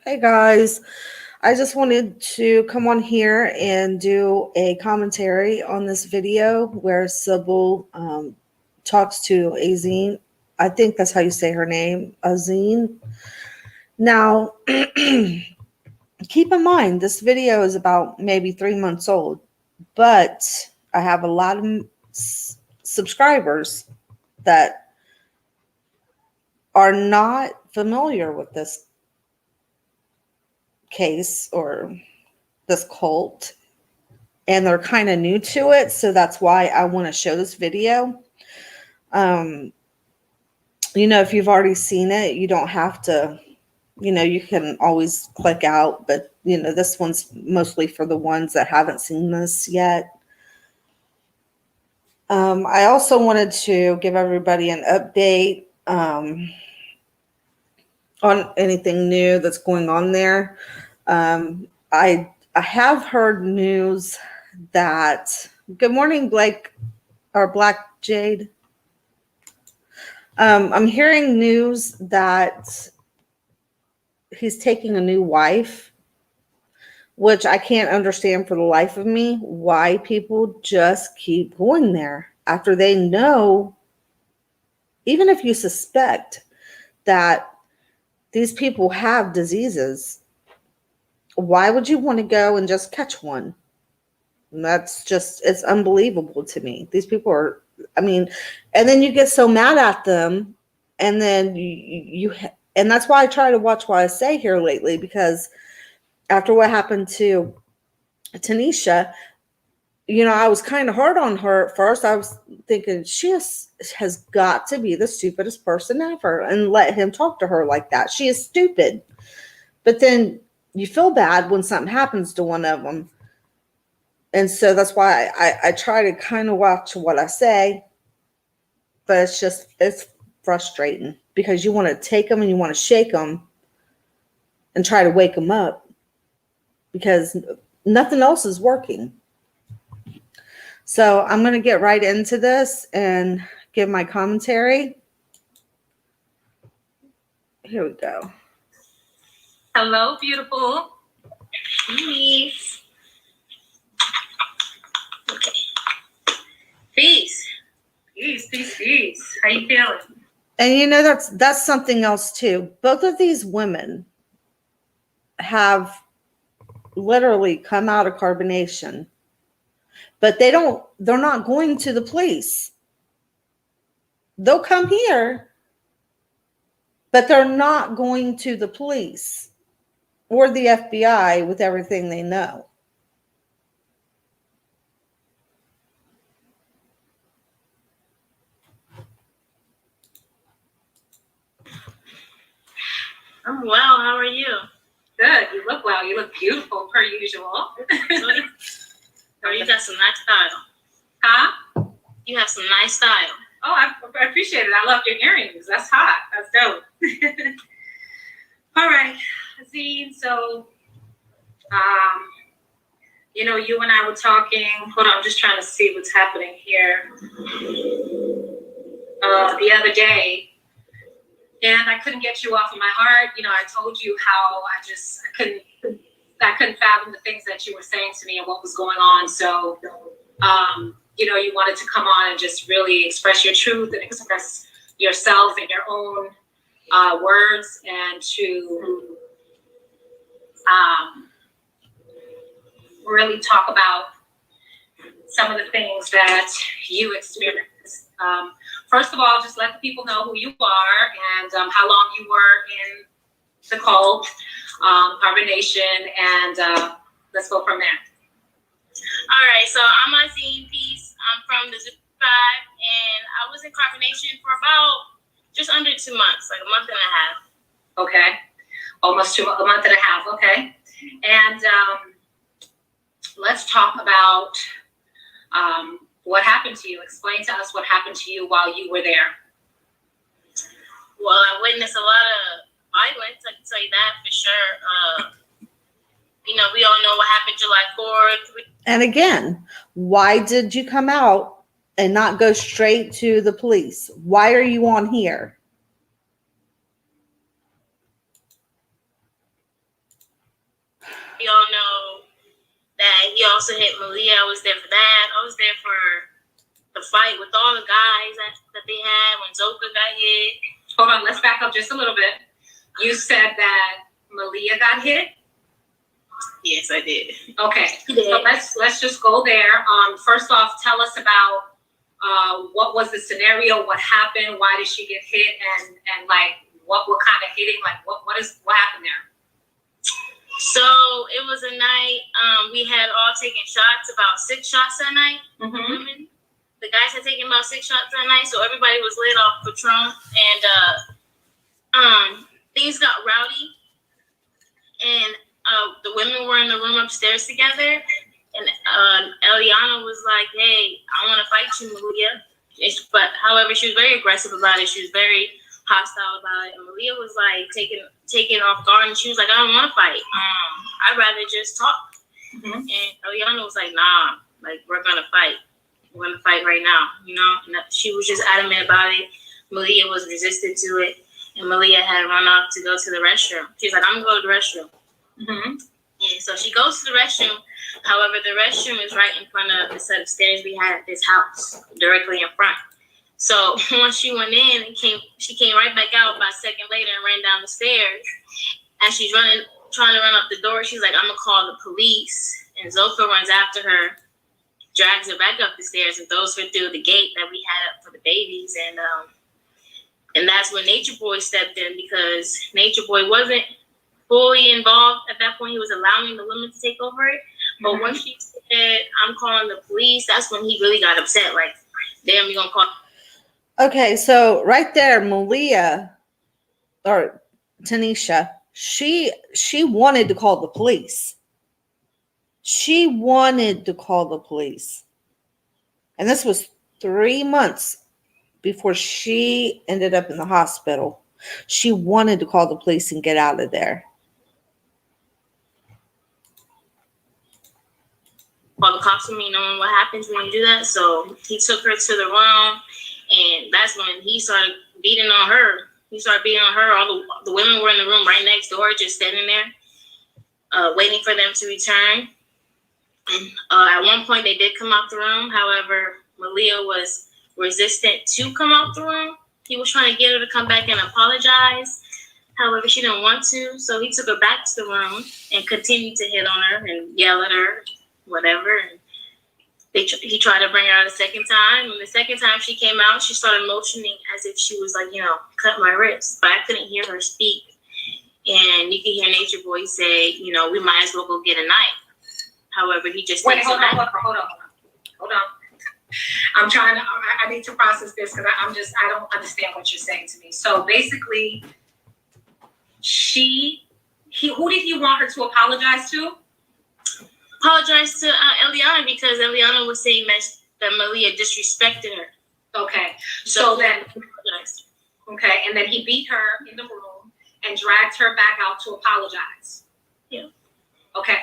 Hey guys, I just wanted to come on here and do a commentary on this video where Sybil talks to Azine. I think that's how you say her name, Azine. Now, keep in mind, this video is about maybe 3 months old, but I have a lot of subscribers that are not familiar with this case or this cult, and they're kind of new to it, so that's why I want to show this video. If you've already seen it, you don't have to, you can always click out, but this one's mostly for the ones that haven't seen this yet. I also wanted to give everybody an update on anything new that's going on there. I have heard news that, good morning, Blake, or Black Jade. I'm hearing news that he's taking a new wife, which I can't understand for the life of me why people just keep going there after they know, even if you suspect that these people have diseases. Why would you want to go and just catch one? That's just, it's unbelievable to me. These people are, and then you get so mad at them, and then and that's why I try to watch what I say here lately, because after what happened to Tanisha, I was kind of hard on her at first. I was thinking she has got to be the stupidest person ever, and let him talk to her like that. She is stupid. But then you feel bad when something happens to one of them. And so that's why I try to kind of watch what I say. But it's frustrating, because you want to take them and you want to shake them and try to wake them up, because nothing else is working. So I'm going to get right into this and give my commentary. Here we go. Hello, beautiful. Peace. Okay. Peace. Peace, peace, peace. How you feeling? And that's something else too. Both of these women have literally come out of carbonation, but they're not going to the police. They'll come here, but they're not going to the police or the FBI with everything they know. I'm well. How are you? Good. You look well. You look beautiful per usual. Oh, you got some nice style. Huh? You have some nice style. Oh, I appreciate it. I love your earrings. That's hot. That's dope. All right, Zine. So, you and I were talking. Hold on, I'm just trying to see what's happening here. The other day, and I couldn't get you off of my heart. I told you how I couldn't fathom the things that you were saying to me and what was going on. So, you wanted to come on and just really express your truth and express yourself in your own words, and to really talk about some of the things that you experienced. First of all, just let the people know who you are and how long you were in the cult, carbonation, and let's go from there. All right, so I'm Azine Peace. I'm from the Zoo Tribe, and I was in carbonation for about just under 2 months, like a month and a half. Okay, almost a month and a half. Okay, and let's talk about what happened to you. Explain to us what happened to you while you were there. Well, I witnessed a lot of violence, I can tell you that for sure. We all know what happened July 4th. And again, why did you come out and not go straight to the police? Why are you on here? We all know that he also hit Malia. I was there for that. I was there for the fight with all the guys that they had when Zoka got hit. Hold on, let's back up just a little bit. You said that Malia got hit? Yes, I did. Okay, so let's just go there. First off, tell us about what was the scenario, what happened, why did she get hit, and like what kind of hitting, like what happened there? So it was a night. We had all taken shots, about 6 shots that night. Women. The guys had taken about 6 shots that night, so everybody was lit off Patron, and things got rowdy, and the women were in the room upstairs together, and Eliana was like, "Hey, I want to fight you, Malia." But however, she was very aggressive about it. She was very hostile about it, and Malia was like taken off guard, and she was like, "I don't want to fight. I'd rather just talk." And Eliana was like, "Nah, like we're gonna fight. We're gonna fight right now," you know. And she was just adamant about it. Malia was resistant to it, and Malia had run off to go to the restroom. She's like, "I'm gonna go to the restroom." And so she goes to the restroom. However, the restroom is right in front of the set of stairs we had at this house, directly in front. So once she went in and she came right back out about a second later and ran down the stairs. As she's trying to run up the door, she's like, "I'm gonna call the police." And Zoka runs after her, drags her back up the stairs, and throws her through the gate that we had up for the babies. And that's when Nature Boy stepped in, because Nature Boy wasn't fully involved at that point. He was allowing the women to take over it. But once she said, "I'm calling the police," that's when he really got upset. Like, damn, we gonna call. Okay, so right there, Malia or Tanisha, she wanted to call the police. She wanted to call the police. And this was 3 months before she ended up in the hospital. She wanted to call the police and get out of there. Call the cops on me, knowing what happens when you do that. So he took her to the room, and that's when he started beating on her. All the women were in the room right next door, just standing there, waiting for them to return. And at one point, they did come out the room. However, Malia was resistant to come out the room. He was trying to get her to come back and apologize. However, she didn't want to, so he took her back to the room and continued to hit on her and yell at her, whatever. And he tried to bring her out a second time. And the second time she came out, she started motioning as if she was like, cut my wrist. But I couldn't hear her speak. And you can hear Nature Boy say, we might as well go get a knife. However, he just hold on. I need to process this because I don't understand what you're saying to me. So basically, who did he want her to apologize to? Apologize to Eliana, because Eliana was saying that Malia disrespected her. Okay. So then, okay, and then he beat her in the room and dragged her back out to apologize. Yeah. Okay.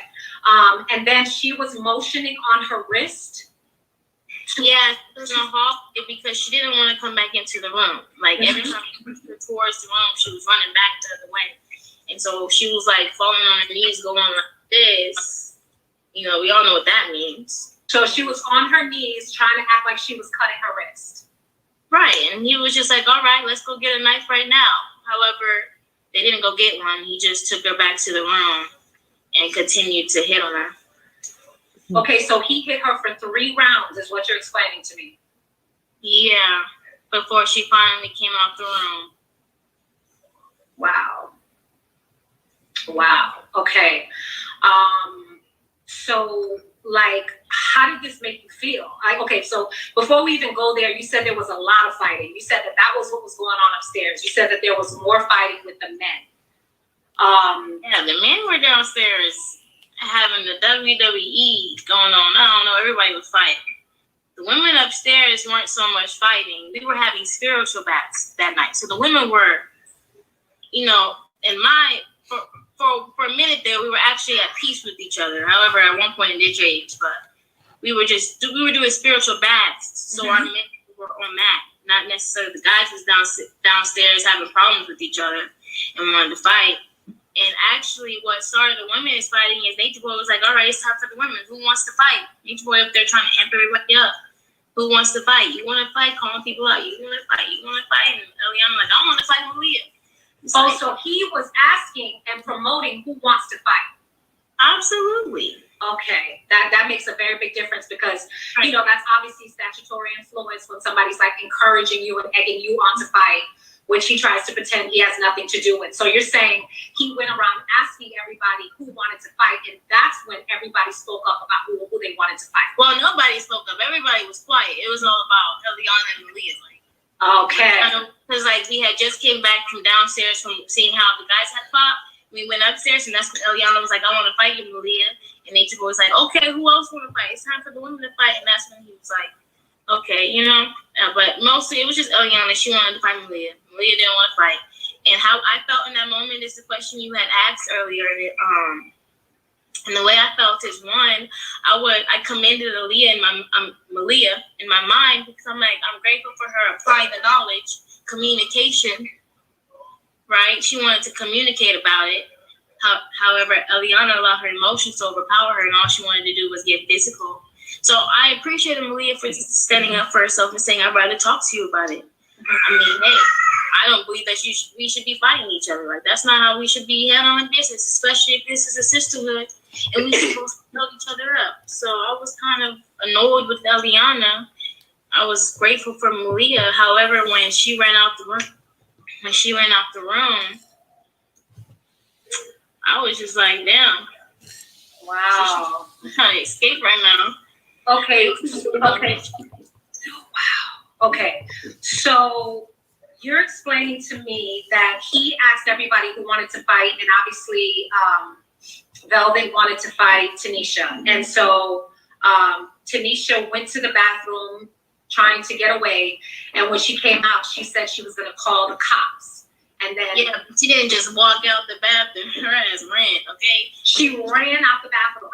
And then she was motioning on her wrist. Yeah, it was on hold because she didn't want to come back into the room. Like every time she pushed her towards the room, she was running back the other way. And so she was like falling on her knees, going like this. We all know what that means. So she was on her knees trying to act like she was cutting her wrist. Right. And he was just like, "All right, let's go get a knife right now." However, they didn't go get one. He just took her back to the room and continued to hit on her. Okay, so he hit her for 3 rounds is what you're explaining to me. Yeah, before she finally came out the room. Wow. Okay. So, like, how did this make you feel? Okay, so before we even go there, you said there was a lot of fighting. You said that was what was going on upstairs. You said that there was more fighting with the men. Yeah, the men were downstairs having the WWE going on. I don't know, everybody was fighting. The women upstairs weren't so much fighting. We were having spiritual battles that night. So the women were, for a minute there, we were actually at peace with each other. However, at one point it did change, but we were doing spiritual baths. So our men were on that. Not necessarily the guys was downstairs having problems with each other and wanted to fight. And actually, what started the women's fighting is Nature Boy was like, all right, it's time for the women. Who wants to fight? Nature Boy up there trying to amp everybody up. Who wants to fight? You want to fight? Calling people out. You want to fight? You want to fight? And Eliana like, I want to fight Malia. So he was asking and promoting who wants to fight. Absolutely. Okay, that makes a very big difference because, you know, that's obviously statutory influence when somebody's like encouraging you and egging you on to fight, which he tries to pretend he has nothing to do with. So you're saying he went around asking everybody who wanted to fight, and that's when everybody spoke up about who they wanted to fight. Well, nobody spoke up. Everybody was quiet. It was all about Eliana and Malia. Okay. Because like we had just came back from downstairs from seeing how the guys had fought. We went upstairs, and that's when Eliana was like, I want to fight you, Malia. And Nature Boy was like, okay, who else want to fight? It's time for the women to fight. And that's when he was like, okay, you know. But mostly it was just Eliana. She wanted to fight Malia. Malia didn't want to fight. And how I felt in that moment is the question you had asked earlier. And the way I felt is, one, I commended Malia in my mind because I'm like, I'm grateful for her applying the knowledge, communication, right? She wanted to communicate about it. However, Eliana allowed her emotions to overpower her, and all she wanted to do was get physical. So I appreciated Malia for standing up for herself and saying, I'd rather talk to you about it. I mean, hey, I don't believe that we should be fighting each other. Like, that's not how we should be handling business, especially if this is a sisterhood and we're supposed to help each other up. So I was kind of annoyed with Eliana. I was grateful for Malia. However, when she ran out the room, I was just like, damn. Wow. I'm trying to escape right now. Okay. Wow. Okay. So you're explaining to me that he asked everybody who wanted to fight, and obviously Velvet wanted to fight Tanisha. And so Tanisha went to the bathroom trying to get away. And when she came out, she said she was going to call the cops. And then she didn't just walk out the bathroom. Her ass ran, okay? She ran out the bathroom.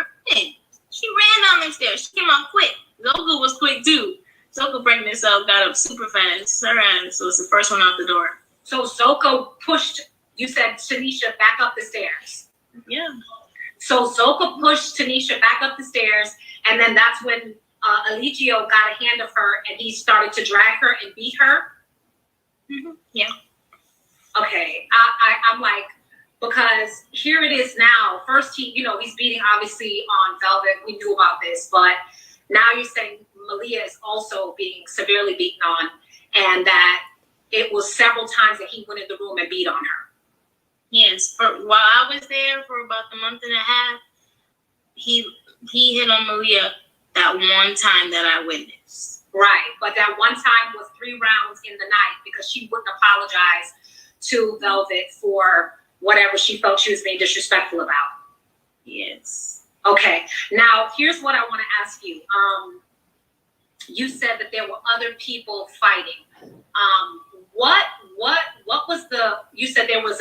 She ran down the stairs. She came out quick. Zoka was quick too. Zoka breaking herself, got up super fast. Her ass was the first one out the door. So Zoka pushed, you said, Tanisha back up the stairs. Yeah. So Zoka pushed Tanisha back up the stairs, and then that's when Eligio got a hand of her, and he started to drag her and beat her. Mm-hmm. Yeah. Okay, I'm like, because here it is now. First, he's beating obviously on Velvet. We knew about this, but now you're saying Malia is also being severely beaten on, and that it was several times that he went in the room and beat on her. Yes, while I was there for about a month and a half, he hit on Malia that one time that I witnessed. Right, but that one time was 3 rounds in the night because she wouldn't apologize to Velvet for whatever she felt she was being disrespectful about. Yes. Okay. Now, here's what I want to ask you. You said that there were other people fighting. What was you said there was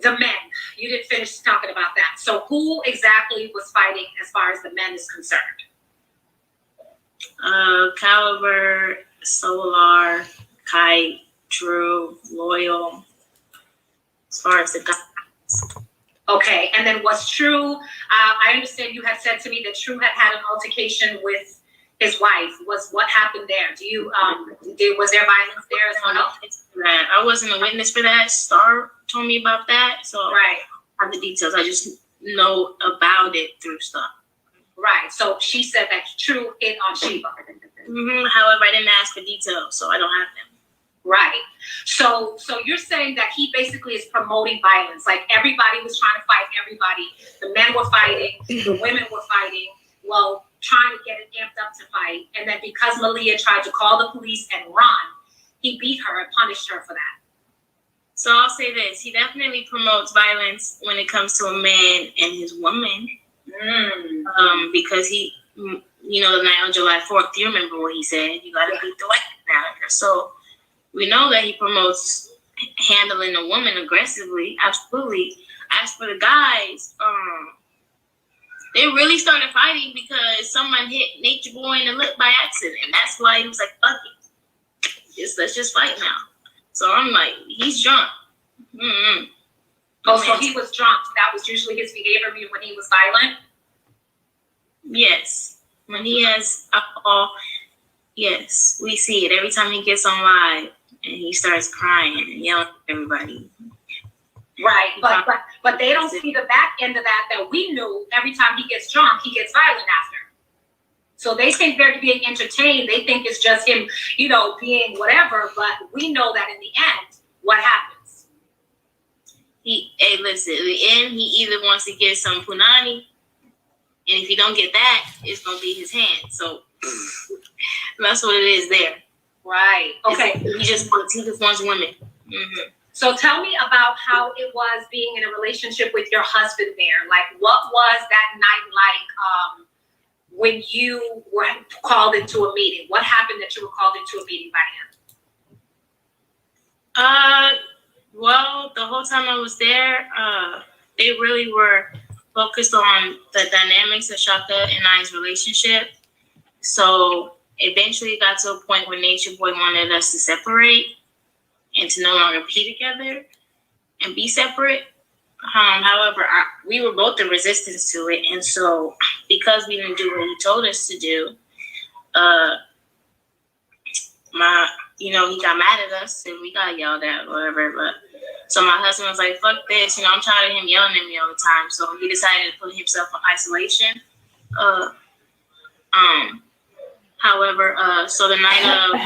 the men. You didn't finish talking about that. So who exactly was fighting as far as the men is concerned? Caliber, Solar, Kite, Drew, Loyal, as far as the guys. Okay, and then was True, I understand you had said to me that True had an altercation with his wife. What happened there? Was there violence there as well? I wasn't a witness for that. Star told me about that, so right. I have the details. I just know about it through stuff. Right, so she said that True hit on Sheba. Mm-hmm. However, I didn't ask for details, so I don't have them. Right. So you're saying that he basically is promoting violence. Like everybody was trying to fight everybody. The men were fighting. The women were fighting. Well, trying to get it amped up to fight. And then because Malia tried to call the police and run, he beat her and punished her for that. So I'll say this. He definitely promotes violence when it comes to a man and his woman. Because he, the night on July 4th, you remember what he said. You got to beat the white man out here. So we know that he promotes handling a woman aggressively. Absolutely. As for the guys, they really started fighting because someone hit Nature Boy in the lip by accident. And that's why he was like, fuck it. Let's just fight now. So I'm like, he's drunk. Mm-hmm. Oh, so he was drunk. That was usually his behavior when he was violent? Yes. When he has alcohol, yes. We see it every time he gets on live and he starts crying and yelling at everybody. Right. But they don't see the back end of that we knew every time he gets drunk, he gets violent after. So they think they're being entertained. They think it's just him, being whatever. But we know that in the end, what happens? Listen, in the end, he either wants to get some punani, and if he don't get that, it's going to be his hand. So that's what it is there. Right. Okay. He just wants women. Mm-hmm. So tell me about how it was being in a relationship with your husband there. Like, what was that night like when you were called into a meeting? What happened that you were called into a meeting by him? Well, the whole time I was there, they really were focused on the dynamics of Shaka and I's relationship. So eventually it got to a point where Nature Boy wanted us to separate and to no longer be together and be separate. However, we were both in resistance to it. And so because we didn't do what he told us to do, he got mad at us and we got yelled at or whatever. But so my husband was like, fuck this, I'm tired of him yelling at me all the time. So he decided to put himself in isolation. However, so the night of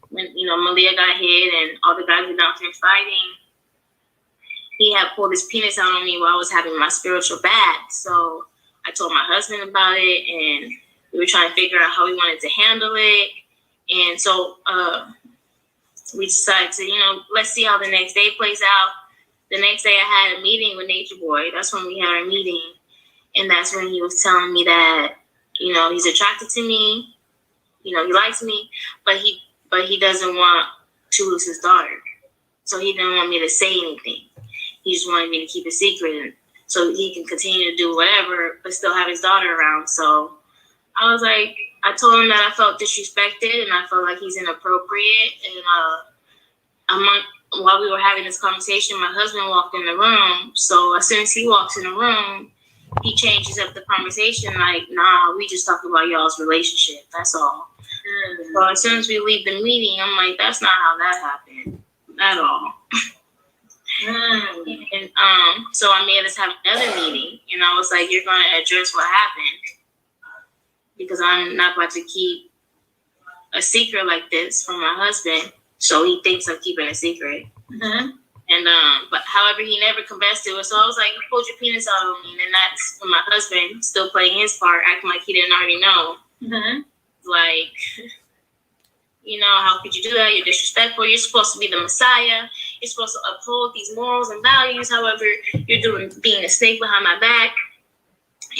when, Malia got hit and all the guys were down there fighting, he had pulled his penis out on me while I was having my spiritual bath. So I told my husband about it and we were trying to figure out how we wanted to handle it. And so we decided to, let's see how the next day plays out. The next day I had a meeting with Nature Boy. That's when we had our meeting. And that's when he was telling me that, he's attracted to me. He likes me, but he doesn't want to lose his daughter. So he didn't want me to say anything. He just wanted me to keep it secret so he can continue to do whatever, but still have his daughter around. So I was like, I told him that I felt disrespected and I felt like he's inappropriate. And while we were having this conversation, my husband walked in the room. So as soon as he walks in the room, he changes up the conversation like, nah, we just talking about y'all's relationship. That's all. So as soon as we leave the meeting, I'm like, that's not how that happened at all. And so I made us have another meeting, and I was like, you're going to address what happened because I'm not about to keep a secret like this from my husband. So he thinks I'm keeping a secret. Mm-hmm. And but however, he never confessed to it. So I was like, you pulled your penis out on me, and that's when my husband still playing his part, acting like he didn't already know. Mm-hmm. Like, how could you do that? You're disrespectful. You're supposed to be the Messiah. You're supposed to uphold these morals and values. However, you're being a snake behind my back.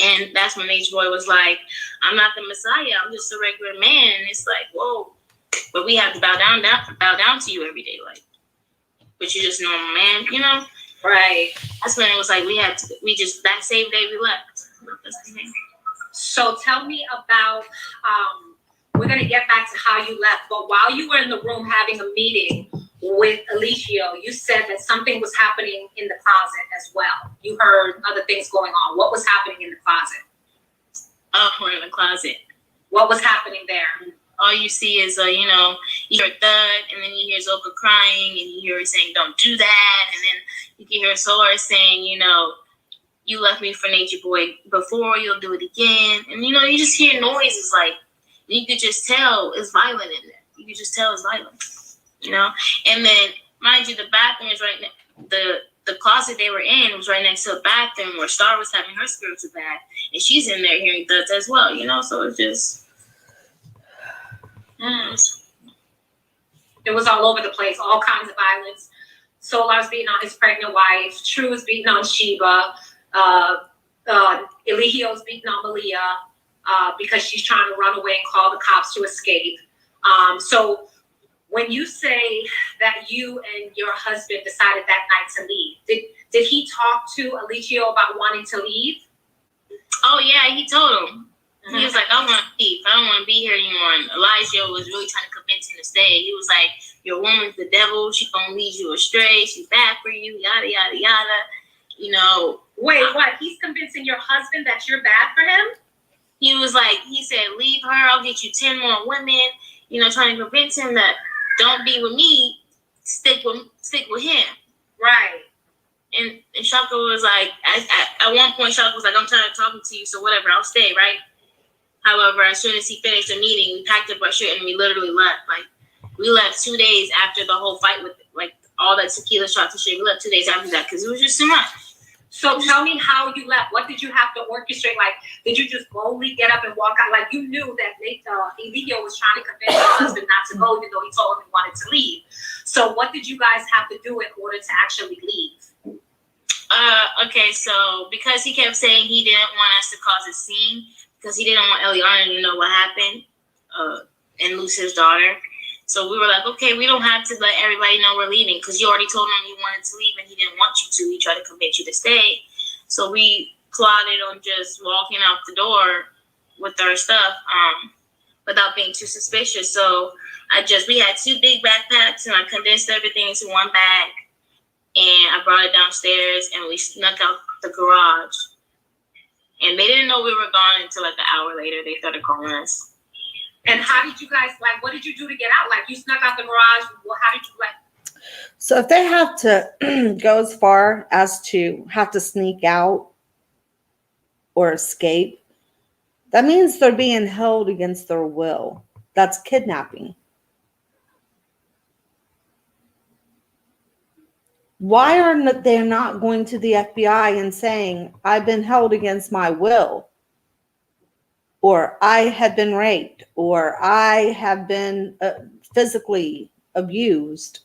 And that's when Nature Boy was like, I'm not the Messiah. I'm just a regular man. And it's like, whoa. But we have to bow down to you every day. Like, but you're just a normal man, Right. That's when it was like, that same day we left. So tell me about, we're going to get back to how you left, but while you were in the room having a meeting with Alicia, you said that something was happening in the closet as well. You heard other things going on. What was happening in the closet? Oh, we're in the closet. What was happening there? All you see is, you hear a thud, and then you hear Zoka crying, and you hear her saying, don't do that, and then you can hear Solar saying, you left me for Nature Boy before, you'll do it again, and, you just hear noises, like, you could just tell it's violent in there. You could just tell it's violent, and then, mind you, the bathroom is right the closet they were in was right next to a bathroom where Star was having her spiritual bath, and she's in there hearing thuds as well, so it's just... It was all over the place, all kinds of violence. Solar's beating on his pregnant wife. True is beating on Sheba. Eligio's beating on Malia because she's trying to run away and call the cops to escape. So when you say that you and your husband decided that night to leave, did he talk to Eligio about wanting to leave? Oh, yeah, he told him. Mm-hmm. He was like, I want to leave. I don't want to be here anymore. And Elijah was really trying to convince him to stay. He was like, your woman's the devil. She gonna lead you astray. She's bad for you. Yada yada yada. You know. Wait, what? He's convincing your husband that you're bad for him? He was like, he said, leave her. I'll get you 10 more women. You know, trying to convince him that don't be with me. Stick with him. Right. And Shaka was like, at one point, Shaka was like, I'm tired of talking to you, so whatever, I'll stay, right? However, as soon as he finished the meeting, we packed up our shit and we literally left. Like, we left 2 days after the whole fight with, like, all that tequila shots and shit. We left 2 days after that because it was just too much. So tell me how you left. What did you have to orchestrate? Like, did you just boldly get up and walk out? Like, you knew that Eligio was trying to convince your husband not to go, even though he told him he wanted to leave. So what did you guys have to do in order to actually leave? Okay, so because he kept saying he didn't want us to cause a scene, because he didn't want Eliana to know what happened and lose his daughter. So we were like, okay, we don't have to let everybody know we're leaving because you already told him you wanted to leave and he didn't want you to. He tried to convince you to stay. So we plotted on just walking out the door with our stuff without being too suspicious. So we had 2 big backpacks and I condensed everything into one bag and I brought it downstairs and we snuck out the garage. And they didn't know we were gone until like an hour later. They started calling us. And how did you guys, like, what did you do to get out? Like, you snuck out the garage. Well, how did you, like? So if they have to go as far as to have to sneak out or escape, that means they're being held against their will. That's kidnapping. Why are they not going to the FBI and saying, I've been held against my will? Or I have been raped, or I have been physically abused.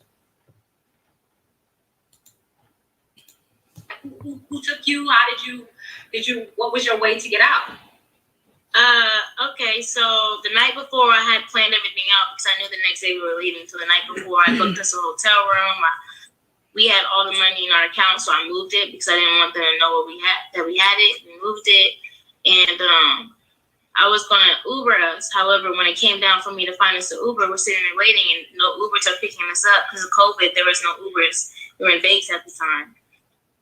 Who took you? How did you, what was your way to get out? Okay, so the night before I had planned everything out because I knew the next day we were leaving. So the night before I booked us a hotel room. We had all the money in our account, so I moved it because I didn't want them to know that we had it. We moved it, and I was going to Uber us. However, when it came down for me to find us an Uber, we're sitting there waiting and no Ubers are picking us up because of COVID. There was no Ubers. We were in Vegas at the time.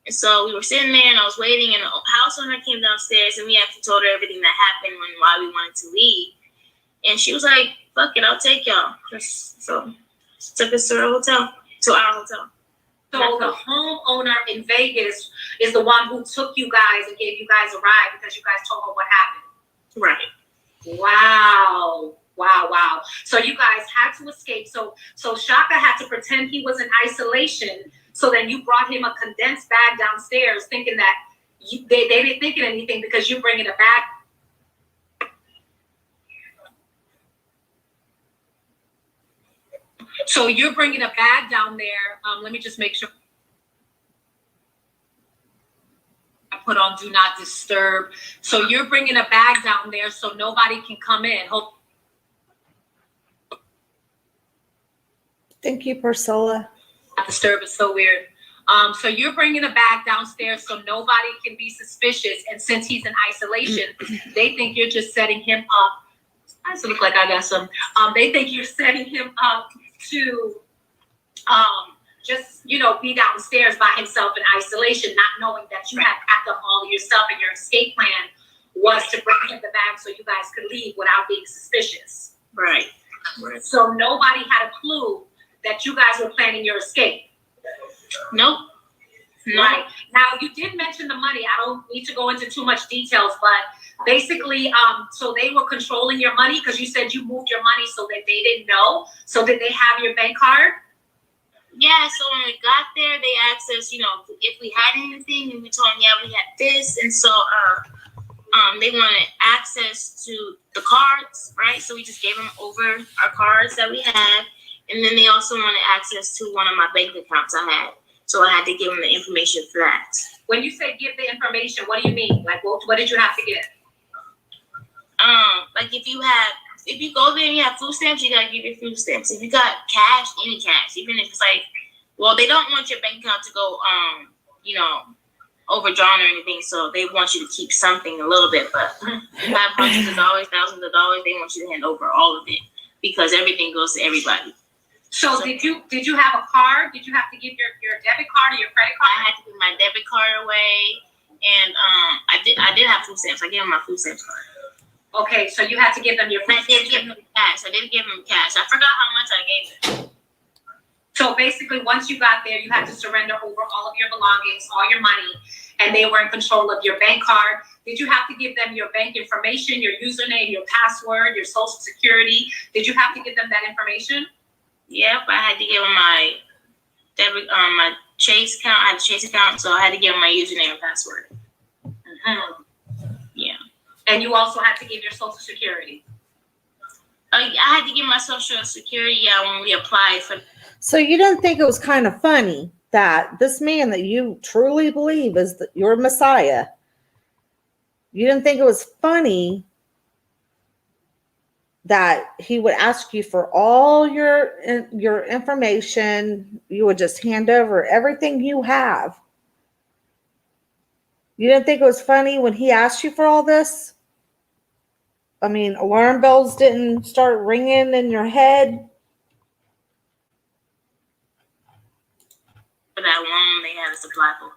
And so we were sitting there and I was waiting and the house owner came downstairs and we actually told her everything that happened and why we wanted to leave. And she was like, fuck it, I'll take y'all. So she took us to our hotel. So the homeowner in Vegas is the one who took you guys and gave you guys a ride because you guys told her what happened. Right. Wow. So you guys had to escape. So Shaka had to pretend he was in isolation. So then you brought him a condensed bag downstairs thinking that they didn't think of anything because you bringing a bag. So you're bringing a bag down there. Let me just make sure. Put on do not disturb. So you're bringing a bag down there so nobody can come in. Thank you, Priscilla. Not disturb is so weird. So you're bringing a bag downstairs so nobody can be suspicious. And since he's in isolation, they think you're just setting him up. I just look like I got some. They think you're setting him up to just, be downstairs by himself in isolation, not knowing that you had packed up all of your stuff and your escape plan was to bring him the bag so you guys could leave without being suspicious. Right. So nobody had a clue that you guys were planning your escape. Nope. Right. Now, you did mention the money. I don't need to go into too much details, but basically, so they were controlling your money because you said you moved your money so that they didn't know. So did they have your bank card? Yeah, so when we got there, they asked us, if we had anything, and we told them, yeah, we had this, and so they wanted access to the cards, right? So we just gave them over our cards that we had, and then they also wanted access to one of my bank accounts I had, so I had to give them the information for that. When you say give the information, what do you mean? Like, what did you have to give? Like if you go there and you have food stamps, you gotta give your food stamps. If you got cash, any cash, even if it's like, well, they don't want your bank account to go, overdrawn or anything, so they want you to keep something a little bit. But if you have hundreds of dollars, thousands of dollars, they want you to hand over all of it because everything goes to everybody. So did you have a card? Did you have to give your debit card or your credit card? I had to give my debit card away, and I did have food stamps. I gave them my food stamps card. Okay, so you had to give them your food I did give them cash. I forgot how much I gave them. So basically, once you got there, you had to surrender over all of your belongings, all your money, and they were in control of your bank card. Did you have to give them your bank information, your username, your password, your social security? Did you have to give them that information? Yep, I had to give them my debit, my Chase account. I had a Chase account, so I had to give them my username and password. Mm-hmm. Yeah. And you also had to give your social security. I had to give my social security when we applied for. So you didn't think it was kind of funny that this man that you truly believe is your Messiah, you didn't think it was funny that he would ask you for all your information, you would just hand over everything you have. You didn't think it was funny when he asked you for all this? I mean, alarm bells didn't start ringing in your head? For that loan they had us apply for.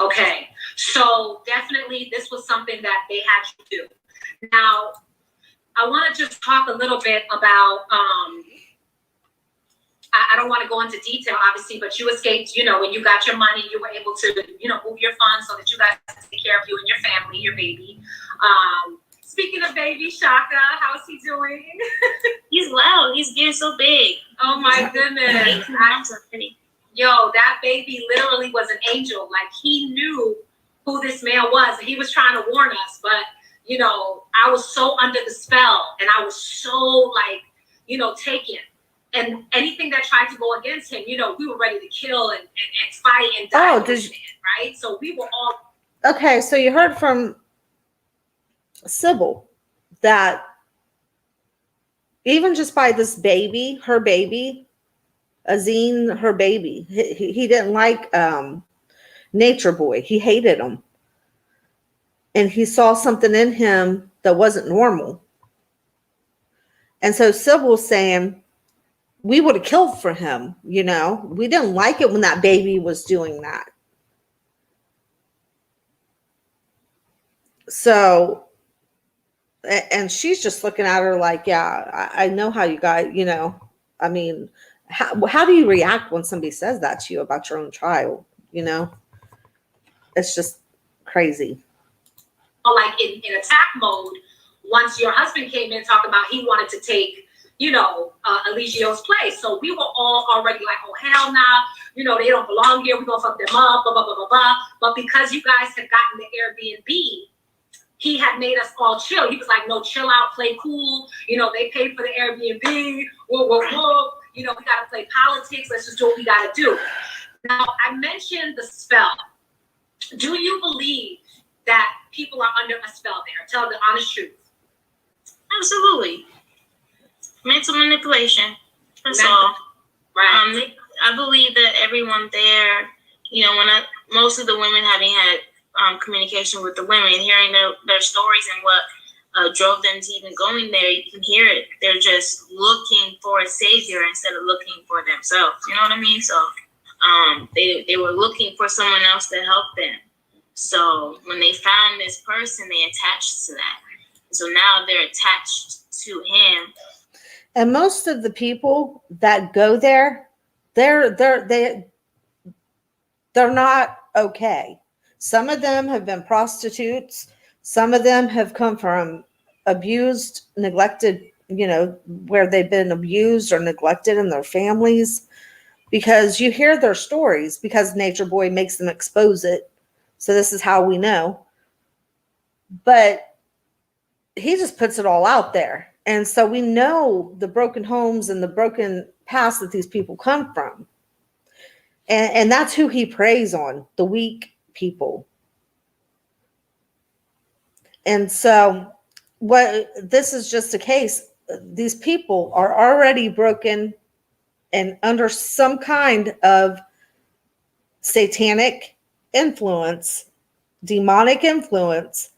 Okay, so definitely this was something that they had you do. Now, I want to just talk a little bit about, I don't want to go into detail, obviously, but you escaped, when you got your money, you were able to, move your funds so that you guys could take care of you and your family, your baby. Speaking of baby, Shaka, how's he doing? He's loud. He's getting so big. Oh my goodness. Yo, that baby literally was an angel. Like, he knew who this man was. He was trying to warn us, but I was so under the spell, and I was so taken. And anything that tried to go against him, we were ready to kill and fight and die. Right? So we were all. Okay, so you heard from Sybil that even just by this baby, her baby, Azine, her baby, he didn't like Nature Boy. He hated him. And he saw something in him that wasn't normal. And so Sybil's saying, we would have killed for him, We didn't like it when that baby was doing that. So, and she's just looking at her like, yeah, I know how you guys, I mean, how do you react when somebody says that to you about your own child? It's just crazy. Like in attack mode, once your husband came in talking about he wanted to take, Eligio's place. So we were all already like, oh, hell nah, they don't belong here. We're going to fuck them up, blah, blah, blah, blah, blah. But because you guys had gotten the Airbnb, he had made us all chill. He was like, no, chill out, play cool. They paid for the Airbnb. Whoa, whoa, whoa. We got to play politics. Let's just do what we got to do. Now, I mentioned the spell. Do you believe that people are under a spell there? Tell the honest truth. Absolutely. Mental manipulation. That's all. Right. I believe that everyone there, most of the women having had communication with the women, hearing their stories and what drove them to even going there, you can hear it. They're just looking for a savior instead of looking for themselves. You know what I mean? So they were looking for someone else to help them. So when they found this person, they attached to that. So now they're attached to him. And most of the people that go there, they're not okay. Some of them have been prostitutes. Some of them have come from abused, neglected, where they've been abused or neglected in their families, because you hear their stories because Nature Boy makes them expose it. So this is how we know. But he just puts it all out there. And so we know the broken homes and the broken past that these people come from. And that's who he preys on, the weak people. And so this is just a case. These people are already broken and under some kind of satanic influence, demonic influence,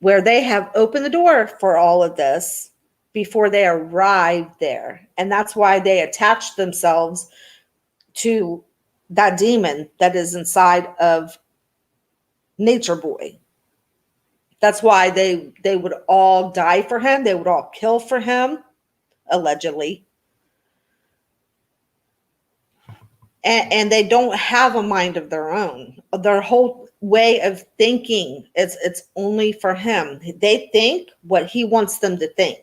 where they have opened the door for all of this before they arrived there. And that's why they attached themselves to that demon that is inside of Nature Boy. That's why they would all die for him. They would all kill for him, allegedly. And they don't have a mind of their own. Their whole way of thinking it's only for him. They think what he wants them to think.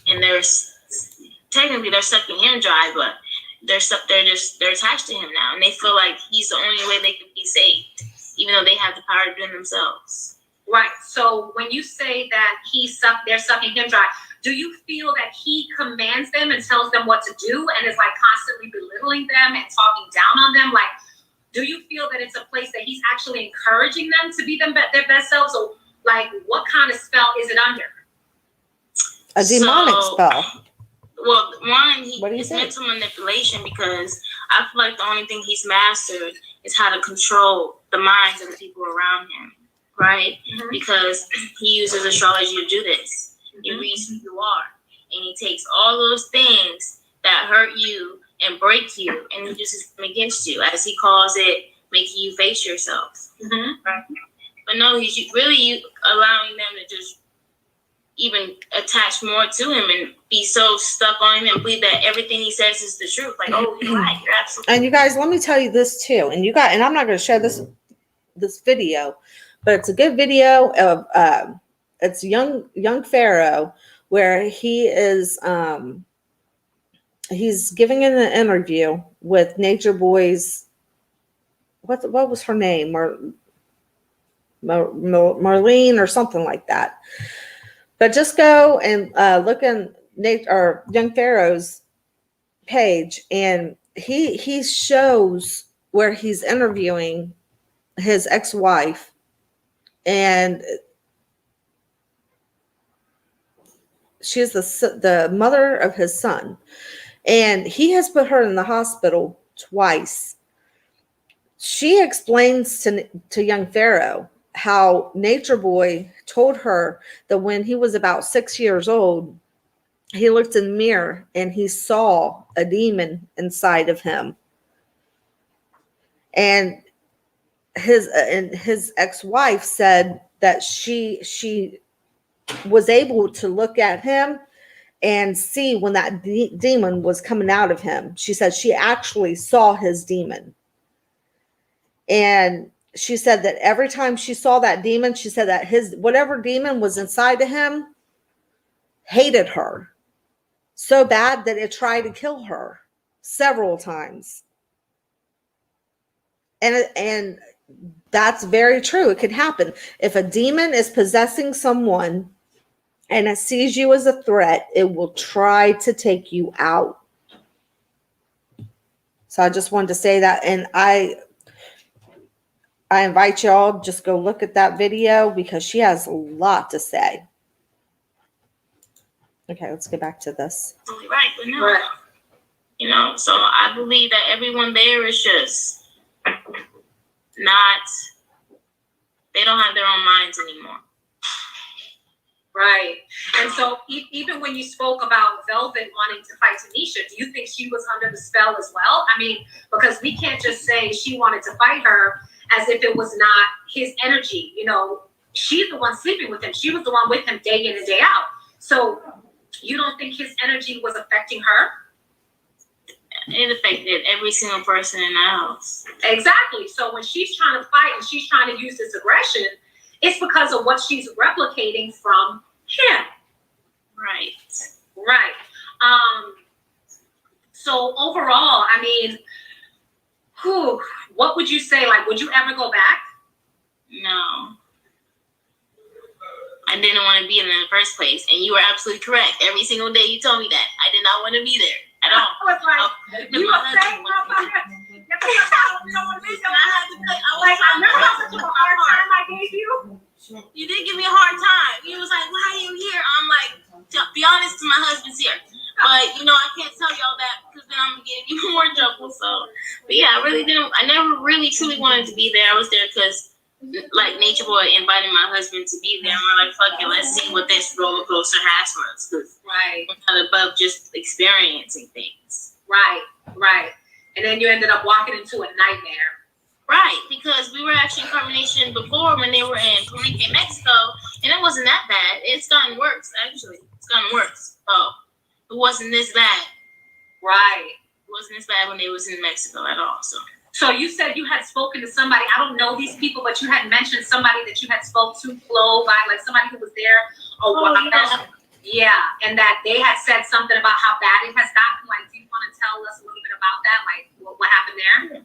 And they're sucking him dry, but they're attached to him now, and they feel like he's the only way they can be saved, even though they have the power to do it themselves. Right. So when you say that they're sucking him dry, do you feel that he commands them and tells them what to do and is like constantly belittling them and talking down on them? Like, do you feel that it's a place that he's actually encouraging them to be their best selves? Or like, what kind of spell is it under? A demonic spell. Well, it's mental manipulation, because I feel like the only thing he's mastered is how to control the minds of the people around him, right? Mm-hmm. Because he uses astrology to do this. Mm-hmm. He reads who you are, and he takes all those things that hurt you and break you, and he uses them against you, as he calls it, making you face yourself. Mm-hmm. Right? But no, he's really allowing them to just even attach more to him and be so stuck on him and believe that everything he says is the truth. Like, oh, you're right, you're absolutely. And you guys, let me tell you this too. And I'm not going to share this video, but it's a good video of it's young Pharaoh, where he is he's giving an interview with Nature Boy's what was her name, Marlene or something like that. But just go and look in young Pharaoh's page, and he shows where he's interviewing his ex-wife, and she's the mother of his son, and he has put her in the hospital twice. She explains to young Pharaoh how Nature Boy told her that when he was about 6 years old, he looked in the mirror and he saw a demon inside of him. And his ex-wife said that she was able to look at him and see when that demon was coming out of him. She said she actually saw his demon. And she said that every time she saw that demon, she said that whatever demon was inside of him hated her so bad that it tried to kill her several times. And that's very true. It could happen. If a demon is possessing someone and it sees you as a threat, it will try to take you out. So I just wanted to say that. And I invite y'all, just go look at that video, because she has a lot to say. Okay, let's get back to this. Right, but no. Right. So I believe that everyone there is just they don't have their own minds anymore. Right. And so even when you spoke about Velvet wanting to fight Tanisha, do you think she was under the spell as well? I mean, because we can't just say she wanted to fight her as if it was not his energy. She's the one sleeping with him. She was the one with him day in and day out. So you don't think his energy was affecting her? It affected every single person in the house. Exactly. So when she's trying to fight and she's trying to use this aggression, it's because of what she's replicating from him. Right. Right. So overall, I mean, what would you say? Like, would you ever go back? No. I didn't want to be in the first place. And you were absolutely correct. Every single day you told me that. I did not want to be there at all. I was like, you were saying, I remember how much of a hard time I gave you. You did give me a hard time. He was like, why are you here? I'm like, to be honest, my husband's here. But, I can't tell y'all that because then I'm going to get in even more trouble. So, but yeah, I never really truly wanted to be there. I was there because like Nature Boy invited my husband to be there, and we're like, fuck it, let's see what this roller coaster has for us. Cause Right. we're not above just experiencing things. Right. And then you ended up walking into a nightmare. Right, because we were actually in Carbonation before when they were in Palenque, Mexico, and it wasn't that bad. It's gotten worse, actually. It's gotten worse. Oh, it wasn't this bad. Right. It wasn't this bad when they was in Mexico at all. So you said you had spoken to somebody. I don't know these people, but you had mentioned somebody that you had spoke to Flo by, like somebody who was there a while. Yeah, and that they had said something about how bad it has gotten. Like, do you want to tell us a little bit about that? Like, what happened there?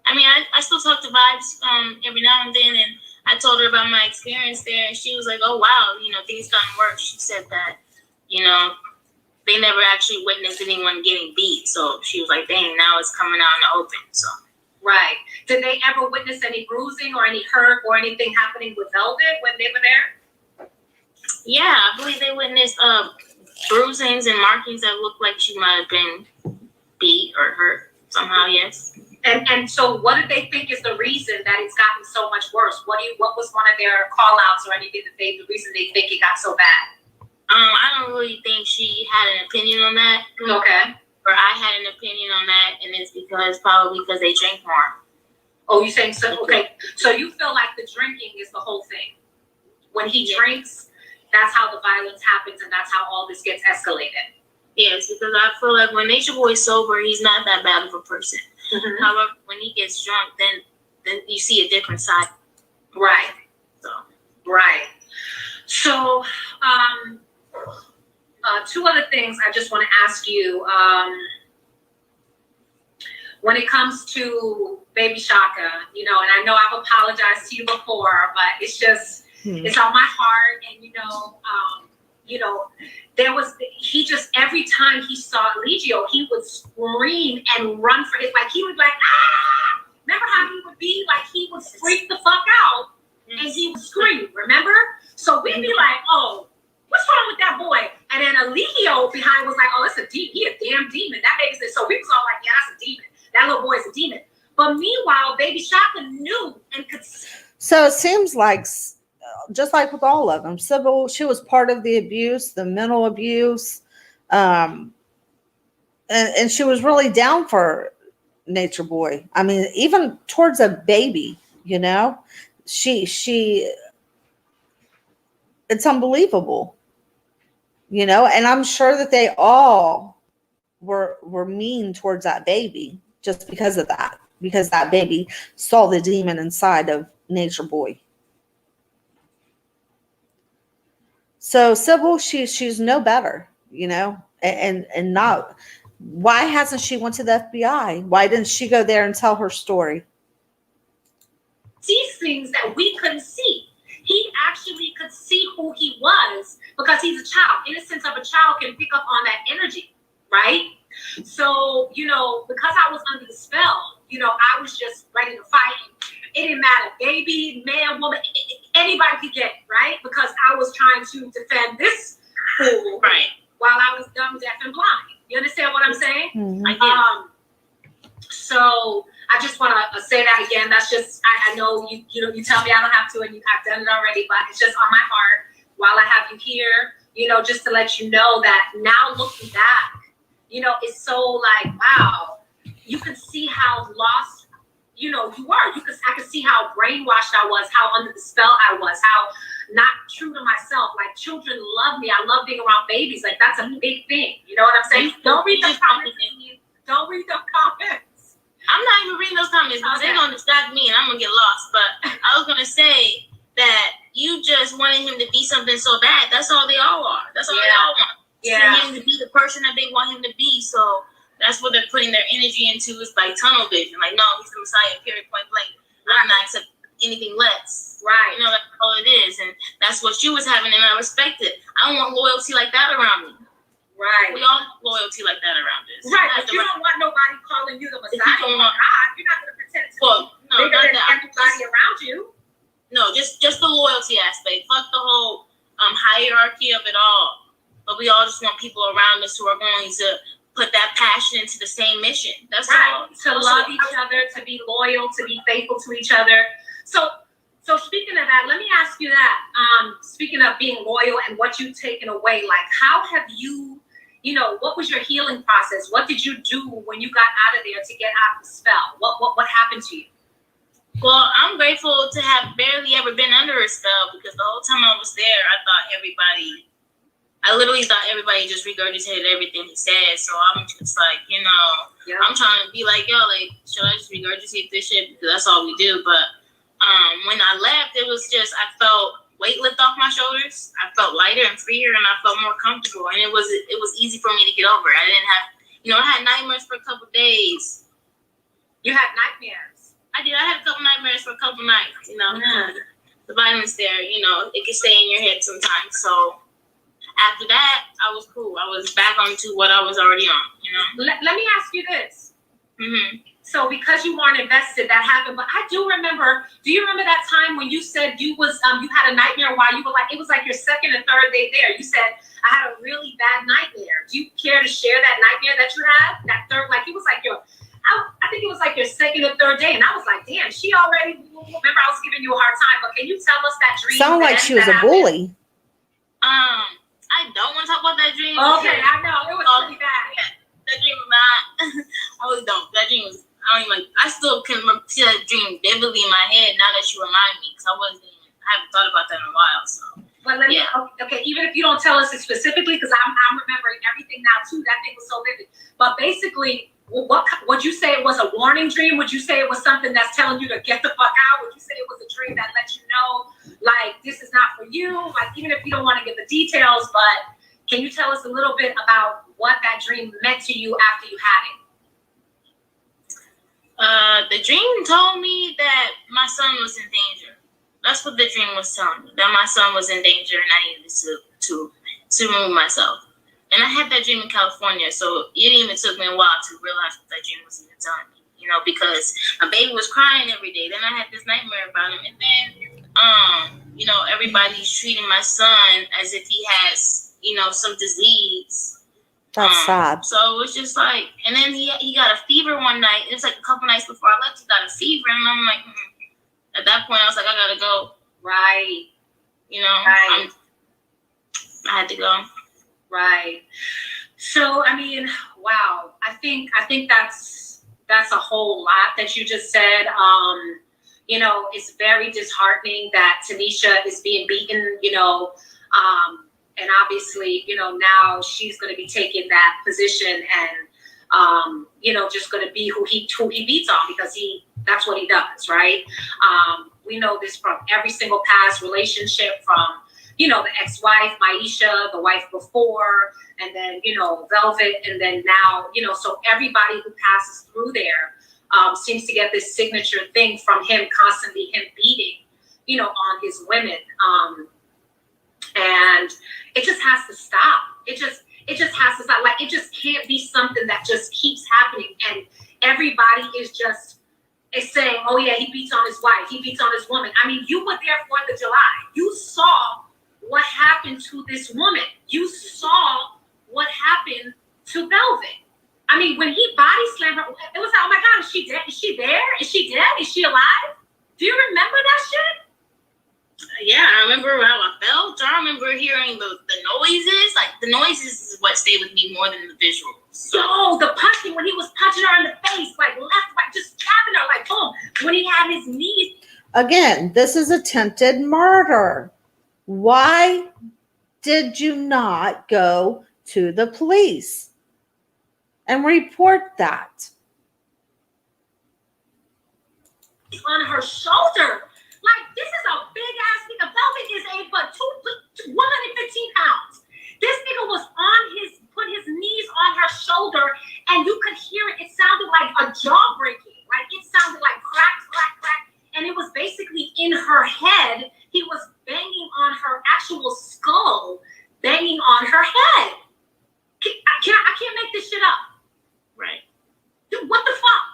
I mean, I still talk to Vibes every now and then, and I told her about my experience there, and she was like, oh, wow, things gotten worse. She said that, they never actually witnessed anyone getting beat. So she was like, dang, now it's coming out in the open. So. Right. Did they ever witness any bruising or any hurt or anything happening with Velvet when they were there? Yeah, I believe they witnessed bruisings and markings that looked like she might have been beat or hurt somehow, yes. And so what did they think is the reason that it's gotten so much worse? What was one of their call outs or anything that the reason they think it got so bad? I don't really think she had an opinion on that. Okay. Or I had an opinion on that, and it's probably because they drink more. Oh, you saying so? Okay. So you feel like the drinking is the whole thing. When he drinks, that's how the violence happens, and that's how all this gets escalated. Yes, because I feel like when Nature Boy's sober, he's not that bad of a person. Mm-hmm. However, when he gets drunk, then you see a different side. Right. Right. So, two other things I just want to ask you. When it comes to Baby Shaka, and I know I've apologized to you before, but it's just, it's on my heart. And, he just, every time he saw Legio, he would scream and run for his, like, he would like, ah! Remember how he would be? Like, he would freak the fuck out and he would scream, remember? So we'd be like, oh, what's wrong with that boy? And then Eligio behind was like, oh, it's a demon. He a damn demon. That baby said, so we was all like, yeah, that's a demon. That little boy's a demon. But meanwhile, Baby Shaka knew and could. So it seems like, just like with all of them, Sybil, she was part of the abuse, the mental abuse. And she was really down for Nature Boy. I mean, even towards a baby, she it's unbelievable, and I'm sure that they all were mean towards that baby just because of that, because that baby saw the demon inside of Nature Boy. So Sybil, she's no better, and not. Why hasn't she went to the FBI? Why didn't she go there and tell her story? These things that we couldn't see. He actually could see who he was because he's a child. Innocence of a child can pick up on that energy, right? So, because I was under the spell, I was just ready to fight. It didn't matter, baby, man, woman, anybody could get it, right? Because I was trying to defend this fool, right, while I was dumb, deaf, and blind. You understand what I'm saying? Mm-hmm. I get So I just want to say that again. That's just, I know you tell me I don't have to, and I've done it already, but it's just on my heart while I have you here, just to let you know that now looking back, it's so like, wow, you can see how lost, you are. I could see how brainwashed I was, how under the spell I was, how not true to myself. Like, children love me. I love being around babies. Like, that's a big thing. You know what I'm saying? Don't read the comments. Don't read the comments. I'm not even reading those comments because they're going to distract me and I'm going to get lost. But I was going to say that you just wanted him to be something so bad. That's all they all are. That's all they all want. Yeah. For him to be the person that they want him to be. So that's what they're putting their energy into, is like tunnel vision. Like, no, he's the Messiah, period, point blank. I'm not accepting anything less. Right. That's all it is. And that's what she was having, and I respect it. I don't want loyalty like that around me. Right. We all have loyalty like that around us. Right, but you don't want nobody calling you the Messiah. You're not going to pretend to be bigger than everybody around you. No, just the loyalty aspect. Fuck the whole hierarchy of it all. But we all just want people around us who are going to put that passion into the same mission. That's right. all. To love each other, to be loyal, to be faithful to each other. So So speaking of that, let me ask you that. Speaking of being loyal and what you've taken away, like how have you, what was your healing process? What did you do when you got out of there to get out of the spell? What happened to you? Well, I'm grateful to have barely ever been under a spell, because the whole time I was there, I literally thought everybody just regurgitated everything he said. So I'm just like, I'm trying to be like, yo, like, should I just regurgitate this shit? Because that's all we do. But when I left, it was just, I felt weight lift off my shoulders. I felt lighter and freer, and I felt more comfortable. And it was easy for me to get over. I didn't have, I had nightmares for a couple days. You had nightmares? I did. I had a couple nightmares for a couple nights. The violence there, it can stay in your head sometimes. So after that, I was cool. I was back onto what I was already on, Let me ask you this. Mm-hmm. So because you weren't invested, that happened. But I do remember, do you remember that time when you said you had a nightmare while you were it was like your second or third day there? You said, I had a really bad nightmare. Do you care to share that nightmare that you had? That third, it was like I think it was like your second or third day. And I was like, damn, she already, remember I was giving you a hard time. But can you tell us that dream? Sound like she was a bully. I don't want to talk about that dream. Okay, I know. It was really bad. Yeah, that dream was not, I really don't. That dream was, I still can see that dream vividly in my head now that you remind me, because I haven't thought about that in a while. So, but let me, okay, even if you don't tell us it specifically, because I'm remembering everything now too. That thing was so vivid. But basically, would you say it was a warning dream? Would you say it was something that's telling you to get the fuck out? Would you say it was a dream that let you know, this is not for you? Even if you don't want to give the details, but can you tell us a little bit about what that dream meant to you after you had it? The dream told me that my son was in danger. That's what the dream was telling me, that my son was in danger and I needed to remove myself. And I had that dream in California, so it even took me a while to realize what that dream was even telling me, because my baby was crying every day. Then I had this nightmare about him. And then, everybody's treating my son as if he has, some disease. That's sad. So it was just and then he got a fever one night. It was a couple nights before I left, he got a fever. And I'm like, at that point, I was like, I gotta go. Right. Right. I had to go. Right. So, wow. I think that's a whole lot that you just said. It's very disheartening that Tanisha is being beaten, and obviously, now she's going to be taking that position and, just going to be who he beats on, because that's what he does. Right. We know this from every single past relationship, from, the ex-wife, Maisha, the wife before, and then, Velvet. And then now, so everybody who passes through there seems to get this signature thing from him, constantly him beating, on his women. And it just has to stop. It just has to stop. It just can't be something that just keeps happening. And everybody is saying, oh yeah, he beats on his wife. He beats on his woman. You were there 4th of July. You saw what happened to this woman. You saw what happened to Velvet. When he body slammed her, it was like, oh my God, is she dead? Is she there? Is she dead? Is she alive? Do you remember that shit? Yeah, I remember how I felt. I remember hearing the noises. The noises is what stayed with me more than the visuals. Yo, the punching, when he was punching her in the face, left, right, just stabbing her, boom. When he had his knees. Again, this is attempted murder. Why did you not go to the police and report that? On her shoulder. This is a big ass nigga. Velvet is 115 pounds. This nigga was put his knees on her shoulder, and you could hear it. It sounded like a jaw breaking. It sounded like crack, crack, crack. And it was basically in her head. He was banging on her actual skull, banging on her head. I can't make this shit up. Right. Dude, what the fuck?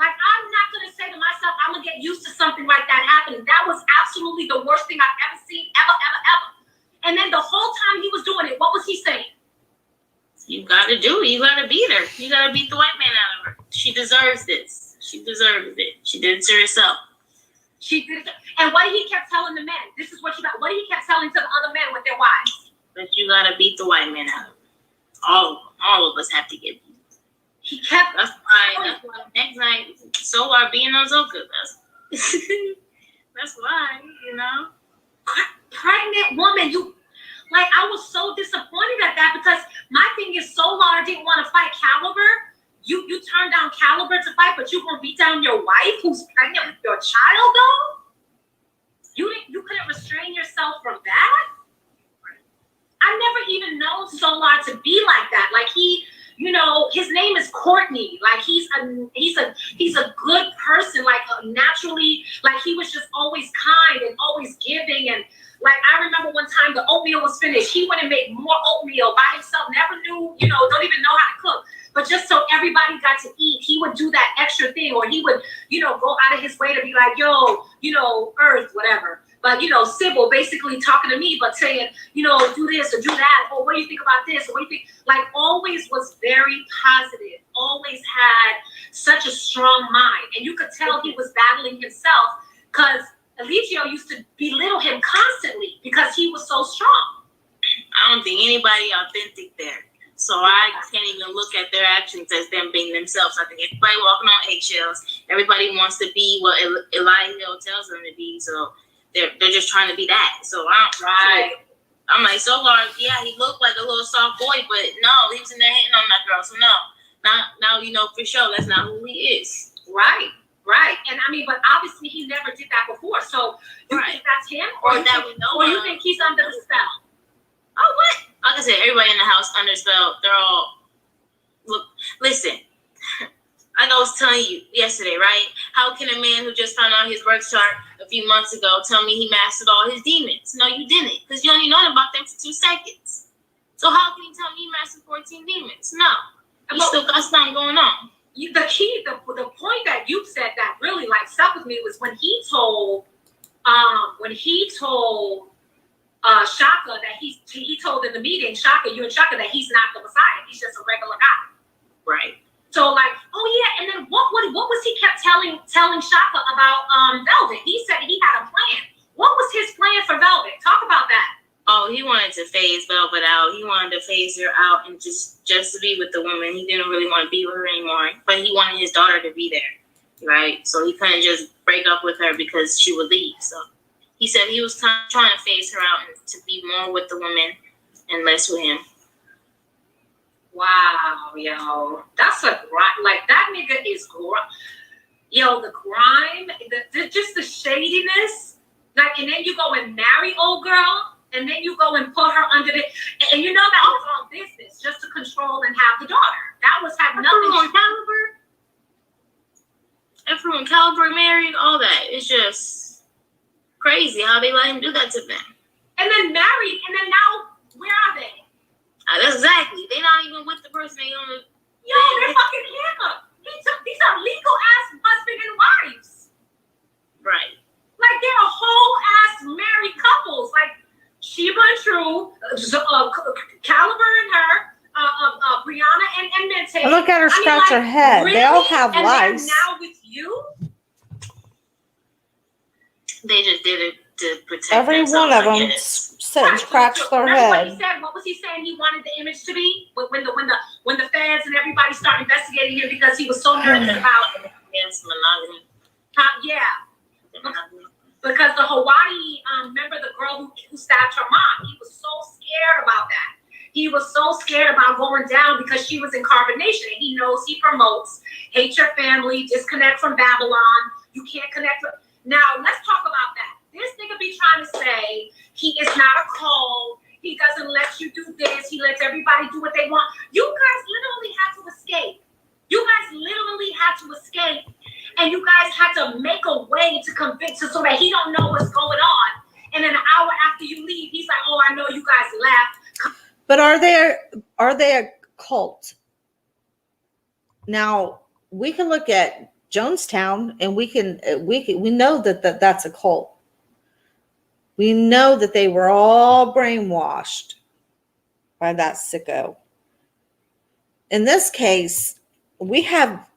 I'm not going to say to myself, I'm going to get used to something like that happening. That was absolutely the worst thing I've ever seen, ever, ever, ever. And then the whole time he was doing it, what was he saying? You got to do it. You got to beat her. You got to beat the white man out of her. She deserves this. She deserves it. She did it to herself. She did it. And what he kept telling the men, this is what you got. What he kept telling to the other men with their wives. But you gotta beat the white man out. All of us have to get beat. He kept. That's why next night, so are being on Zoka. That's why, you know. Pregnant woman, you like. I was so disappointed at that because my thing is so long. I didn't want to fight Caliber. You turned down Caliber to fight, but you gonna beat down your wife who's pregnant with your child though? You couldn't restrain yourself from that? I never even known Solar to be like that. Like he, you know, his name is Courtney. Like he's a good person. Like naturally, like he was just always kind and always giving. And like I remember one time the oatmeal was finished. He went and made more oatmeal by himself. Never knew, you know, don't even know how to cook. But just so everybody got to eat, he would do that extra thing, or he would, you know, go out of his way to be like, yo, you know, Earth, whatever. But, you know, Sybil basically talking to me, but saying, you know, do this or do that. Or what do you think about this? Or what do you think? Like, always was very positive. Always had such a strong mind. And you could tell he was battling himself because Eligio used to belittle him constantly because he was so strong. I don't think anybody authentic there. So I can't even look at their actions as them being themselves. I think everybody walking on eggshells. Everybody wants to be what Elijah tells them to be. So they're just trying to be that. So I'm like, so large. Yeah, he looked like a little soft boy, but no, he was in there hitting on that girl. So no, now you know for sure that's not who he is. Right. And I mean, but obviously he never did that before. So you think that's him, or that we know, or you think he's under the spell? Oh, what? Like I said, everybody in the house under spell. They're all look. Listen, like I was telling you yesterday, right? How can a man who just found out his birth chart a few months ago tell me he mastered all his demons? No, you didn't, because you only known about them for 2 seconds. So how can you tell me he mastered 14 demons? No, you still got something going on. The point that you said that really like stuck with me was when he told Shaka that he told in the meeting, you and Shaka, that he's not the Messiah. He's just a regular guy. Right. So like, oh yeah, and then what was he kept telling Shaka about Velvet? He said he had a plan. What was his plan for Velvet? Talk about that. Oh, he wanted to phase Velvet out. He wanted to phase her out and just to be with the woman. He didn't really want to be with her anymore. But he wanted his daughter to be there. Right? So he couldn't just break up with her because she would leave. So he said he was trying to phase her out and to be more with the woman and less with him. Wow, yo. That's a grime. Like, that nigga is grime. Yo, the grime, just the shadiness. Like, and then you go and marry old girl, and then you go and put her under the... And you know that was all business, just to control and have the daughter. That was had nothing... Everyone Caliber married, all that. It's just crazy how they let him do that to them. And then married, and then now, where are they? That's exactly. They're not even with the person they on the... Yo, they're fucking handcuffed. These are legal-ass husband and wives. Right. Like, they're whole-ass married couples. Like, Sheba and True, Caliber and her, Brianna and Mente. Look at her scratch her head. Really? They all have lives. And now with you? They just did it to protect Every one of them sit and scratch their head. What he said. What was he saying he wanted the image to be? When the feds and everybody started investigating him because he was so nervous about monogamy. Yeah. Because the Hawaii, remember the girl who stabbed her mom? He was so scared about that. He was so scared about going down because she was in carbonation. And he knows he promotes hate your family, disconnect from Babylon. You can't connect with... Now, let's talk about that. This nigga be trying to say he is not a cult. He doesn't let you do this. He lets everybody do what they want. You guys literally had to escape. And you guys had to make a way to convince him so that he don't know what's going on. And then an hour after you leave, he's like, oh, I know you guys left. But are they a cult? Now, we can look at Jonestown and we know that that's a cult. We know that they were all brainwashed by that sicko. In this case, we have,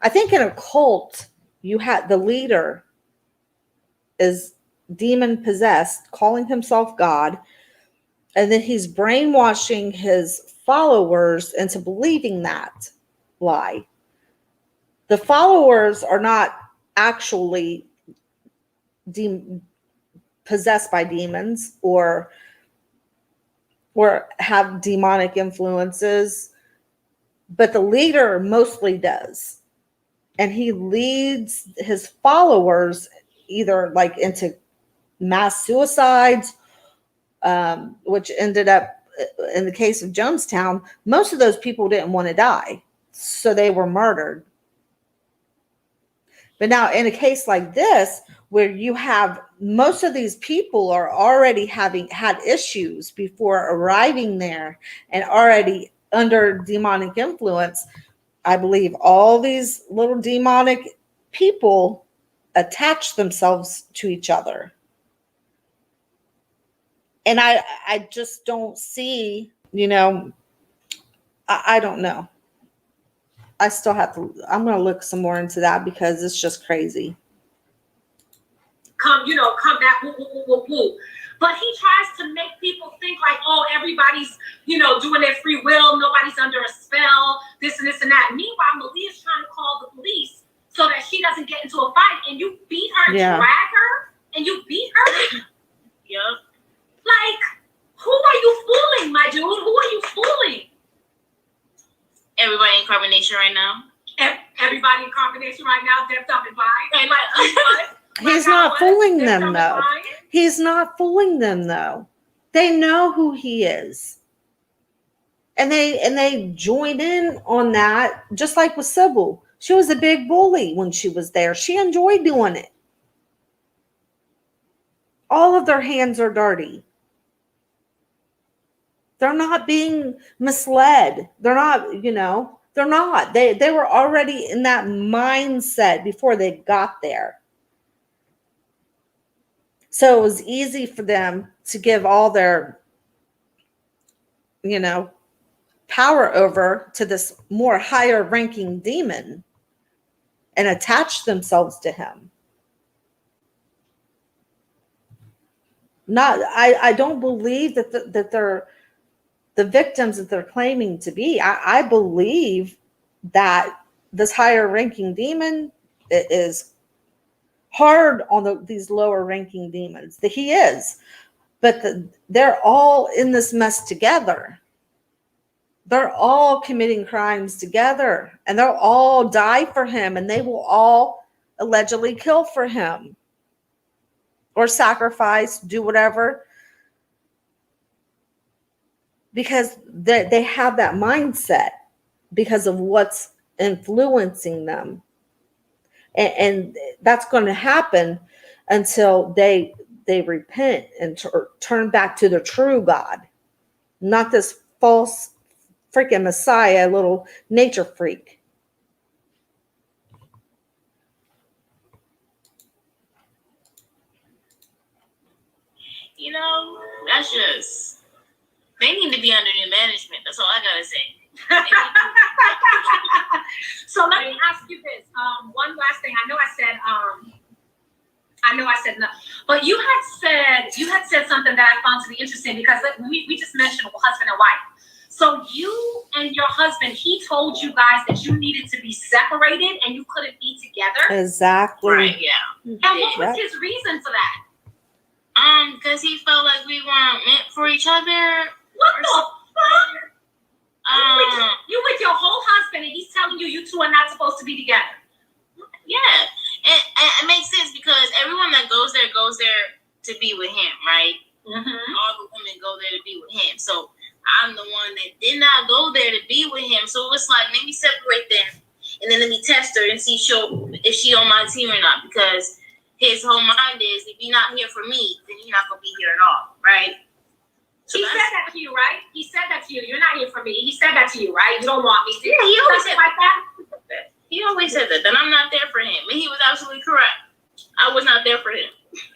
I think in a cult, you had the leader is demon possessed, calling himself God, and then he's brainwashing his followers into believing that lie. The followers are not actually possessed by demons or have demonic influences, but the leader mostly does. And he leads his followers either like into mass suicides, which ended up, in the case of Jonestown, most of those people didn't want to die, so they were murdered. But now in a case like this, where you have most of these people are already having had issues before arriving there and already under demonic influence, I believe all these little demonic people attach themselves to each other. And I just don't see, I don't know. I still have to, I'm going to look some more into that because it's just crazy. Come back, woo, woo, woo, woo, woo. But he tries to make people think like, oh, everybody's, doing their free will. Nobody's under a spell, this and this and that. Meanwhile, Malia's trying to call the police so that she doesn't get into a fight. And you beat her, drag her, and you beat her. Yep. Like, who are you fooling, my dude? Who are you fooling? Everybody in carbonation right now. Everybody in carbonation right now, decked up and fine. He's not fooling them, though. He's not fooling them, though. They know who he is. And they joined in on that, just like with Sybil. She was a big bully when she was there. She enjoyed doing it. All of their hands are dirty. They're not being misled. They're not, they're not. They were already in that mindset before they got there. So it was easy for them to give all their, power over to this more higher ranking demon and attach themselves to him. I don't believe that they're the victims that they're claiming to be. I believe that this higher ranking demon is hard on these lower ranking demons. That he is, but they're all in this mess together. They're all committing crimes together, and they'll all die for him, and they will all allegedly kill for him or sacrifice, do whatever, because they have that mindset because of what's influencing them. And that's going to happen until they repent and turn back to the true God, not this false freaking Messiah, little nature freak. That's just, they need to be under new management. That's all I gotta say. So let me ask you this. One last thing. I know I said no, but you had said something that I found to be interesting, because we just mentioned husband and wife. So you and your husband, he told you guys that you needed to be separated and you couldn't be together. Exactly. Right. Yeah. And what was his reason for that? Because he felt like we weren't meant for each other. What the fuck? You with your whole husband, and he's telling you two are not supposed to be together. Yeah, and it makes sense because everyone that goes there to be with him, right? Mm-hmm. All the women go there to be with him. So I'm the one that did not go there to be with him. So it's like, let me separate them, and then let me test her and see if she on my team or not. Because his whole mind is, if you're not here for me, then you're not gonna be here at all, right? So he said that to you, right? He said that to you. You're not here for me. He said that to you, right? You don't want me. Yeah, he always said like that. He always said that I'm not there for him, and he was absolutely correct. I was not there for him.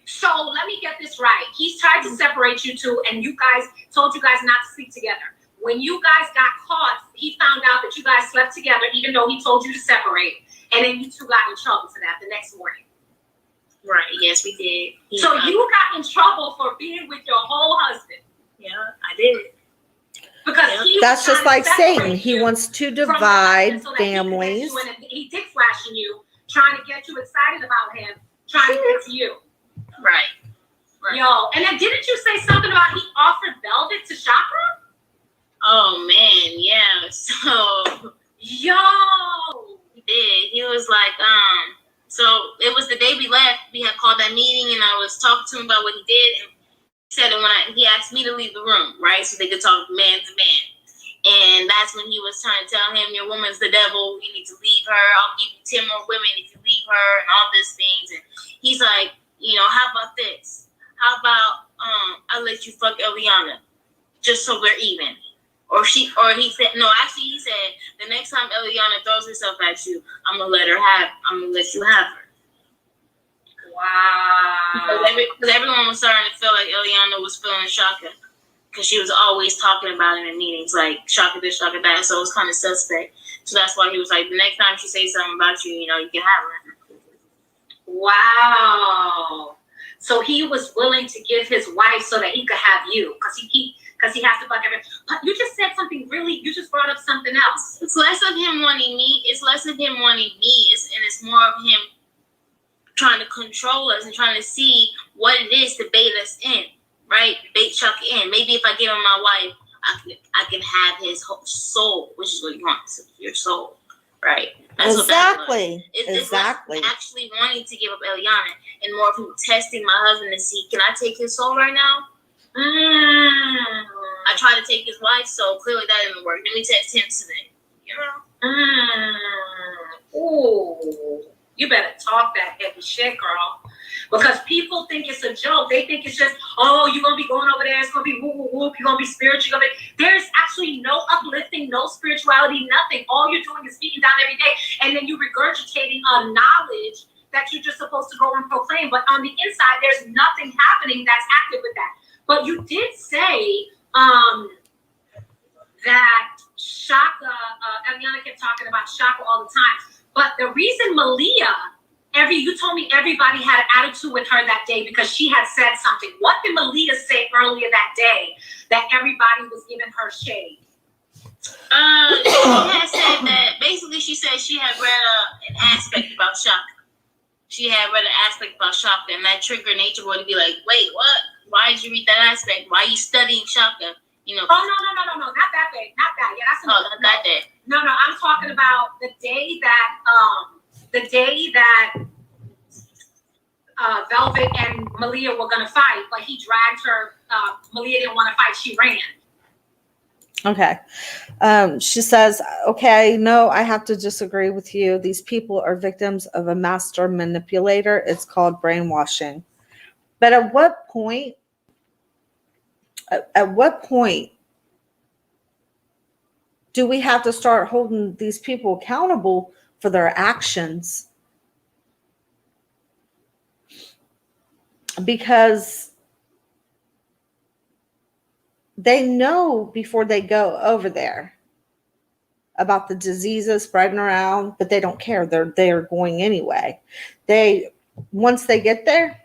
So let me get this right. He's tried to separate you two, and you guys told you guys not to sleep together. When you guys got caught, he found out that you guys slept together, even though he told you to separate, and then you two got in trouble for that the next morning. Right. Yes, we did. So you got in trouble for being with your whole husband. Yeah, I did. Because that's just like Satan. He wants to divide families. He dick flashing you, trying to get you excited about him, trying to get to you. Right. Yo, and then didn't you say something about he offered velvet to Shaka? Oh man, yeah. So he did. He was like, so it was the day we left. We had called that meeting, and I was talking to him about what he did. And he said that he asked me to leave the room, right, so they could talk man to man. And that's when he was trying to tell him, your woman's the devil. You need to leave her. I'll give you 10 more women if you leave her, and all these things. And he's like, how about this? How about I let you fuck Eliana, just so we're even? Or he said, no, actually he said, the next time Eliana throws herself at you, I'm gonna let you have her. Wow. Because everyone was starting to feel like Eliana was feeling Shaka, because she was always talking about it in meetings, like Shaka this, Shaka that. So it was kind of suspect. So that's why he was like, the next time she says something about you, you can have her. Wow. So he was willing to give his wife so that he could have you, because he has to fuck everyone. But you just said something you just brought up something else. It's less of him wanting me. It's more of him trying to control us and trying to see what it is to bait us in, right? Bait Chuck in. Maybe if I give him my wife, I can have his whole soul, which is what he wants, your soul, right? That's exactly. It's actually wanting to give up Eliana, and more of him testing my husband to see, can I take his soul right now? I tried to take his wife's soul. Clearly that didn't work. Let me test him today. Ooh. You better talk that heavy shit, girl. Because people think it's a joke. They think it's just, you're going to be going over there. It's going to be whoop, whoop, whoop. You're going to be spiritual. There's actually no uplifting, no spirituality, nothing. All you're doing is beating down every day. And then you're regurgitating knowledge that you're just supposed to go and proclaim. But on the inside, there's nothing happening that's active with that. But you did say that Shaka, Eliana kept talking about Shaka all the time. But the reason Malia, you told me everybody had an attitude with her that day because she had said something. What did Malia say earlier that day that everybody was giving her shade? She had said that, basically she said she had read an aspect about Shaka. She had read an aspect about Shaka, and that triggered Nature Boy to be like, wait, what? Why did you read that aspect? Why are you studying Shaka? Oh, no, not that day. Not that. Yeah, that's not that day. No, I'm talking about the day that Velvet and Malia were gonna fight, but he dragged her. Malia didn't want to fight. She ran. Okay. She says, okay, no, I have to disagree with you. These people are victims of a master manipulator. It's called brainwashing. But at what point do we have to start holding these people accountable for their actions? Because they know before they go over there about the diseases spreading around, but they don't care. They're going anyway. Once they get there,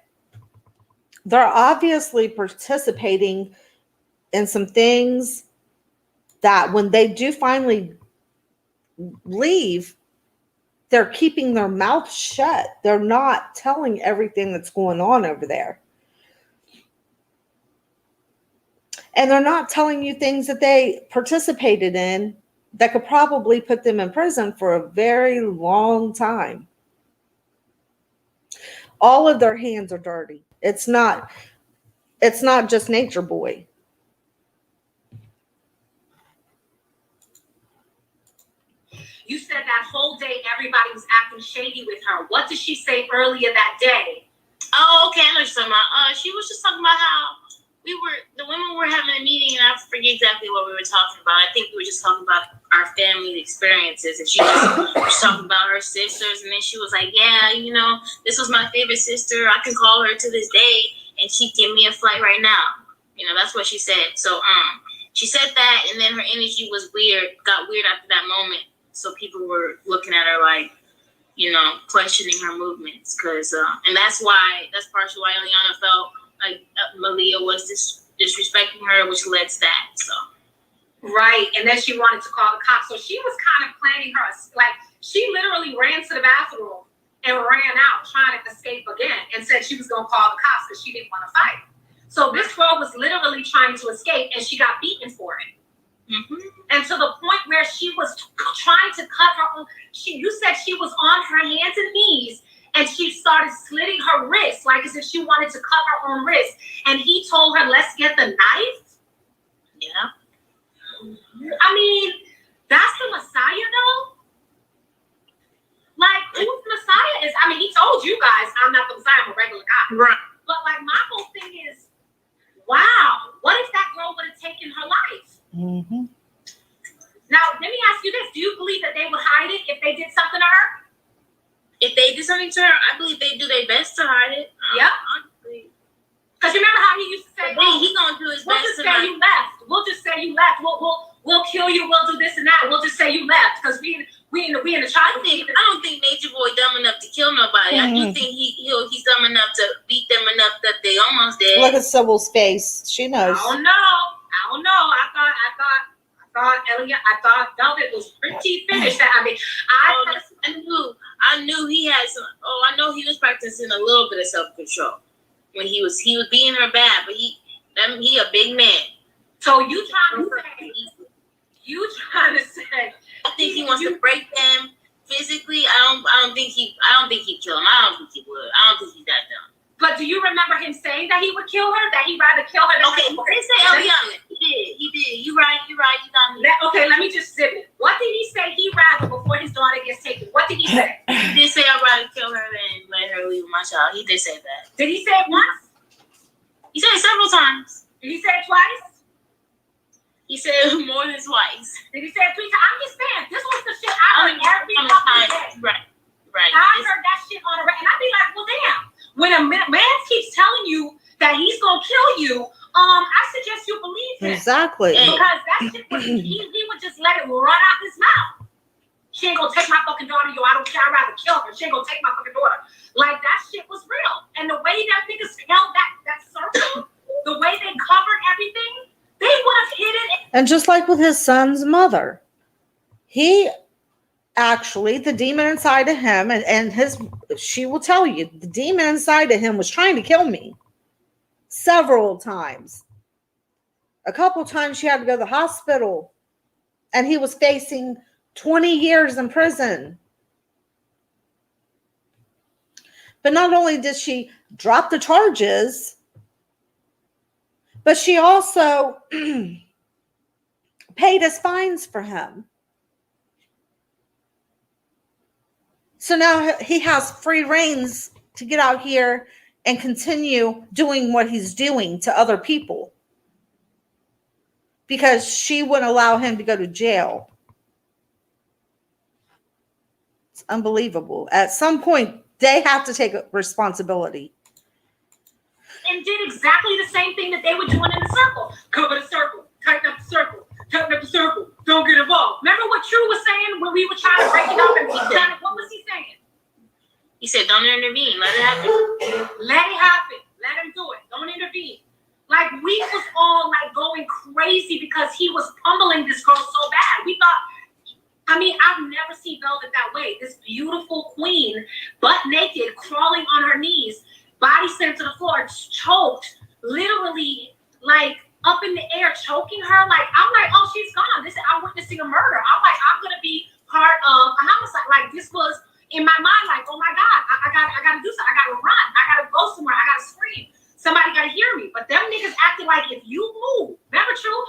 they're obviously participating in some things that when they do finally leave, they're keeping their mouth shut. They're not telling everything that's going on over there. And they're not telling you things that they participated in that could probably put them in prison for a very long time. All of their hands are dirty. It's not just Nature Boy. You said that whole day everybody was acting shady with her. What did she say earlier that day? Oh, okay, I know what you're talking about. She was just talking about how the women were having a meeting, and I forget exactly what we were talking about. I think we were just talking about our family experiences, and she was talking about her sisters, and then she was like, yeah, this was my favorite sister. I can call her to this day, and she'd give me a flight right now. That's what she said. So she said that, and then her energy was got weird after that moment. So people were looking at her like, questioning her movements, and that's partially why Eliana felt like Malia was disrespecting her, which led to that. So. Right, and then she wanted to call the cops. So she was kind of planning her, like she literally ran to the bathroom and ran out trying to escape again, and said she was going to call the cops because she didn't want to fight. So this girl was literally trying to escape, and she got beaten for it. Mm-hmm. And to the point where she was trying to cut her own. You said she was on her hands and knees, and she started slitting her wrist, like as if she wanted to cut her own wrist. And he told her, "Let's get the knife." Yeah. I mean, that's the Messiah, though. Like, who's Messiah is? I mean, he told you guys, "I'm not the Messiah, I'm a regular guy." Right. But like, my whole thing is, wow, what if that girl would have taken her life? Mm-hmm. Now, let me ask you this: do you believe that they would hide it if they did something to her? If they did something to her, I believe they do their best to hide it. Yep. Because remember how he used to say, he gonna do his "We'll best just to say you left. We'll just say you left. We'll kill you. We'll do this and that. We'll just say you left because we in the child." I don't think Nature Boy dumb enough to kill nobody. Mm-hmm. I do think he's dumb enough to beat them enough that they almost dead. Look at Sybil's face. She knows. I don't know. I thought Velvet was pretty finished. I mean, I knew he had some. Oh, I know he was practicing a little bit of self-control when he was beating her bad, but he a big man. So you trying to say? I think he wants to break them physically. I don't think he'd kill him. I don't think he would. I don't think he's that dumb. But do you remember him saying that he would kill her? That he'd rather kill her than okay, they say Eliana. He did. You right. You got me. Okay, let me just zip it. What did he say he'd rather before his daughter gets taken? What did he say? He did say I'd rather kill her than let her leave with my child. He did say that. Did he say it once? He said it several times. Did he say it twice? He said it more than twice. Did he say it 3 times? I'm just saying, this was the shit I heard every fucking day. Right. I heard that shit on the radio, and I'd be like, well, damn. When a man keeps telling you that he's gonna kill you, I suggest you believe him. Exactly. Because that shit was, he would just let it run out his mouth. She ain't gonna take my fucking daughter, I don't care, I'd rather kill her. She ain't gonna take my fucking daughter. Like, that shit was real. And the way that niggas held that circle, the way they covered everything, they would have hit it. And just like with his son's mother, actually, the demon inside of him, she will tell you, the demon inside of him was trying to kill me several times. A couple times she had to go to the hospital, and he was facing 20 years in prison. But not only did she drop the charges, but she also paid his fines for him. So now he has free reins to get out here and continue doing what he's doing to other people, because she wouldn't allow him to go to jail. It's unbelievable. At some point, they have to take responsibility. And did exactly the same thing that they were doing in the circle. Cover the circle, tighten up the circle, tighten up the circle, don't get involved. Remember what True was saying when we were trying to break it up? And what was he saying? He said, don't intervene, let it happen. Let it happen. Let him do it. Don't intervene. Like, we was all like going crazy because he was pummeling this girl so bad. We thought, I mean, I've never seen Velvet that way. This beautiful queen, butt naked, crawling on her knees, body sent to the floor, choked, literally like up in the air, choking her. Like, I'm like, oh, she's gone. I'm witnessing a murder. I'm like, I'm gonna be part of a homicide. Like, this was in my mind, like, oh my God, I gotta do something. I gotta run. I gotta go somewhere. I gotta scream. Somebody gotta hear me. But them niggas acted like if you move, remember True?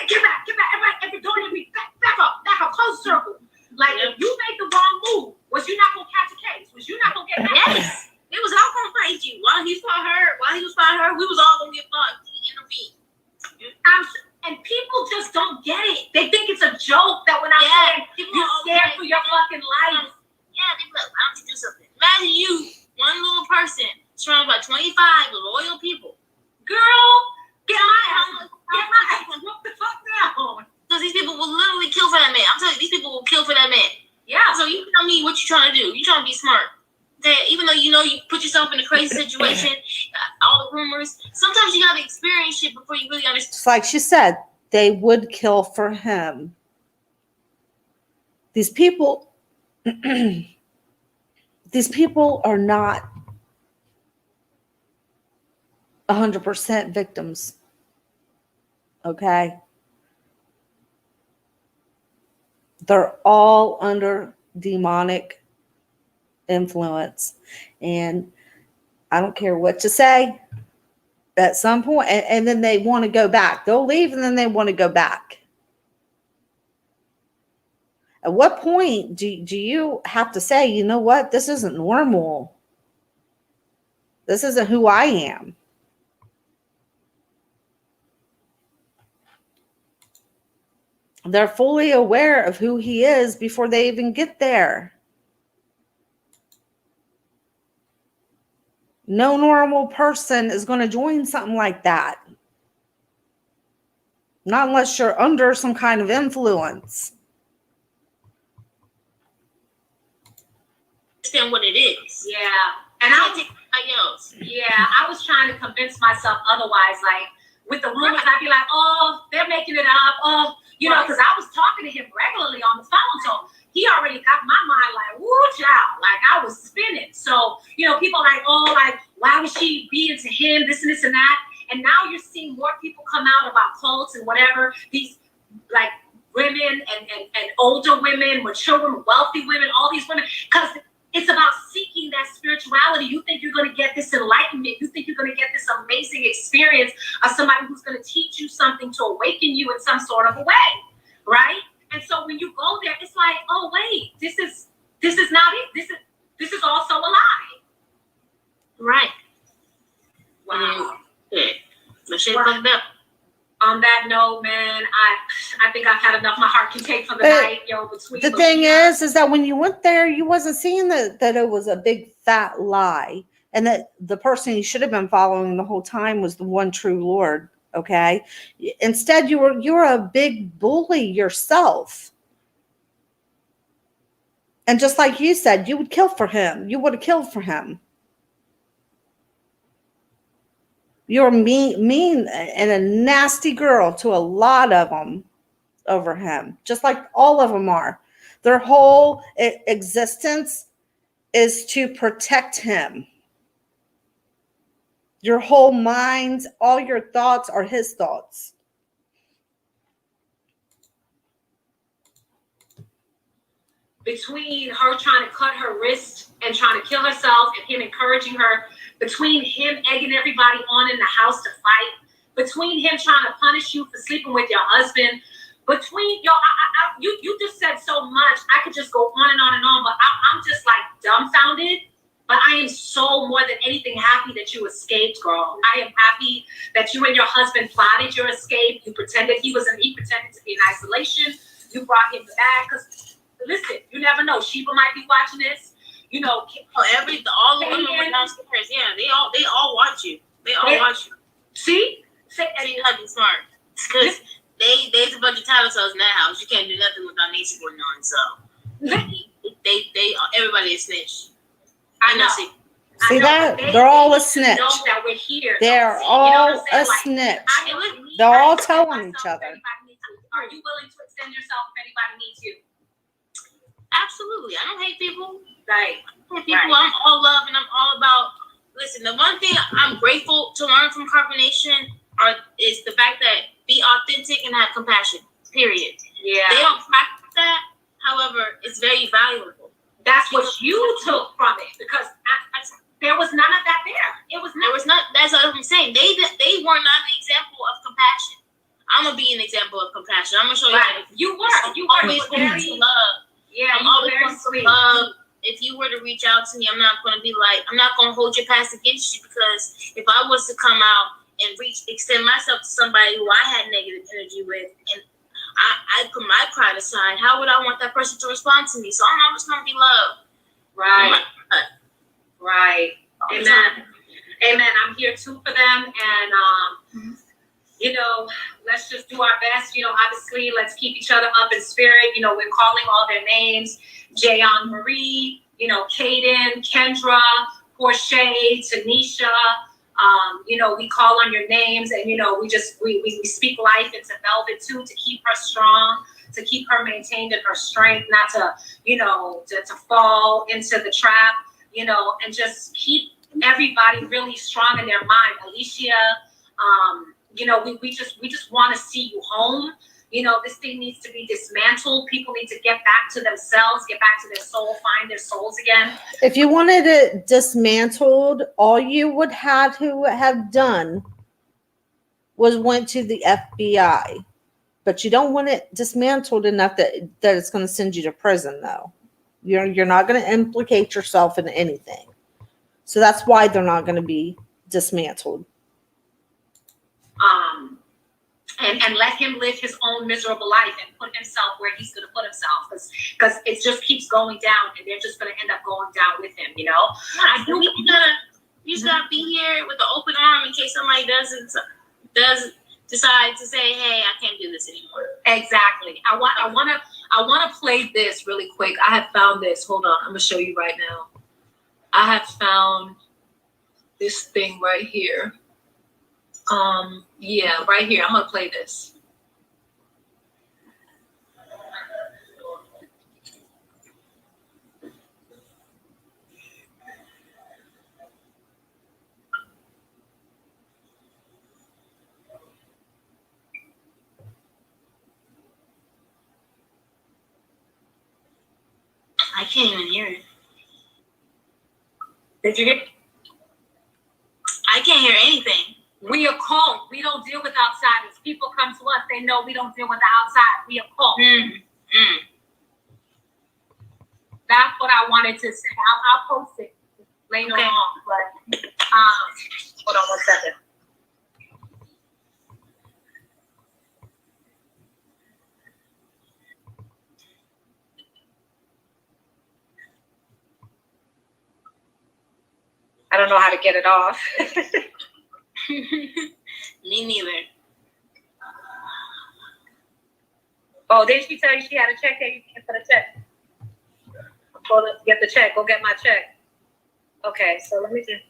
Get back. Everybody don't me. Back up, close the circle. Like, if you made the wrong move, was you not gonna catch a case? Was you not gonna get back? Yes. It was all gonna fight you. While he was fighting her, we was all gonna get fucked. He intervened. And people just don't get it. They think it's a joke that when I'm saying you're scared for your fucking life. Yeah, they be like, why don't you do something? Imagine you, one little person, surrounded by 25 loyal people. Girl, get my ass. What the fuck down? Because these people will literally kill for that man. I'm telling you, these people will kill for that man. Yeah. So you tell me me what you trying to do. You trying to be smart. That even though you know you put yourself in a crazy situation, all the rumors, sometimes you gotta experience shit before you really understand. Just like she said, they would kill for him. These people, these people are not 100% victims. Okay? They're all under demonic influence. And I don't care what to say. At some point, and then they want to go back. They'll leave and then they want to go back. At what point do you have to say, you know what, this isn't normal? This isn't who I am. They're fully aware of who he is before they even get there. No normal person is going to join something like that. Not unless you're under some kind of influence. Understand what it is. Yeah. And I was, else. yeah, I was trying to convince myself otherwise. Like with the rumors, I'd be like, oh, they're making it up. Oh, you know, because I was talking to him regularly on the phone. So he already got my mind like, woo, child. Like I was spinning. So, you know, people like, oh, like, why would she be into him, this and this and that? And now you're seeing more people come out about cults and whatever. These like women and older women, mature women, wealthy women, all these women, because it's about seeking that spirituality. You think you're going to get this enlightenment. You think you're going to get this amazing experience of somebody who's going to teach you something to awaken you in some sort of a way, right? And so when you go there, it's like, oh wait, this is not it. This is also a lie, right? Wow. The shit fucked up. On that note, man, I think I've had enough. My heart can take for the night, yo. Between the thing is that when you went there, you wasn't seeing that it was a big fat lie, and that the person you should have been following the whole time was the one true Lord. Okay, instead you're a big bully yourself, and just like you said, you would kill for him. You would have killed for him. You're mean and a nasty girl to a lot of them over him, just like all of them are. Their whole existence is to protect him. Your whole mind, all your thoughts are his thoughts. Between her trying to cut her wrist and trying to kill herself and him encouraging her, between him egging everybody on in the house to fight, between him trying to punish you for sleeping with your husband, between, yo, you just said so much. I could just go on and on and on, but I'm just like dumbfounded. But I am so more than anything happy that you escaped, girl. I am happy that you and your husband plotted your escape. You pretended he pretended to be in isolation. You brought him back. Because listen, you never know. Sheba might be watching this. You know, all the women were downstairs. Yeah, they all watch you. They all watch you. See, you gotta be smart. Because there's a bunch of tattletales in that house. You can't do nothing without nature going on. So they everybody is snitch. I know. See that? They're all a snitch. Know that we're here. They're all a snitch. They're all telling each other. Are you willing to extend yourself if anybody needs you? Absolutely. I don't hate people. Right. People, I'm all love and I'm all about. Listen, the one thing I'm grateful to learn from Carbonation is the fact that be authentic and have compassion. Period. Yeah. They don't practice that. However, it's very valuable. That's what you took from it, because there was none of that there. It was not. There was not. That's what I'm saying. They were not an example of compassion. I'm gonna be an example of compassion. I'm gonna show you. You always very love. Yeah, I'm always very sweet. If you were to reach out to me, I'm not going to hold your past against you, because if I was to come out and extend myself to somebody who I had negative energy with, and I put my pride aside, how would I want that person to respond to me? So I'm always going to be loved. Right. Right. Amen. Amen. I'm here too for them. And, you know, let's just do our best. You know, obviously, let's keep each other up in spirit. You know, we're calling all their names. Jayon Marie, you know, Kaden, Kendra, Portia, Tanisha. You know, we call on your names, and you know, we speak life into Velvet too, to keep her strong, to keep her maintained in her strength, not to, you know, to fall into the trap, you know, and just keep everybody really strong in their mind. Alicia, you know, we just want to see you home. You know, this thing needs to be dismantled. People need to get back to themselves, get back to their soul, find their souls again. If you wanted it dismantled, all you would have to have done was went to the FBI. But you don't want it dismantled enough that it's going to send you to prison, though. You're not going to implicate yourself in anything. So that's why they're not going to be dismantled. And let him live his own miserable life and put himself where he's going to put himself, because it just keeps going down, and they're just going to end up going down with him, you know. You just gotta be here with an open arm in case somebody does decide to say, "Hey, I can't do this anymore." Exactly. I want to play this really quick. I have found this. Hold on, I'm gonna show you right now. I have found this thing right here. Yeah, right here. I'm gonna play this. I can't even hear it. Did you hear? I can't hear anything. We are called. We don't deal with outsiders. People come to us. They know we don't deal with the outside. We are called. That's what I wanted to say. I'll post it later on. But hold on one second. I don't know how to get it off. Me neither. Oh, didn't she tell you she had a check that you can put a check? Go get the check. Go get my check. Okay, so let me just.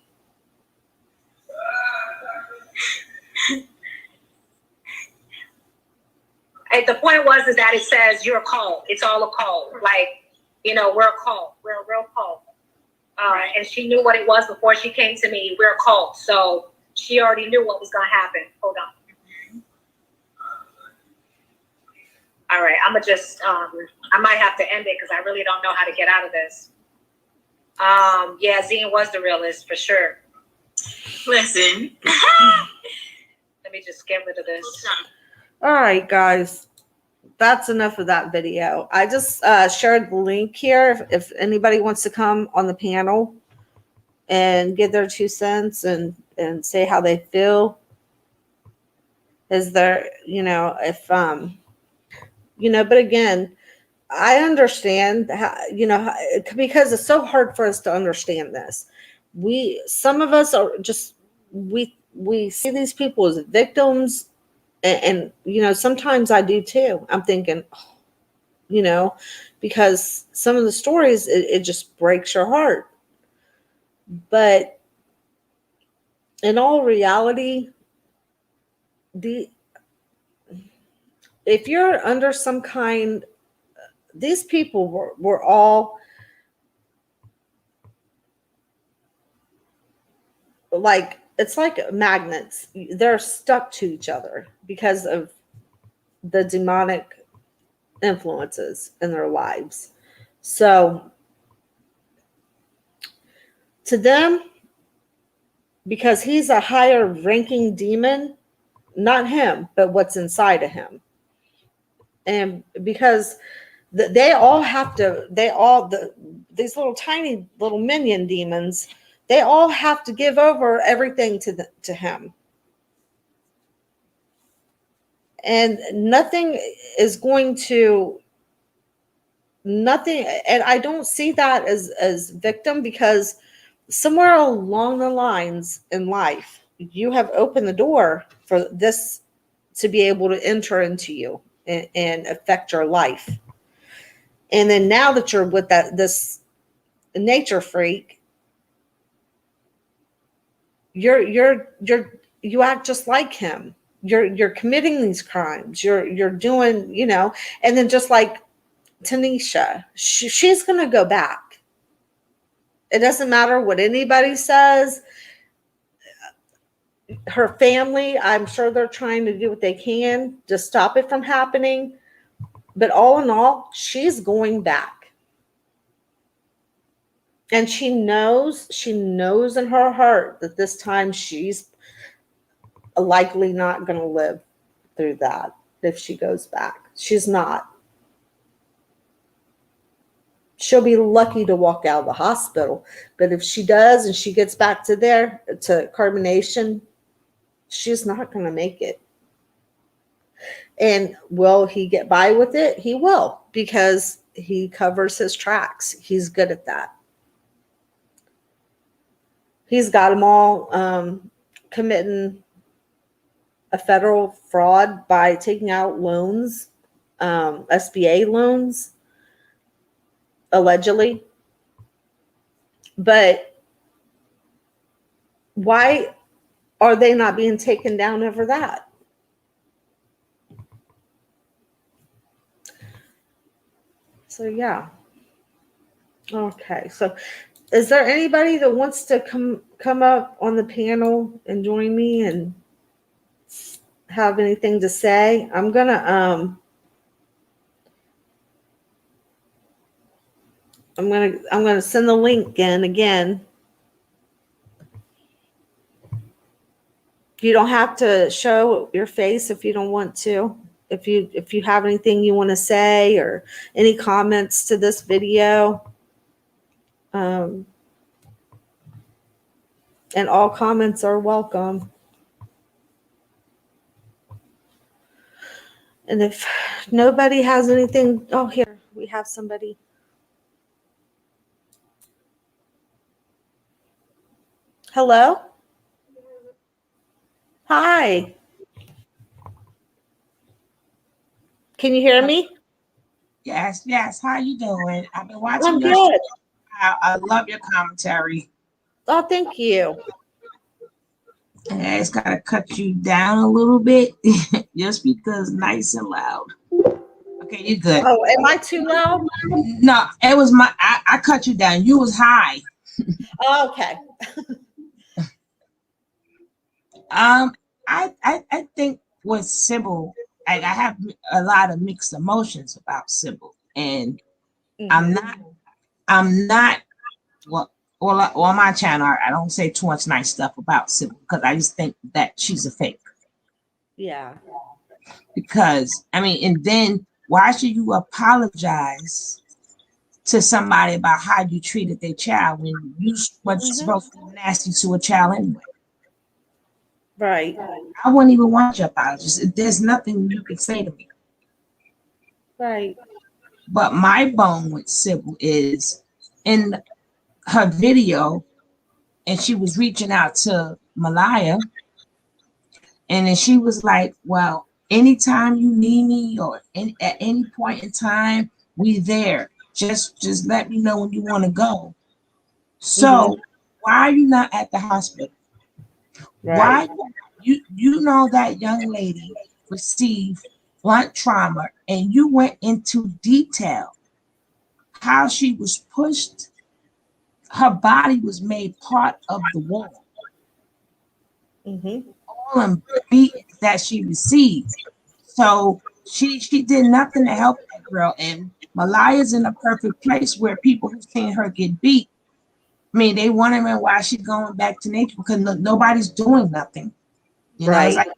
The point is that it says you're called. It's all a call. Like, you know, we're a call. We're a real call. Right. And she knew what it was before she came to me. We're called. So she already knew what was going to happen. Hold on. All right. I'm going to just, I might have to end it because I really don't know how to get out of this. Yeah, Zine was the realist for sure. Listen. Let me just get rid of this. All right, guys. That's enough of that video. I just shared the link here if anybody wants to come on the panel and give their 2 cents and say how they feel. Is there, you know, if you know, but again, I understand how, you know, because it's so hard for us to understand this. Some of us are just we see these people as victims. And, you know, sometimes I do too. I'm thinking, oh, you know, because some of the stories, it just breaks your heart. But in all reality, if you're under some kind, these people were all like, it's like magnets. They're stuck to each other because of the demonic influences in their lives. So to them, because he's a higher ranking demon, not him, but what's inside of him. And because they all have to, these little tiny little minion demons, they all have to give over everything to him. And nothing is going to, and I don't see that as victim, because somewhere along the lines in life, you have opened the door for this to be able to enter into you and affect your life. And then now that you're with this nature freak, you act just like him. You're committing these crimes. You're doing, and then just like Tanisha, she's going to go back. It doesn't matter what anybody says. Her family, I'm sure they're trying to do what they can to stop it from happening. But all in all, she's going back. And she knows in her heart that this time she's likely not going to live through that if she goes back. She's not. She'll be lucky to walk out of the hospital. But if she does and she gets back to carbonation, she's not going to make it. And will he get by with it? He will, because he covers his tracks. He's good at that. He's got them all committing a federal fraud by taking out loans, SBA loans, allegedly. But why are they not being taken down over that? So, yeah. Okay. So, is there anybody that wants to come up on the panel and join me and have anything to say? I'm gonna send the link in again. You don't have to show your face if you don't want to. If you have anything you want to say or any comments to this video, and all comments are welcome. And if nobody has anything, oh, here we have somebody. Hello? Hi. Can you hear me? Yes. How you doing? I've been watching I'm your good. show. I love your commentary. Oh, thank you. And it's gotta cut you down a little bit just because nice and loud. Okay, you're good. Oh, am I too loud? No, it was I cut you down. You was high. Oh, okay. I think with Sybil, I have a lot of mixed emotions about Sybil, and I'm not well on my channel. I don't say too much nice stuff about Sybil because I just think that she's a fake. Yeah. Because and then why should you apologize to somebody about how you treated their child when you was supposed to be nasty to a child anyway? Right. I wouldn't even want your apologies. There's nothing you can say to me. Right. But my bone with Sybil is in her video, and she was reaching out to Malia, and then she was like, well, anytime you need me or at any point in time, we there. Just let me know when you want to go. So why are you not at the hospital? Right. Why you know that young lady received blunt trauma, and you went into detail how she was pushed. Her body was made part of the wall. All them beatings that she received. So she did nothing to help that girl. And Malia's in a perfect place where people who've seen her get beat, they wondering why she's going back to nature because nobody's doing nothing. You know, it's like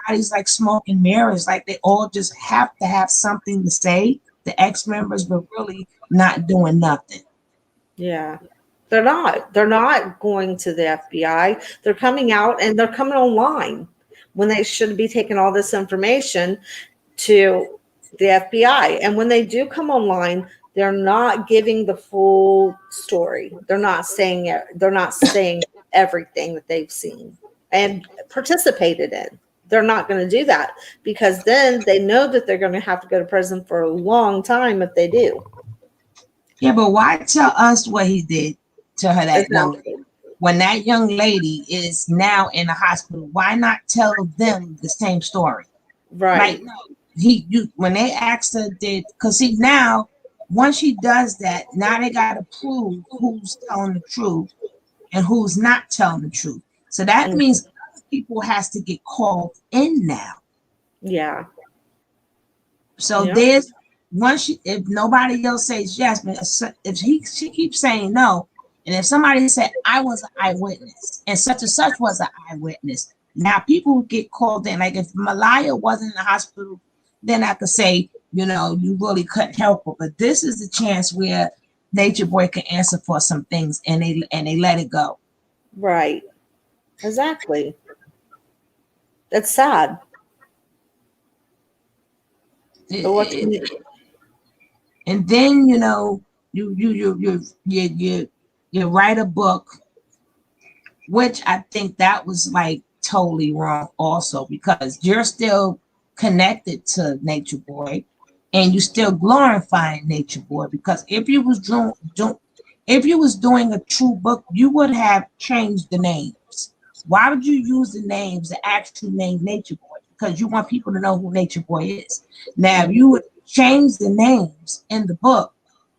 everybody's like smoke and mirrors. Like they all just have to have something to say. The ex-members were really not doing nothing. Yeah. They're not going to the FBI. They're coming out and they're coming online when they should be taking all this information to the FBI. And when they do come online, they're not giving the full story. They're not saying everything that they've seen and participated in. They're not going to do that because then they know that they're going to have to go to prison for a long time if they do. Yeah, but why tell us what he did to her that young Exactly. when that young lady is now in the hospital? Why not tell them the same story? Like, Right. no, when they asked her, because see, now once she does that, now they got to prove who's telling the truth and who's not telling the truth. So that Mm, means people has to get called in now. yeah. So Yeah. there's once if nobody else says yes, but if she keeps saying no, and if somebody said I was an eyewitness and such was an eyewitness, now people get called in. Like if Malia wasn't in the hospital, then I could say, you really couldn't help her. But this is the chance where Nature Boy can answer for some things, and they let it go. Right. Exactly. It's sad. But what can you And then you write a book, which I think that was like totally wrong also, because you're still connected to Nature Boy and you still glorifying Nature Boy, because if you was doing a true book, you would have changed the names. Why would you use the names, the actual name Nature Boy? Because you want people to know who Nature Boy is. Now, if you would change the names in the book,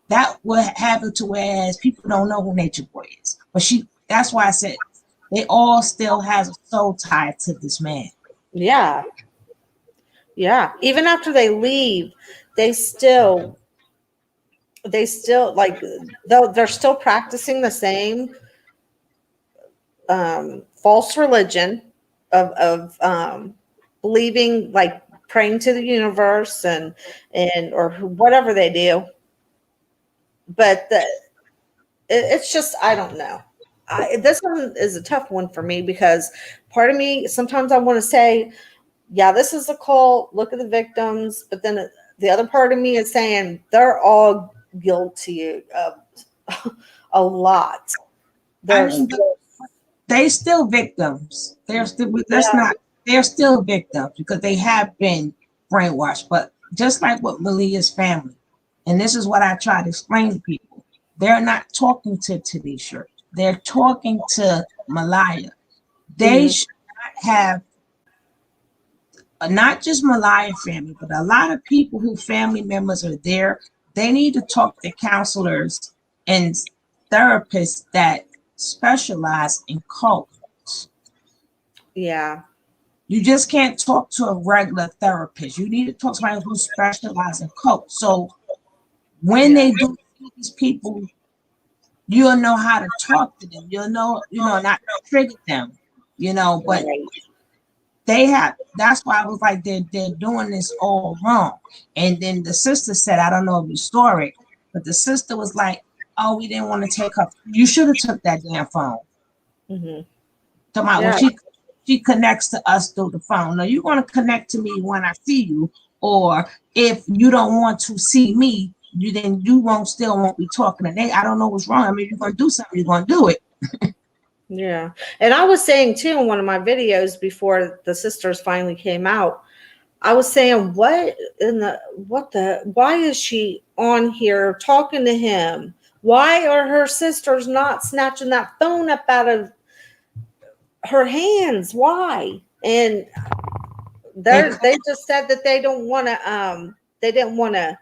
that would happen to whereas people don't know who Nature Boy is. But that's why I said they all still has a soul tie to this man. Yeah. Yeah. Even after they leave, they still like though they're still practicing the same false religion of believing, like praying to the universe and or whatever they do. But it's just, I don't know. This one is a tough one for me because part of me sometimes I want to say, yeah, this is a cult. Look at the victims, but then the other part of me is saying they're all guilty of a lot. I There's mean, they still victims. yeah, They're still victims because they have been brainwashed. But just like with Malia's family, and this is what I try to explain to people, they're not talking to Tanisha. They're talking to Malia. They mhm, should not have not just Malia family, but a lot of people who family members are there. They need to talk to counselors and therapists that specialize in cults. yeah, You just can't talk to a regular therapist. You need to talk to somebody who specializes in cults. So when yeah, they do see these people, you'll know how to talk to them. You'll know, not to trigger them, but right. that's why I was like, they're doing this all wrong. And then the sister said, I don't know if you saw it, but the sister was like, oh, we didn't want to take her. You should have took that damn phone. Hmm. Talking about when Yeah, she connects to us through the phone. Now you're going to connect to me when I see you, or if you don't want to see me, you won't be talking to me. I don't know what's wrong. I mean, you're going to do something, you're going to do it. yeah. And I was saying too in one of my videos before the sisters finally came out, I was saying, why is she on here talking to him? Why are her sisters not snatching that phone up out of her hands? Why? And they just said that they don't want to, they didn't want to,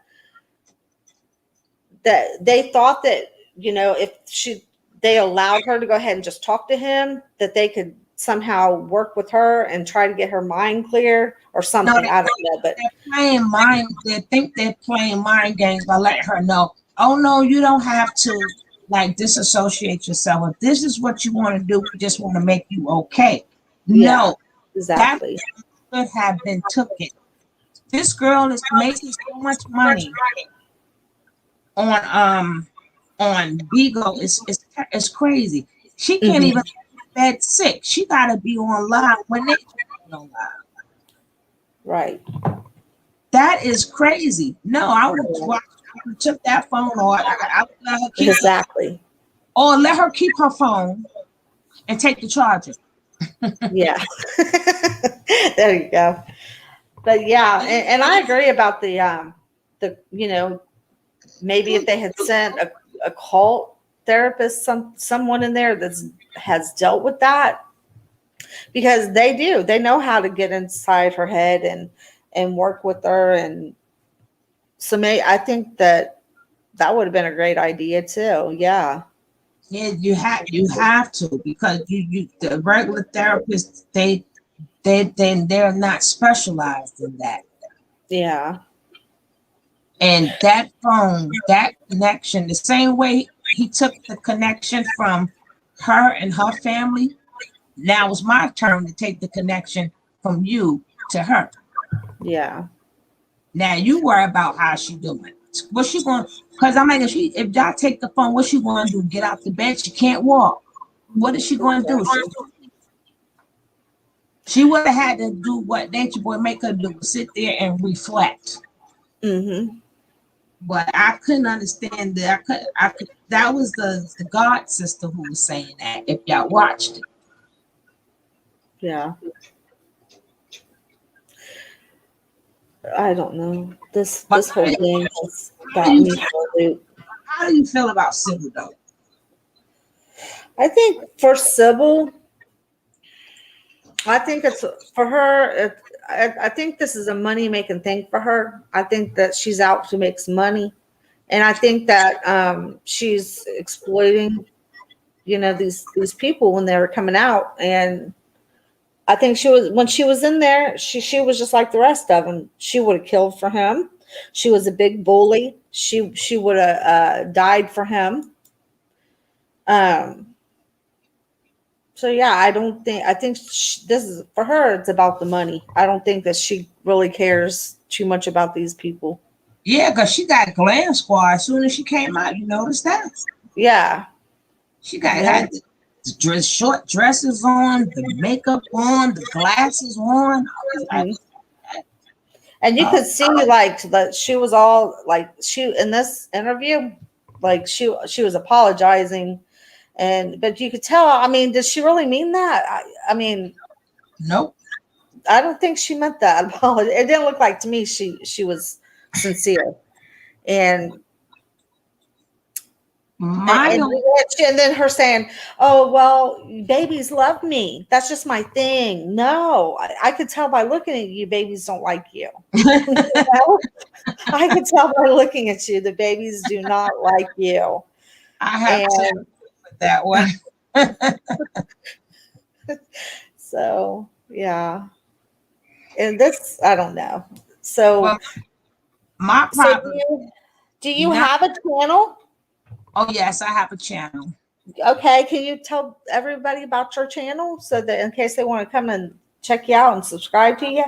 that they thought that, if they allowed her to go ahead and just talk to him, that they could somehow work with her and try to get her mind clear or No, something. I don't know, but they're playing mind. They think they're playing mind games by letting her know, oh no, you don't have to like disassociate yourself. If this is what you want to do, we just want to make you okay. yeah, No, that exactly. could have been taken. This girl is making so much money on Bigo. It's crazy. She can't Hmm. even bed sick. She gotta be on live when they on live. Right. That is crazy. No, I would have took that phone, or I would let her Exactly. let her keep her phone and take the charger. Yeah. There you go. But yeah, and I agree about the maybe if they had sent a cult therapist, someone in there that has dealt with that, because they know how to get inside her head and work with her. And so I think that would have been a great idea too. Yeah. Yeah, you have to, because you the regular therapists, they're not specialized in that. Yeah. And that phone, that connection, the same way he took the connection from her and her family, now it's my turn to take the connection from you to her. Yeah. Now you worry about how she doing. What she going? Because I'm like, if y'all take the phone, what she going to do? Get out the bed? She can't walk. What is she going to do? She would have had to do what Nature Boy make her do: sit there and reflect. Mm-hmm. But I couldn't understand that. I could. That was the God sister who was saying that. If y'all watched it. Yeah. I don't know. This whole thing has got me for a loop. How do you feel about Sybil though? I think for Sybil, I think it's for her. I think this is a money making thing for her. I think that she's out to make some money, and I think that she's exploiting, these people when they were coming out. And I think when she was in there, she was just like the rest of them. She would have killed for him. She was a big bully. She would have died for him. So yeah, I think this is for her. It's about the money. I don't think that she really cares too much about these people. Yeah, because she got glam squad as soon as she came out. You noticed that? Yeah. She had the short dresses on, the makeup on, the glasses on. And you could see like that she was all like in this interview, like she was apologizing, but you could tell. I mean, did she really mean that? I mean, nope. I don't think she meant that. It didn't look like to me she was sincere. And and then her saying, "Oh well, babies love me. That's just my thing." No, I could tell by looking at you, babies don't like you. I could tell by looking at you, the babies do not like you. I have to put that one. So yeah, and this I don't know. So my problem. So do you have a channel? Oh yes, I have a channel. Okay, can you tell everybody about your channel so that in case they want to come and check you out and subscribe to you?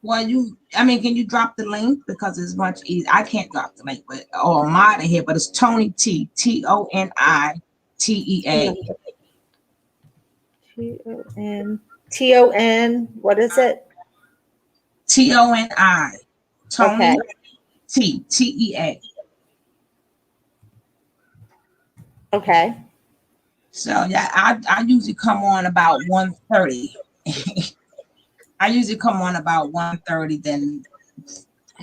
Well, can you drop the link, because it's much easier. I can't drop the link, but I'm out of here. But it's Tony T, ToniTea. TON. What is it? TONI. Tony Okay. TEA. Okay. So yeah, I usually come on about 1:30. I usually come on about 1:30, then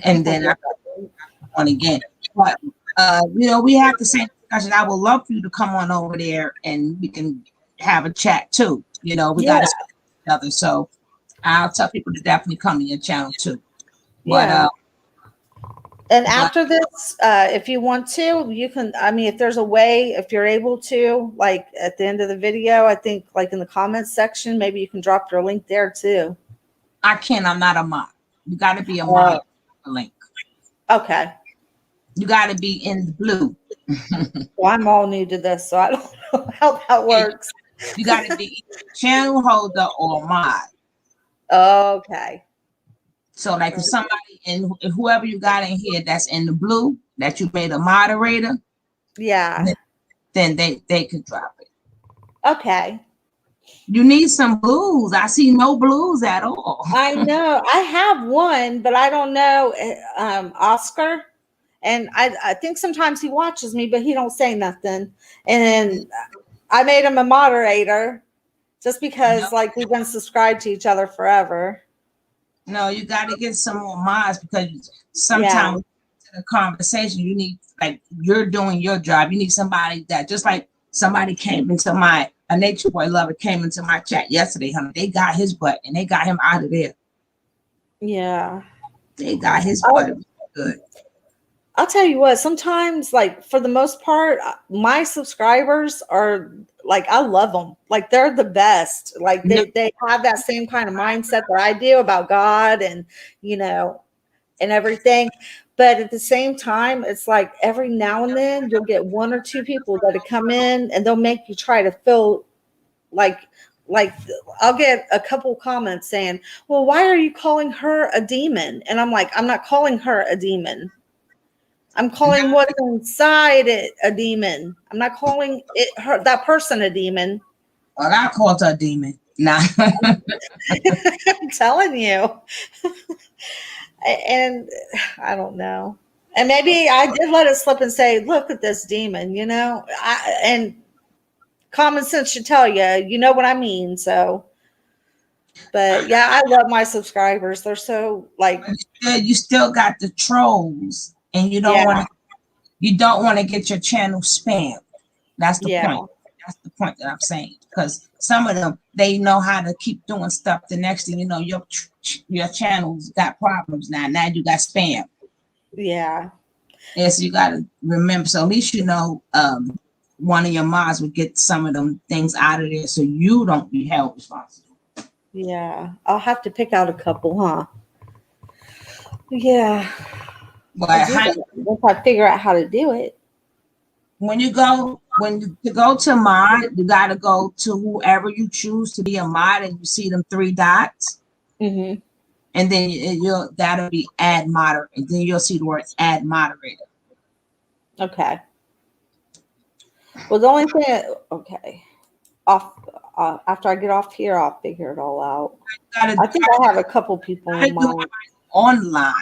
I come on again. But we have the same discussion. I would love for you to come on over there and we can have a chat too. We got to speak to each other. So I'll tell people to definitely come to your channel too. But and after this, if you want to, you can, if there's a way, if you're able to, like at the end of the video, I think like in the comments section, maybe you can drop your link there too. I can't, I'm not a mod. You got to be a mod link. Okay. You got to be in the blue. Well, I'm all new to this, so I don't know how that works. You got to be channel holder or mod. Okay. So like if somebody if whoever you got in here that's in the blue, that you made a moderator, then they could drop it. Okay. You need some blues. I see no blues at all. I know. I have one, but I don't know Oscar. And I think sometimes he watches me, but he don't say nothing. And I made him a moderator just because like we've been subscribed to each other forever. No, you got to get some more mods, because sometimes the conversation, you need, like, you're doing your job. You need somebody that, just like somebody came into a nature boy lover came into my chat yesterday, honey. They got his butt and they got him out of there. Yeah. They got his butt. Good. I'll tell you what, sometimes, like, for the most part, my subscribers are like, I love them. Like, they're the best. Like, they have that same kind of mindset that I do about God and, you know, and everything. But at the same time, it's like every now and then you'll get one or two people that come in and they'll make you try to feel like I'll get a couple comments saying, well, why are you calling her a demon? And I'm like, I'm not calling her a demon. I'm calling what's inside it a demon. I'm not calling that person a demon. Well, I called her a demon. Nah. I'm telling you. And I don't know. And maybe I did let it slip and say, look at this demon, you know, and common sense should tell you, you know what I mean? So, but yeah, I love my subscribers. They're so, like, you still got the trolls, and you don't want to get your channel spammed. That's the point. That's the point that I'm saying, because some of them, they know how to keep doing stuff. The next thing you know, your channel's got problems now. Now you got spam. Yeah. Yes, you got to remember. So at least you know, one of your mods would get some of them things out of there, so you don't be held responsible. Yeah, I'll have to pick out a couple, huh? Yeah. But once I figure out how to do it. When you go to mod, you got to go to whoever you choose to be a mod, and you see them 3 dots. Mm-hmm. And then that'll be add moderator. And then you'll see the word add moderator. Okay. Well, the only thing, okay, after I get off here, I'll figure it all out. I think I have a couple people in mind. Online.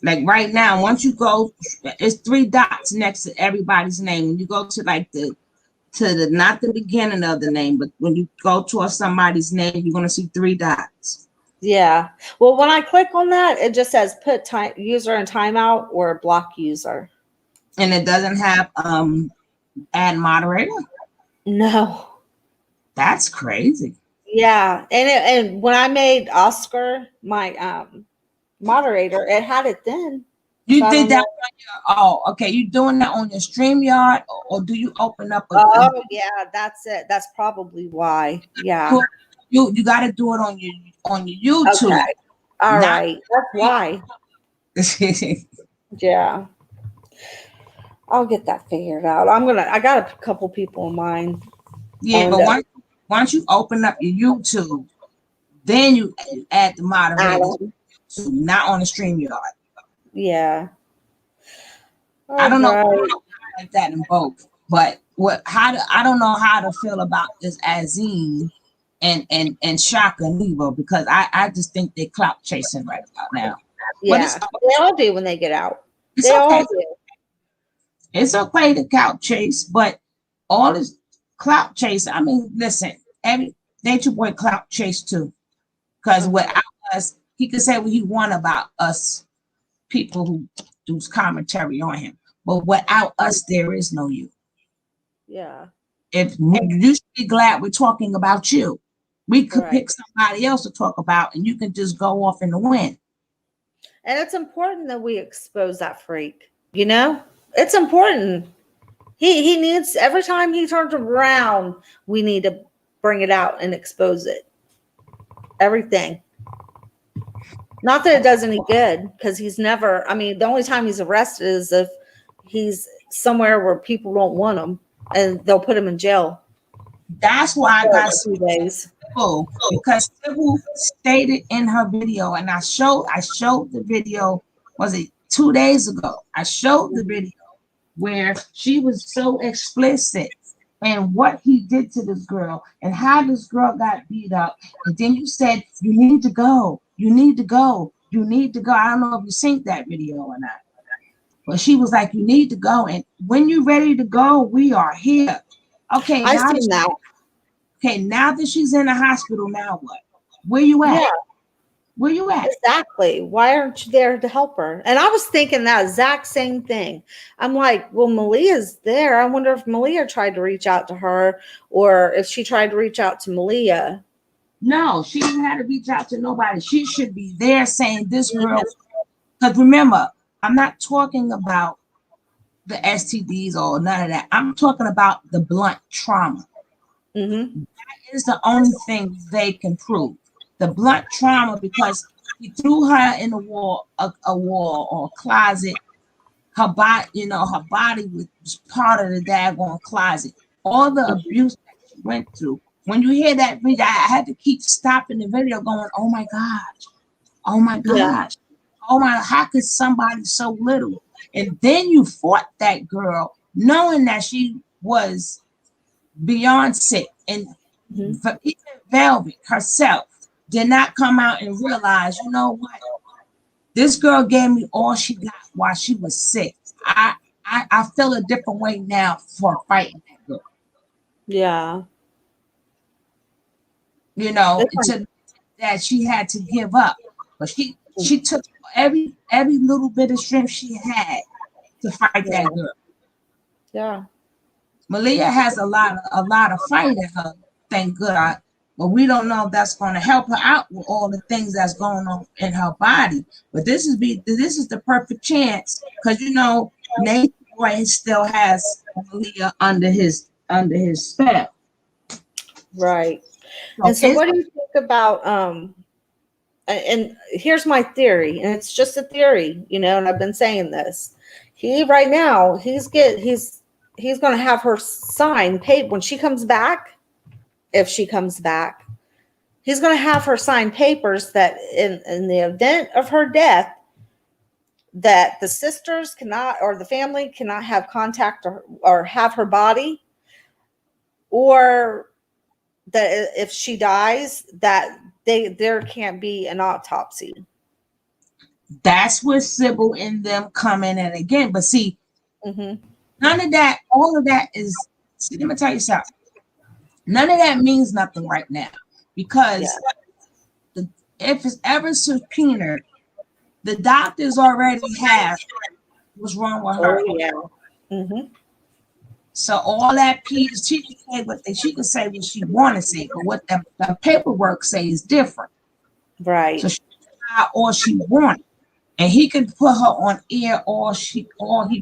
Like right now, once you go, it's 3 dots next to everybody's name. When you go to like not the beginning of the name, but when you go to somebody's name, you're going to see 3 dots. Yeah. Well, when I click on that, it just says put user in timeout or block user. And it doesn't have add moderator? No. That's crazy. Yeah. And when I made Oscar my moderator, it had it then. You did that on your, okay, you doing that on your StreamYard, or do you open up yeah, that's it. That's probably why. Yeah. You got to do it on your YouTube. Okay. All right. That's why. Yeah. I'll get that figured out. I got a couple people in mind. Yeah, but once you open up your YouTube, then you add the moderators, not on the StreamYard. Yeah. I don't know like that in both, but I don't know how to feel about this Azine and Shaka Nebo, because I just think they're clout chasing right about now. Yeah, they all do when they get out. They all do. It's okay to clout chase, but all this clout chase, I mean, listen, every nature boy clout chase too, because without us, he could say what he want about us people who do commentary on him, but without us, there is no you. Yeah. If you should be glad we're talking about you. We could pick somebody else to talk about, and you can just go off in the wind. And it's important that we expose that freak. You know, it's important. He needs, every time he turns around, we need to bring it out and expose it. Everything. Not that it does any good, because he's never, I mean, the only time he's arrested is if he's somewhere where people don't want him and they'll put him in jail. That's why I got 2 days. Because Sybil stated in her video, and I showed the video, was it 2 days ago? I showed the video where she was so explicit and what he did to this girl and how this girl got beat up. And then you said, you need to go. You need to go. You need to go. I don't know if you synced that video or not. But she was like, you need to go. And when you're ready to go, we are here. Okay. I seen that. Okay, now that she's in the hospital, now what? Where you at? Yeah. Where you at? Exactly. Why aren't you there to help her? And I was thinking that exact same thing. I'm like, well, Malia's there. I wonder if Malia tried to reach out to her, or if she tried to reach out to Malia. No, she didn't have to reach out to nobody. She should be there saying this girl. Because remember, I'm not talking about the STDs or none of that. I'm talking about the blunt trauma. Mm-hmm. That is the only thing they can prove. The blunt trauma, because he threw her in a wall or a closet. Her body, her body was part of the daggone closet. All the abuse that she went through. When you hear that video, I had to keep stopping the video going, oh my gosh, oh my gosh, oh my, how could somebody so little? And then you fought that girl knowing that she was beyond sick. And even Velvet herself did not come out and realize, you know what? This girl gave me all she got while she was sick. I feel a different way now for fighting that girl. Yeah. That she had to give up. But she took every little bit of strength she had to fight that girl. Yeah. Malia has a lot of fight in her, thank God. But we don't know if that's going to help her out with all the things that's going on in her body. But this is the perfect chance, because Nate Boy still has Malia under his spell. Right. And so what do you think about and here's my theory, and it's just a theory, and I've been saying this. Right now he's going to have her sign paid when she comes back. If she comes back, he's going to have her sign papers that in the event of her death, that the sisters cannot, or the family cannot have contact or have her body, or that if she dies, that there can't be an autopsy. That's where Sybil and them come in. And again, but see, none of that, all of that is, see, let me tell you something. None of that means nothing right now, because if it's ever subpoenaed, the doctors already have what's wrong with her. Oh, yeah. So all that piece, she can say what she want to say, but what the paperwork say is different. Right. So she can say all she wants, and he can put her on air all he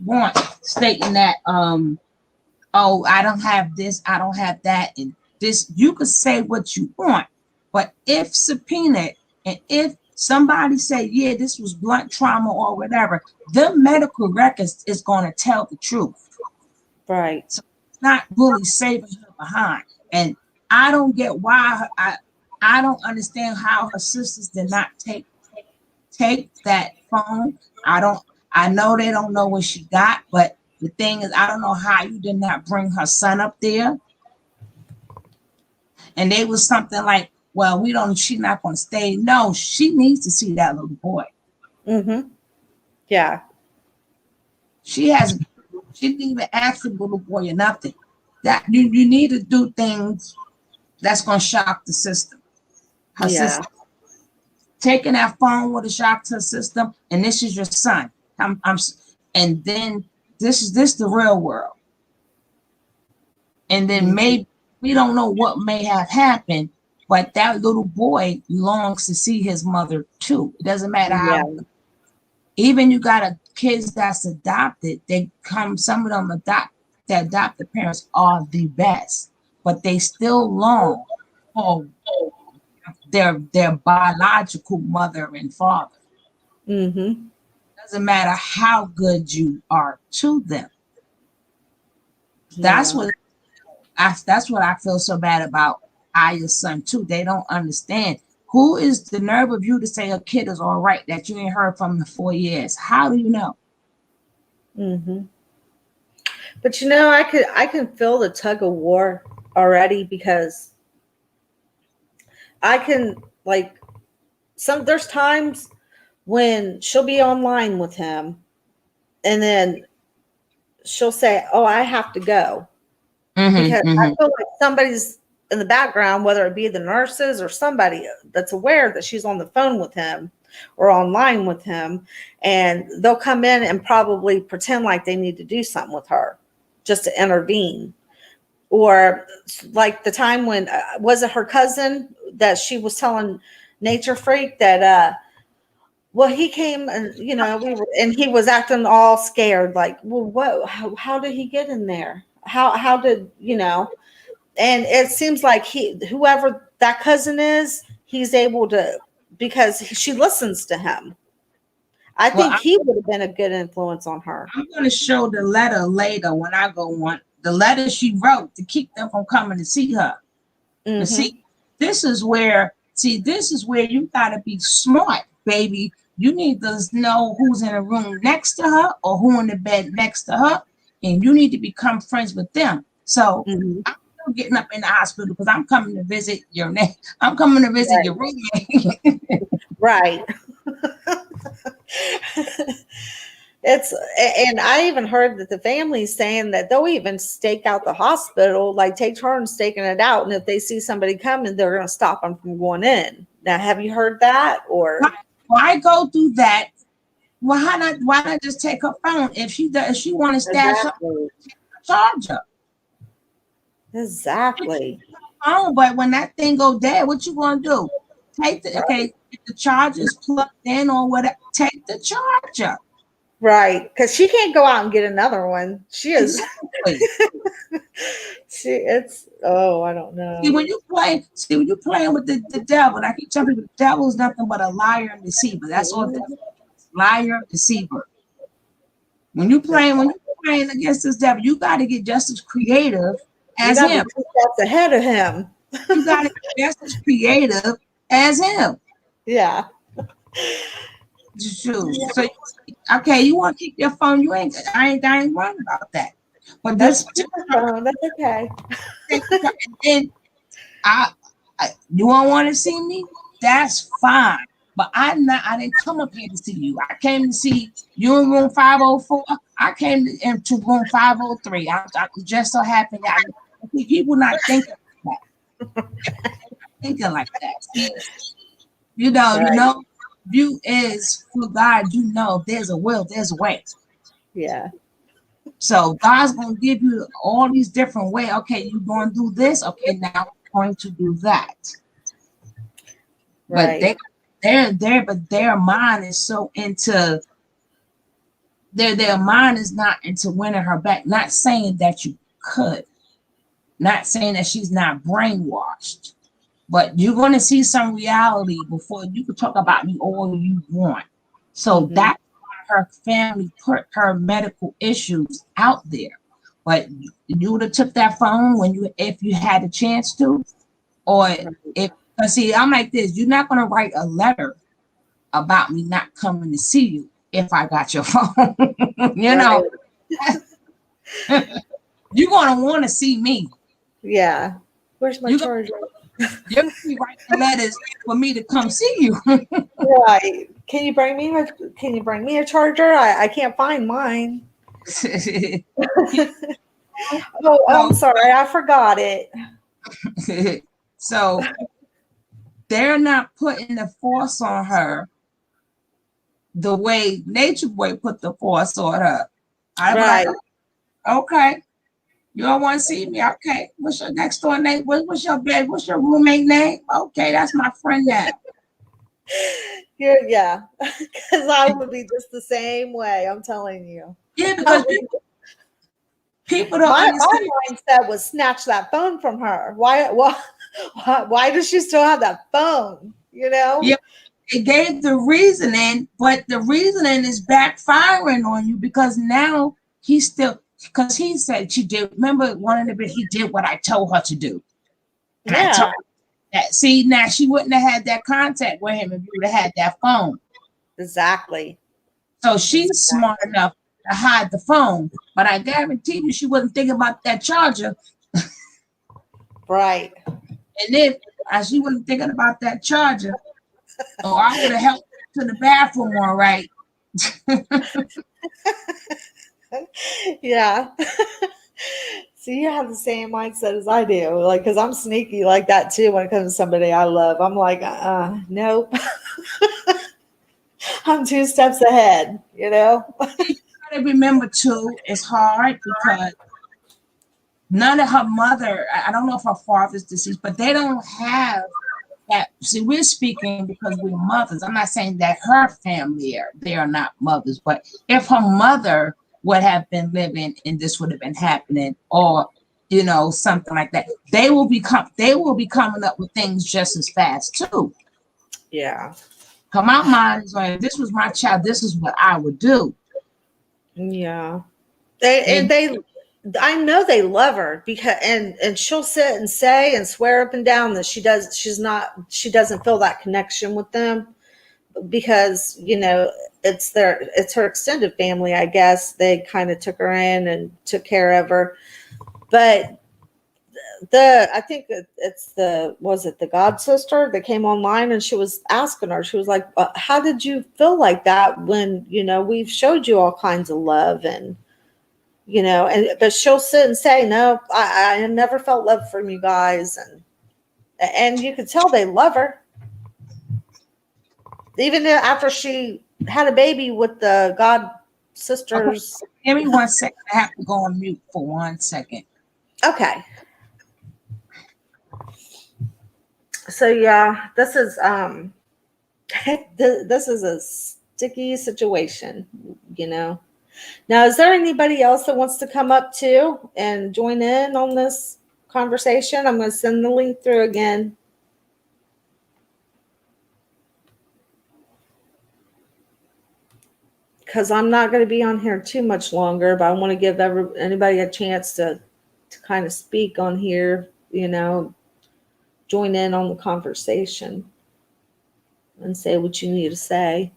wants, stating that oh, I don't have this, I don't have that, and this. You could say what you want, but if subpoenaed, and if somebody say, yeah, this was blunt trauma or whatever, the medical records is going to tell the truth. Right. So it's not really saving her behind. And I don't get why I don't understand how her sisters did not take that phone. I know they don't know what she got, but the thing is, I don't know how you did not bring her son up there. And they was something like, well, she's not going to stay. No, she needs to see that little boy. Yeah. She didn't even ask the little boy or nothing. That you need to do things that's going to shock the system. Her system. Taking that phone would have shocked her system, and this is your son. And then this is the real world. And then maybe we don't know what may have happened, but that little boy longs to see his mother too. It doesn't matter how. Even you got kids that's adopted. Some of them the adopted parents are the best, but they still long for their biological mother and father. Doesn't matter how good you are to them. That's what I feel so bad about Aya's son too. They don't understand. Who is the nerve of you to say a kid is all right that you ain't heard from in 4 years? How do you know? But I can feel the tug of war already, because I can, like, there's times when she'll be online with him, and then she'll say, oh, I have to go. Because I feel like somebody's in the background, whether it be the nurses or somebody that's aware that she's on the phone with him or online with him, and they'll come in and probably pretend like they need to do something with her just to intervene. Or like the time when was it her cousin that she was telling Nature Freak that well, he came and and he was acting all scared, like, well, what? How did he get in there? How did And it seems like whoever that cousin is, he's able to, because she listens to him. I think he would have been a good influence on her. I'm going to show the letter later when I go on. The letter she wrote to keep them from coming to see her. Mm-hmm. But see, this is where you got to be smart, baby. You need to know who's in the room next to her or who in the bed next to her, and you need to become friends with them. So I'm getting up in the hospital because I'm coming to visit your I'm coming to visit your roommate. Right. And I even heard that the family's saying that they'll even stake out the hospital, like take turns staking it out, and if they see somebody coming, they're going to stop them from going in. Now, have you heard that? Or why go through that? Well, why not just take her phone if she want to stash her charger? Exactly. Oh, but when that thing go dead, what you gonna do? Take if the charger's plugged in or whatever, take the charger. Right, because she can't go out and get another one. She is. Exactly. I don't know. See, when you playing with the devil, and I keep telling people the devil is nothing but a liar and deceiver. That's all it is. Liar, deceiver. When you playing against this devil, you got to get just as creative as him. Be 2 steps ahead of him. You got to get just as creative as him. Yeah. So, okay, you want to keep your phone? I ain't worried about that. But That's okay. And you don't want to see me? That's fine. But I didn't come up here to see you. I came to see you in room 504. I came into room 503. I just so happened that people not thinking like that. You know, you is for God, there's a will, there's a way. Yeah. So God's gonna give you all these different ways. Okay, you're gonna do this. Okay, now I'm going to do that. Right. But but their mind is so into their mind is not into winning her back. Not saying that you could, not saying that she's not brainwashed, but you're going to see some reality before you can talk about me all you want. So that's why her family put her medical issues out there. But you would have took that phone if you had a chance to, or see, I'm like this. You're not going to write a letter about me not coming to see you if I got your phone. You're going to want to see me. Yeah. Where's my charger? You're going to be writing letters for me to come see you. Right. Can you bring me a charger? I can't find mine. I'm sorry. I forgot it. So they're not putting the force on her the way Nature Boy put the force on her. I'm like, okay, you don't want to see me? Okay, what's your next door name? What's your bed? What's your roommate name? Okay, that's my friend now. Yeah, because I would be just the same way. I'm telling you. Yeah, because people don't understand. My mindset was snatch that phone from her. Why does she still have that phone? Yeah, it gave the reasoning, but the reasoning is backfiring on you because now because he said she did. Remember one of the bit he did what I told her to do. Yeah. See, now she wouldn't have had that contact with him if you would have had that phone. Exactly. So she's smart enough to hide the phone, but I guarantee you she wasn't thinking about that charger. Right. And then as she wasn't thinking about that charger, I would have helped to the bathroom, all right. Yeah. So you have the same mindset as I do, like, because I'm sneaky like that too when it comes to somebody I love. I'm like, nope. I'm 2 steps ahead, you know? Gotta remember too, it's hard because none of her mother, I don't know if her father's deceased, but they don't have that. See, we're speaking because we're mothers. I'm not saying that her family they are not mothers, but if her mother would have been living and this would have been happening, or you know, something like that, they will be coming up with things just as fast too. Yeah. Come my mind is like, if this was my child, this is what I would do. Yeah. They I know they love her because and she'll sit and say and swear up and down that she doesn't feel that connection with them because, you know, it's her extended family, I guess. They kind of took her in and took care of her. But I think it's the god sister that came online, and she was asking her, she was like, how did you feel like that when, you know, we've showed you all kinds of love? And you know, but she'll sit and say, no, I never felt love from you guys. And you could tell they love her. Even after she had a baby with the god sisters. Okay. Give me 1 second. I have to go on mute for 1 second. Okay. So yeah, this is this is a sticky situation, you know. Now, is there anybody else that wants to come up too and join in on this conversation? I'm going to send the link through again. Because I'm not going to be on here too much longer, but I want to give anybody a chance to kind of speak on here, you know, join in on the conversation and say what you need to say.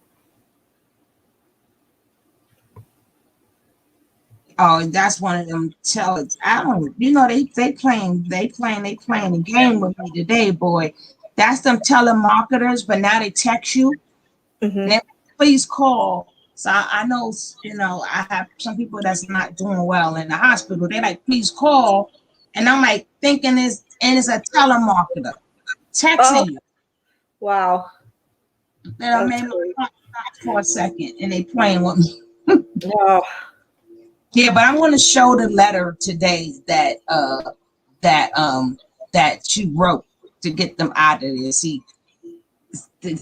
Oh, that's one of them tellers. I don't, you know, they playing the game with me today, boy. That's them telemarketers, but now they text you. Mm-hmm. Then please call. So I know, you know, I have some people that's not doing well in the hospital. They're like, please call. And I'm like thinking it's a telemarketer texting you. Wow. Then I made my stop for a second and they playing with me. Wow. Yeah, but I'm going to show the letter today that she wrote to get them out of there. See,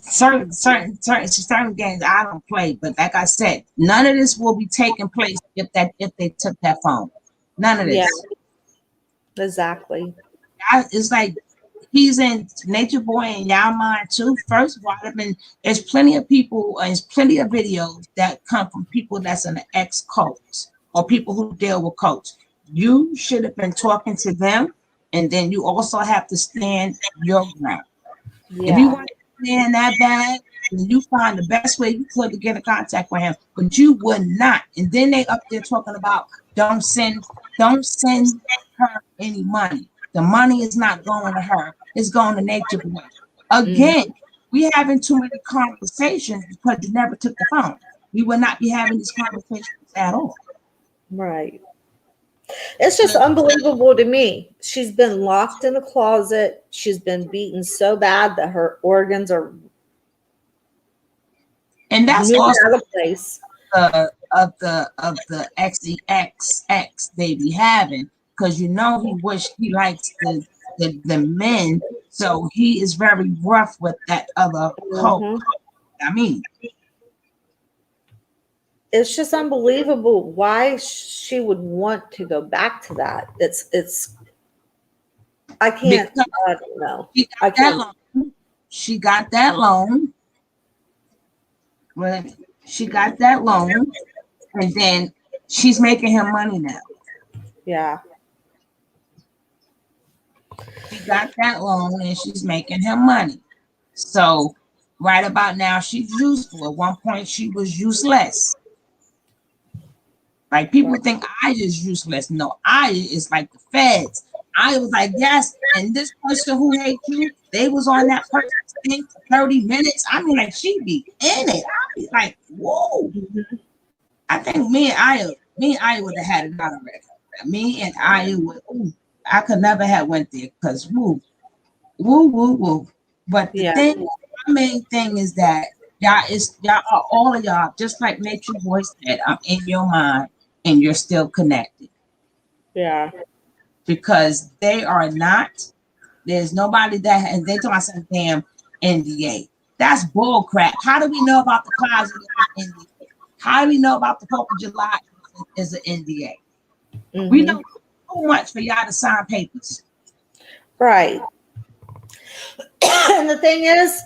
certain games I don't play, but like I said, none of this will be taking place if they took that phone. None of this. Yeah, exactly. It's like he's in Nature Boy and y'all mind too. First of all, there's plenty of people, there's plenty of videos that come from people that's in the ex-cults or people who deal with cults. You should have been talking to them, and then you also have to stand your ground. Yeah. If you want to stand that bad, then you find the best way you could to get in contact with him, but you would not. And then they up there talking about don't send her any money. The money is not going to her. It's going to Nature Boy. Again, we having too many conversations because you never took the phone. We would not be having these conversations at all. Right. It's just unbelievable to me. She's been locked in a closet. She's been beaten so bad that her organs are and that's also out of place. Of the XEXX they be having, because you know he likes the men, so he is very rough with that other cult. I mean, it's just unbelievable why she would want to go back to that. It's I can't. I don't know. She got that loan. Well, she got that loan, and then she's making him money now. Yeah. She got that loan and she's making him money. So right about now, she's useful. At one point, she was useless. Like people think I is useless. No, I is like the feds. I was like, yes, and this person who hates you, they was on that person's thing for 30 minutes. I mean, like she be in it. I be like, whoa. I think me and I would have had it out already. Me and I would, ooh, I could never have went there because woo, woo, woo, woo. But the Yeah. thing, my main thing is that y'all are all of y'all, just like Nature Boy said, I'm in your mind and you're still connected. Yeah. Because they are not, there's nobody that, and they talk about some damn NDA. That's bull crap. How do we know about the clouds in the NDA? How do we know about the 4th of July is an NDA? We know too much for y'all to sign papers. Right. And the thing is,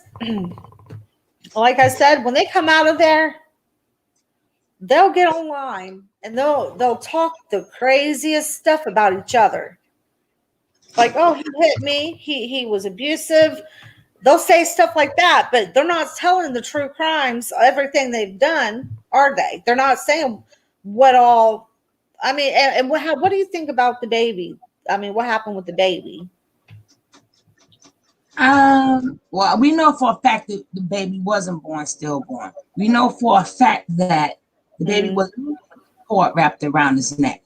like I said, when they come out of there, they'll get online and they'll talk the craziest stuff about each other. Like, oh, he hit me. He was abusive. They'll say stuff like that, but they're not telling the true crimes, everything they've done, are they? They're not saying what all. I mean, and what do you think about the baby? I mean, what happened with the baby? Well, we know for a fact that the baby wasn't born stillborn. We know for a fact that the baby was cord wrapped around his neck.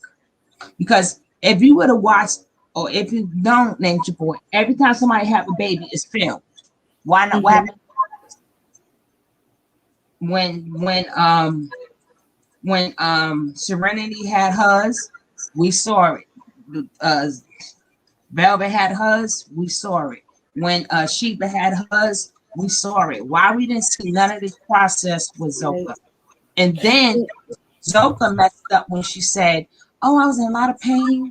Because if you would have watched, or if you don't, Nature Boy, every time somebody have a baby, it's filmed. Why not? What happened when Serenity had hers? We saw it. Velvet had hers, we saw it. When Sheba had hers, we saw it. Why we didn't see none of this process with Zoka? And then Zoka messed up when she said, "Oh, I was in a lot of pain.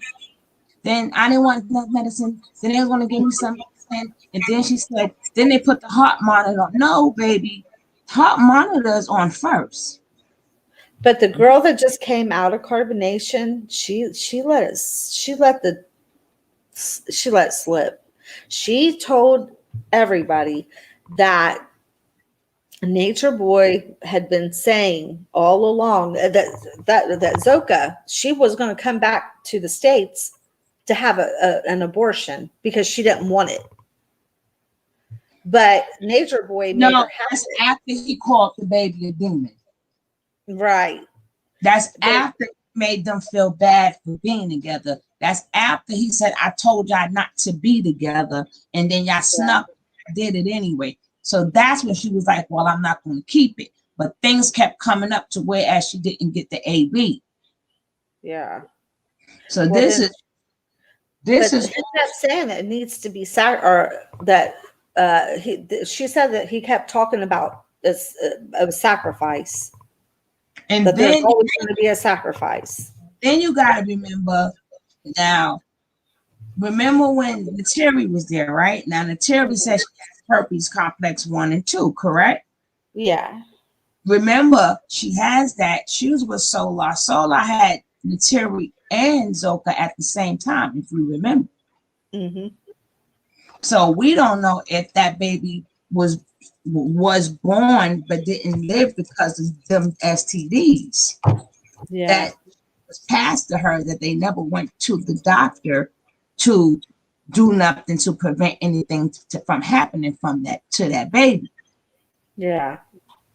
Then I didn't want enough medicine. Then they were going to give me some medicine." And then she said, "Then they put the heart monitor on." No, baby, heart monitor's on first. But the girl that just came out of carbonation, she let it slip. She told everybody that Nature Boy had been saying all along that Zoka, she was going to come back to the States to have an abortion because she didn't want it. But Nature Boy made her have that's it. after he called the baby a demon. Right. That's after he made them feel bad for being together. That's after he said, "I told y'all not to be together," and then y'all snuck, did it anyway. So that's when she was like, "Well, I'm not going to keep it." But things kept coming up to whereas she didn't get the AB. Yeah. So Well, this is he kept saying that it needs to be she said that he kept talking about this a sacrifice. and That there's then always going to be a sacrifice. then you got to remember now. Remember when Nateri was there, right? Now Nateri said she has herpes complex 1 and 2, correct? Yeah. Remember, she has that. She was with Solar. Solar had Nateri and Zoka at the same time, if you remember. So we don't know if that baby was born but didn't live because of them STDs. Yeah. That was passed to her, that they never went to the doctor to do nothing to prevent anything from happening from that to that baby. Yeah.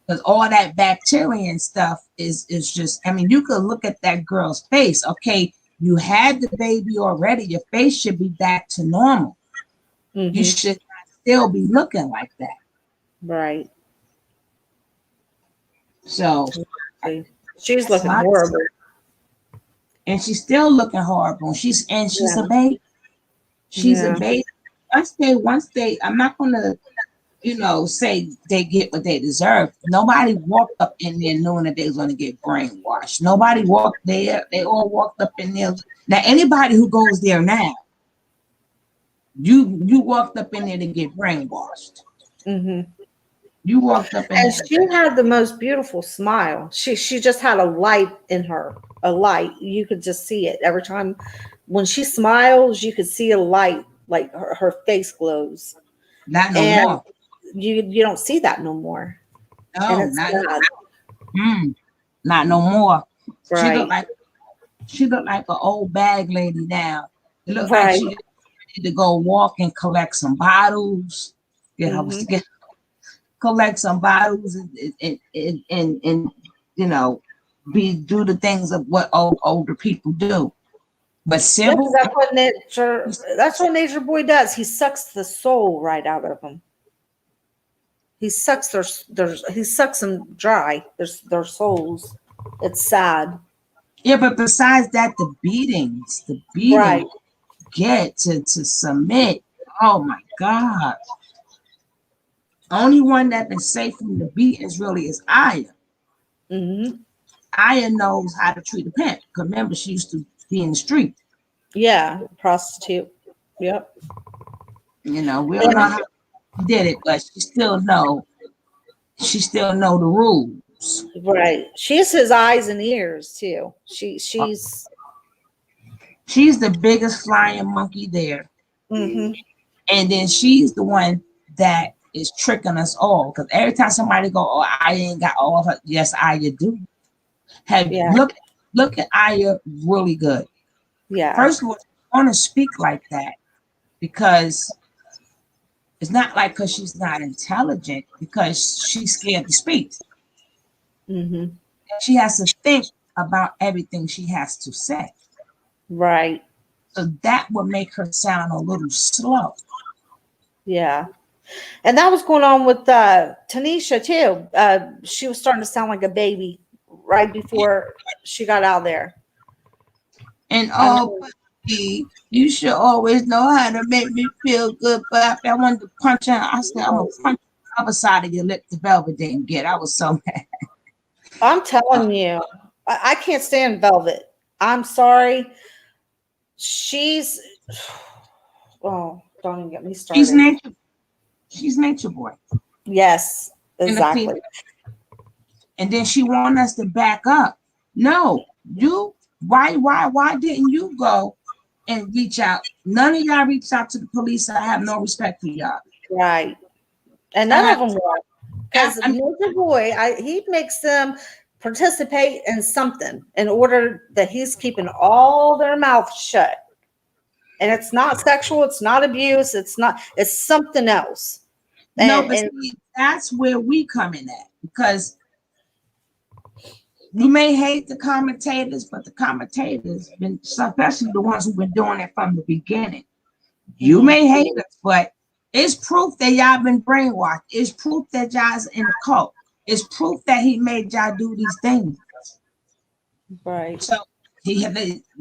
Because all that bacteria and stuff is just, I mean, you could look at that girl's face. Okay, you had the baby already. Your face should be back to normal. You should still be looking like that. Right. So she's looking horrible. And she's still looking horrible. She's a baby. She's a baby. Once they, I'm not gonna, say they get what they deserve. Nobody walked up in there knowing that they was gonna get brainwashed. Nobody walked there. They all walked up in there. Now, anybody who goes there now, you walked up in there to get brainwashed. You walked up in and there. she had the most beautiful smile. She just had a light in her. A light. You could just see it every time when she smiles. You could see a light, like her face glows. Not no more. You don't see that no more. No, not no more. Right. She looked like an old bag lady now. It looked right. like she need to go walk and collect some bottles. Collect some bottles and do the things of what older people do. But Yeah, Sybil, 'cause that's what Nature Boy does. He sucks the soul right out of them. He sucks he sucks them dry. Their souls. It's sad. yeah, but besides that, the Right. beating get to submit. Oh my God. Only one that been safe from the beatings really is Aya. Hmm. Aya knows how to treat a pimp. Because remember, she used to be in the street. Yeah, prostitute. Yep. You know, we don't know And how she did it, but she still know the rules. right. She's his eyes and ears too. She's She's the biggest flying monkey there. hmm And then she's the one that is tricking us all. Because every time somebody go, oh, I ain't got all of her. Yes, Aya do. Have yeah, look at Aya really good. yeah. First of all, I want to speak like that because it's not like because she's not intelligent, because she's scared to speak. Hmm. She has to think about everything she has to say. Right. So that would make her sound a little slow. Yeah. And that was going on with Tanisha too. She was starting to sound like a baby right before she got out there. And I oh, know. Puppy, you should always know how to make me feel good. But I wanted to punch her. I said, I'm gonna punch the other side of your lip the velvet didn't get. I was so mad. I'm telling you, I can't stand Velvet. I'm sorry. She's oh, don't even get me She's started. nature. She's nature boy. Yes, And the female. exactly. And then she want us to back up. No, you. Why didn't you go and reach out? None of y'all reached out to the police. I have no respect for y'all. Right. And I none of have. them were. Because Nature Boy, he makes them participate in something in order that he's keeping all their mouths shut. And it's not sexual, it's not abuse, it's something else. No, but And see, that's where we come in at, because you may hate the commentators, but the commentators been, especially the ones who've been doing it from the beginning. You may hate us, but it's proof that y'all been brainwashed. It's proof that y'all's in a cult. It's proof that he made y'all do these things. right. So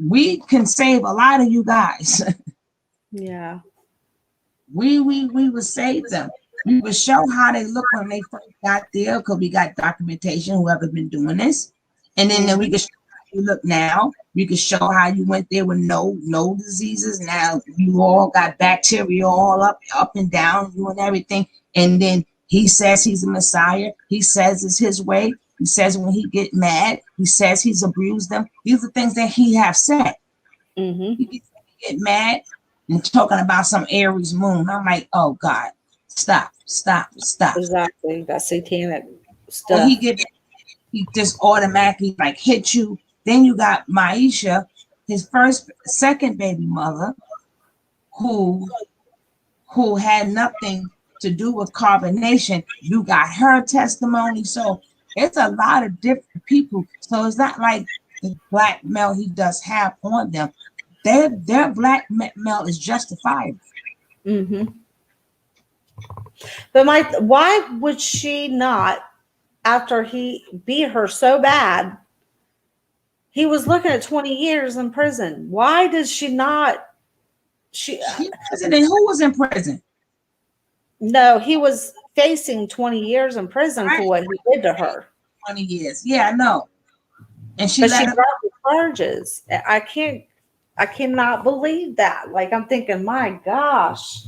we can save a lot of you guys. Yeah. we would save them. We would show how they look when they first got there, because we got documentation, whoever been doing this. And then we could show how you look now. We could show how you went there with no diseases. Now you all got bacteria all up and down you and everything. And then he says he's a Messiah. He says it's his way. He says when he get mad, he says he's abused them. These are things that he have said. Mm-hmm. He get mad and talking about some Aries moon. I'm like, oh God, stop. Exactly. That satanic Or stuff. he just automatically like hit you. Then you got Maisha, his second baby mother, who had nothing to do with carbonation. You got her testimony. So it's a lot of different people. So it's not like the blackmail he does have on them. Their blackmail is justifiable. Mm-hmm. But why would she not, after he beat her so bad, he was looking at 20 years in prison. Why does she not? Who was in prison? No, he was facing 20 years in prison for Right. what he did to her. 20 years. Yeah, I know. And she But let she him. dropped the charges. I cannot believe that. Like, I'm thinking, my gosh.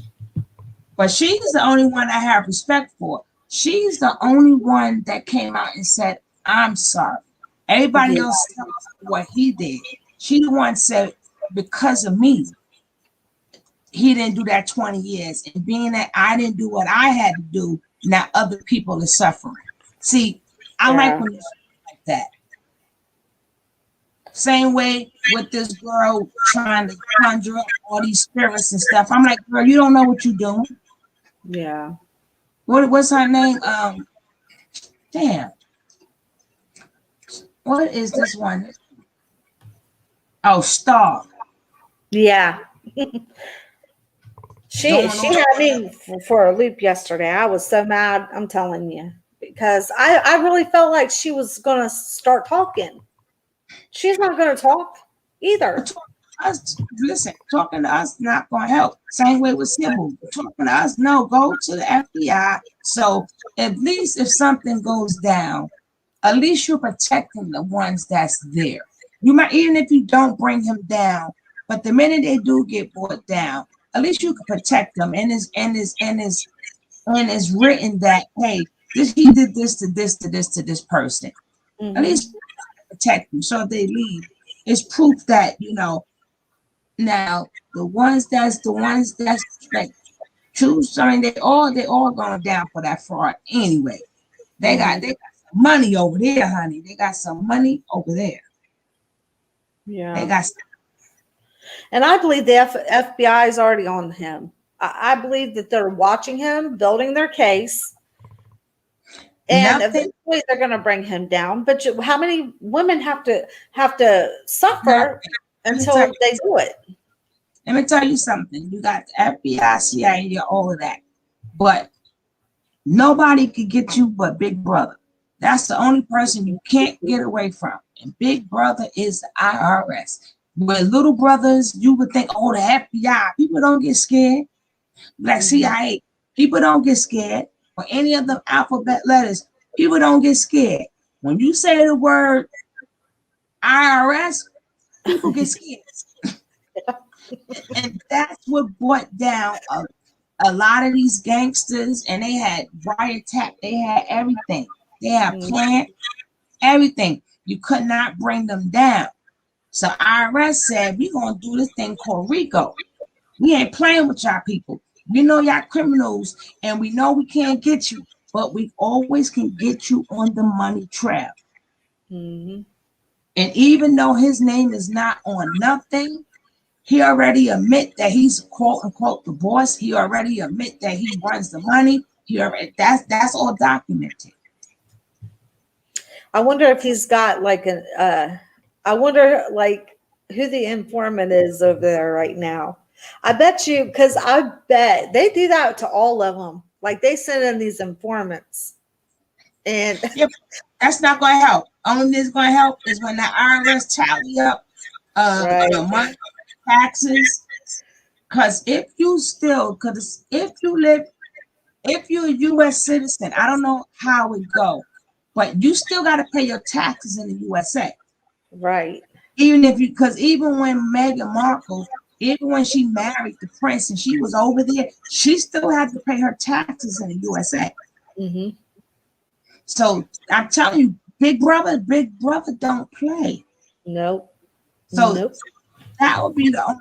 But she's the only one I have respect for. She's the only one that came out and said, I'm sorry. Everybody Yeah. else tells what he did. She the one said, because of me, he didn't do that 20 years. And being that I didn't do what I had to do, now other people are suffering. See, I like when you speak like that. Same way with this girl trying to conjure up all these spirits and stuff. I'm like, girl, you don't know what you're doing. Yeah. What's her name? Damn. What is this one? Oh, Star. Yeah. She Going she on. had me for a loop yesterday. I was so mad, I'm telling you, because I really felt like she was gonna start talking. She's not gonna talk either. Us, listen, talking to us not gonna help. Same way with Sybil. Talking to us, no, go to the FBI. So at least if something goes down, at least you're protecting the ones that's there. You might, even if you don't bring him down, but the minute they do get brought down, at least you can protect them. And it's written that, hey, he did this to this to this to this person. At Hmm. least protect them. So if they leave, it's proof that now the ones that's like choose. I mean, they all going down for that fraud anyway. They Hmm. got some money over there, honey. They got some money over there. They Yeah. got And I believe the FBI is already on him. I believe that they're watching him, building their case, and nothing. eventually they're going to bring him down. But how many women have to Let suffer me tell until you. they do it? Let me tell you something. You got the FBI, CIA, all of that, but nobody could get you but Big Brother. That's the only person you can't get away from. And Big Brother is the IRS. Where little brothers, you would think, oh, the FBI, people don't get scared. Like Mhm. CIA, people don't get scared. Or any of the alphabet letters, people don't get scared. When you say the word IRS, people get scared. And that's what brought down a lot of these gangsters, and they had wiretap, they had everything. They had Mhm. planned everything. You could not bring them down. So IRS said, we're gonna do this thing called RICO. We ain't playing with y'all people. We know y'all criminals, and we know we can't get you, but we always can get you on the money trail. Mhm. And even though his name is not on nothing, he already admit that he's quote unquote the boss. He already admit that he runs the money. That's all documented. I wonder if he's got like an. I wonder like who the informant is over there right now. I bet you, because I bet they do that to all of them. Like they send in these informants, and Yep, that's not going to help. Only thing that's going to help is when the IRS tally up right. the money taxes. Because if you're a U.S. citizen, I don't know how it go, but you still got to pay your taxes in the USA. Right. Because even when Meghan Markle, even when she married the prince and she was over there, she still had to pay her taxes in the USA. Hmm. So I'm telling you, Big Brother don't play. Nope. So Nope. that would be the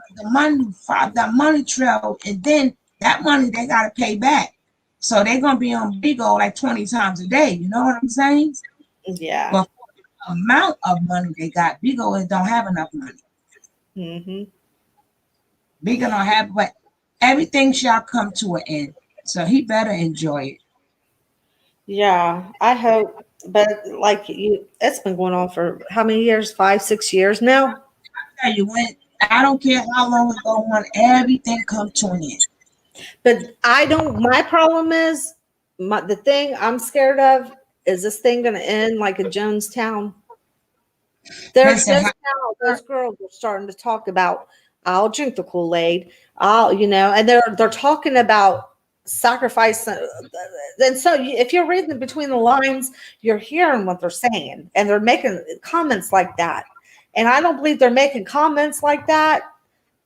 money trail, and then that money they gotta pay back. So they're gonna be on Bigo like 20 times a day. You know what I'm saying? Yeah. But for the amount of money they got, Bigo don't have enough money. Hmm. Bigo don't have, but everything shall come to an end. So he better enjoy it. Yeah. I hope. But like you, it's been going on for how many years? 5, 6 years now. Tell you when, I don't care how long it go on, everything come to an end. But I don't. My problem is the thing I'm scared of is this thing going to end like a Jonestown. They're Listen, just now those girls are starting to talk about I'll drink the Kool-Aid. And they're talking about sacrifice. And so if you're reading between the lines, you're hearing what they're saying, and they're making comments like that. And I don't believe they're making comments like that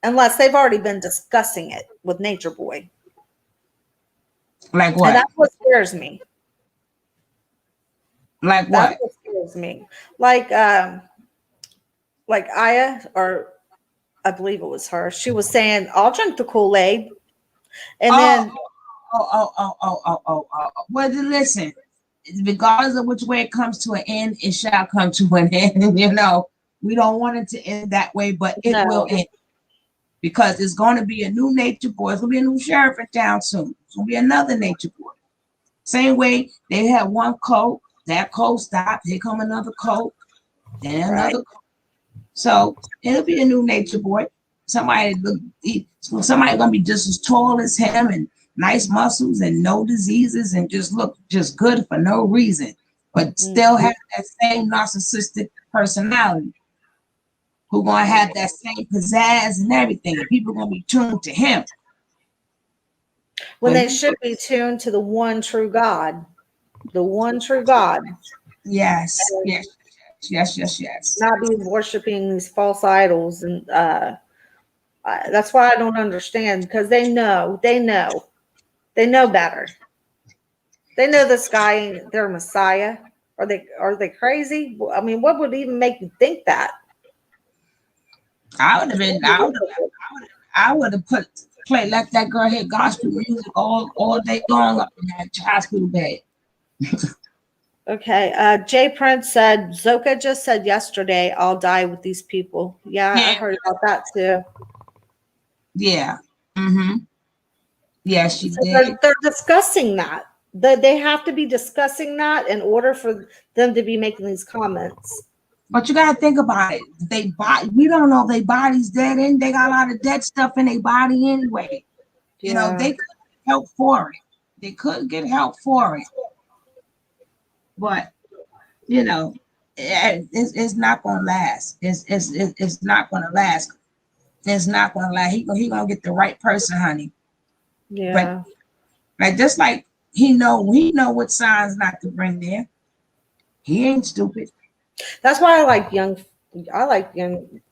unless they've already been discussing it with Nature Boy. like And what? that's what scares me. Like That's what? what scares me. Like Aya, or I believe it was her. She was saying, "I'll drink the Kool-Aid," and Oh, then Well, then listen, regardless of which way it comes to an end, it shall come to an end. We don't want it to end that way, but it will no, end because it's going to be a new nature boy. It's going to be a new sheriff in town soon. It's going to be another nature boy. Same way they had one code, that code stopped. Here come another code, then right? another code. So it'll be a new nature boy. Somebody somebody gonna be just as tall as him and nice muscles and no diseases and just look just good for no reason, but still have that same narcissistic personality. Who gonna have that same pizzazz and everything, and people gonna be tuned to him. When they should be tuned to the one true God. The one true God. Yes. Not be worshiping these false idols. And that's why I don't understand, because they know better. They know this guy ain't their Messiah. Are they crazy? I mean, what would even make you think that? I would have let that girl hear gospel music all day long up in that hospital bed. Okay. Jay Prince said, Zoka just said yesterday, I'll die with these people. Yeah. I heard about that too. Yeah. Mm-hmm. Yeah, she So did. they're discussing that. They have to be discussing that in order for them to be making these comments. But you gotta think about it. We don't know if their body's dead, and they got a lot of dead stuff in their body anyway. Yeah. You know, they could get help for it. But you know, it's not gonna last. It's not gonna last. It's not gonna last. He gonna get the right person, honey. Yeah. But just like he know what signs not to bring there. He ain't stupid. That's why I like young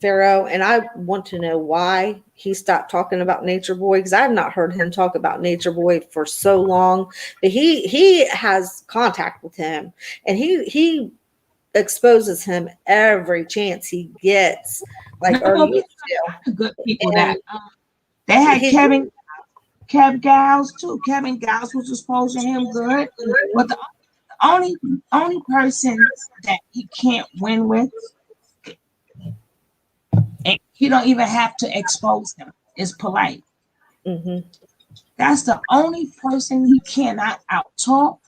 Pharaoh, and I want to know why he stopped talking about Nature Boy, because I have not heard him talk about Nature Boy for so long. But he has contact with him, and he exposes him every chance he gets. Like early good people that they had Kevin Gals too. Kevin Gals was exposing him good, but the only person that he can't win with, and he don't even have to expose him, is Polite. Mm-hmm. That's the only person he cannot out talk.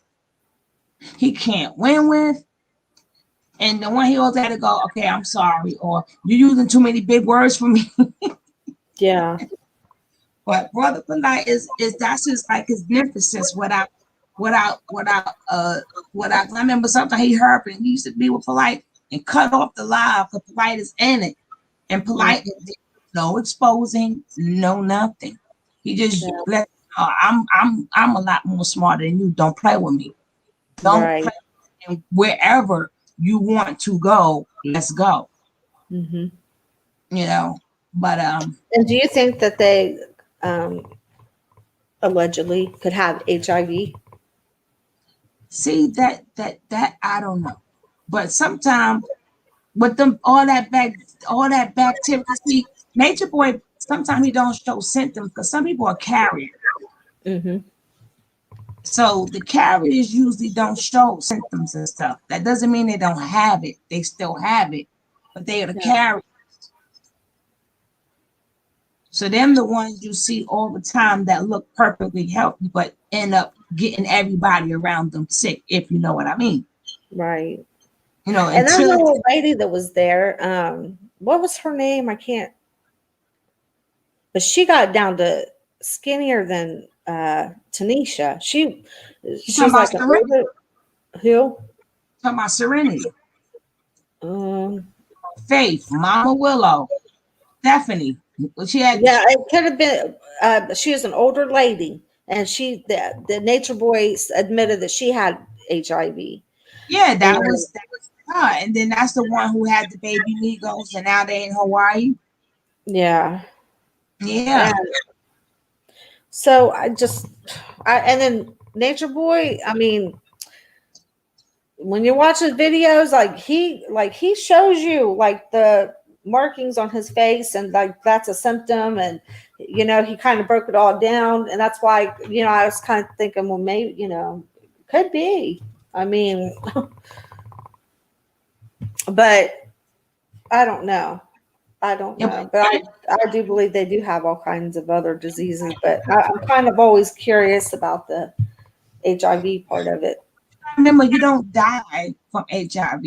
He can't win with, and the one he always had to go, okay, I'm sorry, or you're using too many big words for me. Yeah. But Brother Polite is that's just like his emphasis without I remember something he heard, and he used to be with Polite and cut off the live because Polite is in it. And Polite no exposing, no nothing. He just let I'm a lot more smarter than you. Don't play with me. Don't play, and wherever you want to go, let's go. Mm-hmm. You know, but and do you think that they allegedly could have HIV? See that I don't know, but sometimes with them all that bacteria. See, Nature Boy sometimes he don't show symptoms because some people are carriers. Mm-hmm. So the carriers usually don't show symptoms and stuff. That doesn't mean they don't have it. They still have it, but they are the carriers. So them the ones you see all the time that look perfectly healthy, but end up getting everybody around them sick, if you know what I mean. Right. You know, and that little lady that was there, what was her name? I can't. But she got down to skinnier than Tanisha. She's like Serenity. Who? Talking about Serenity. Faith, Mama Willow, Stephanie. She had it could have been. She was an older lady, and the Nature Boy admitted that she had HIV. Yeah, that was her. And then that's the one who had the baby Migos, and now they in Hawaii. Yeah. Yeah. So and then Nature Boy, I mean, when you watch his videos, he shows you like the markings on his face, and like that's a symptom, and he kind of broke it all down, and that's why I was kind of thinking, well, maybe could be. I mean, but I don't know. But I do believe they do have all kinds of other diseases, but I'm kind of always curious about the HIV part of it. Remember, you don't die from HIV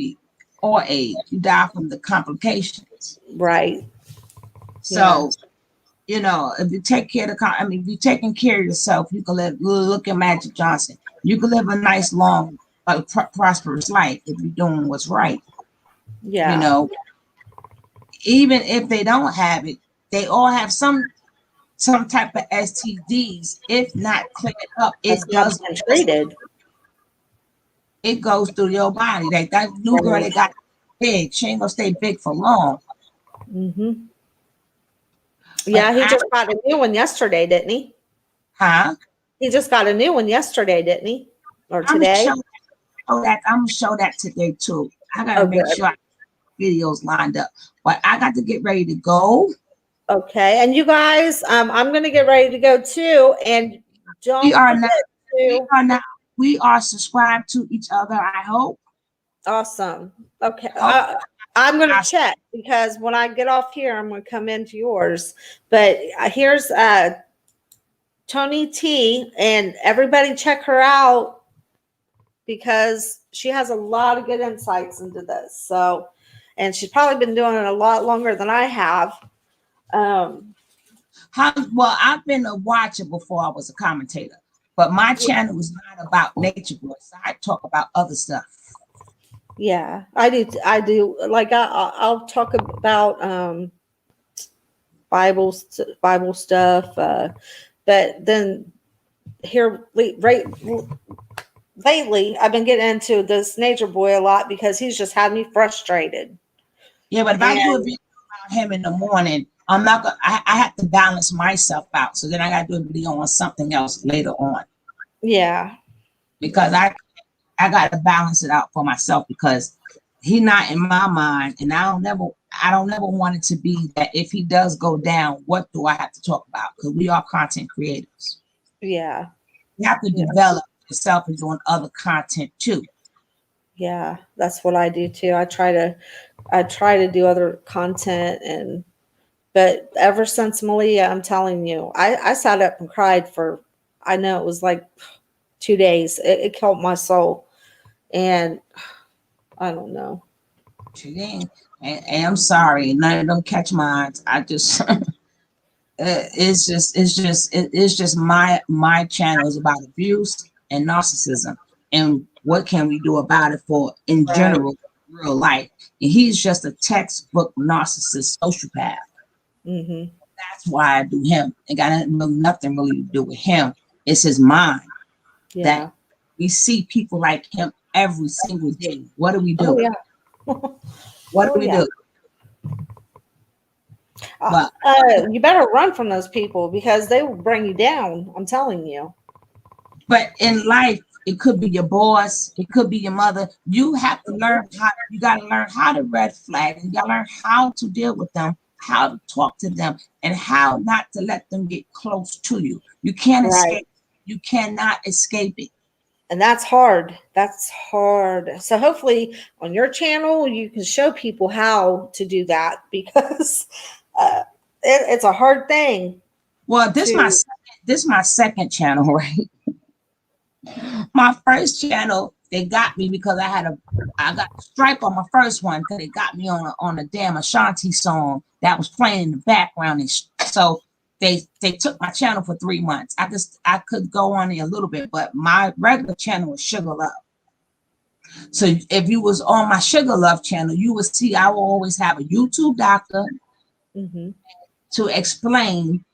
or AIDS. You die from the complications. Right. So You know, if you take care of if you're taking care of yourself, you can look at Magic Johnson. You can live a nice, long, prosperous life if you're doing what's right. Yeah. You know, even if they don't have it, they all have some type of STDs. If not cleared up, That's not being treated. It goes through your body. Like that new girl that got big, she ain't gonna stay big for long. Mm-hmm. Yeah, he just got a new one yesterday, didn't he? Huh? He just got a new one yesterday, didn't he? Or today? I'm gonna show that today too. I gotta make sure I have videos lined up. But I got to get ready to go. Okay, and you guys, I'm gonna get ready to go too. And don't we are subscribed to each other, I hope. Awesome. Okay. I'm going to check because when I get off here, I'm going to come into yours. But here's Tony T, and everybody check her out because she has a lot of good insights into this. So, and she's probably been doing it a lot longer than I have. Well, I've been a watcher before I was a commentator, but my channel is not about nature boys. I talk about other stuff. Yeah, I do. Like I'll talk about Bible stuff, but then here lately I've been getting into this nature boy a lot because he's just had me frustrated. Yeah, but if I do a video about him in the morning, I'm not gonna. I have to balance myself out. So then I got to do a video on something else later on. Yeah, because I got to balance it out for myself because he's not in my mind, and I don't never want it to be that if he does go down, what do I have to talk about? Because we are content creators. Yeah, you have to develop yourself and doing other content too. Yeah, that's what I do too. I try to do other content, but ever since Malia, I'm telling you, I sat up and cried for, I know it was like 2 days. It killed my soul, and I don't know. And I'm sorry, none of them catch my eyes. I just it's just my channel is about abuse and narcissism, and what can we do about it for in general real life. And he's just a textbook narcissist sociopath. Mm-hmm. That's why I do him. It got nothing really to do with him. It's his mind. Yeah. That we see people like him every single day. What do we do? Oh, yeah. What do we do? But, you better run from those people because they will bring you down. I'm telling you. But in life, it could be your boss. It could be your mother. You have to learn how. You got to learn how to red flag. You got to learn how to deal with them, how to talk to them, and how not to let them get close to you. You can't escape. You cannot escape it. And that's hard. That's hard. So hopefully on your channel, you can show people how to do that because it's a hard thing. Well, this my second channel, right? My first channel, they got me because I got a strike on my first one because they got me on a damn Ashanti song that was playing in the background, and so they took my channel for 3 months. I could go on there a little bit, but my regular channel was Sugar Love. So if you was on my Sugar Love channel, you would see I will always have a YouTube doctor to explain,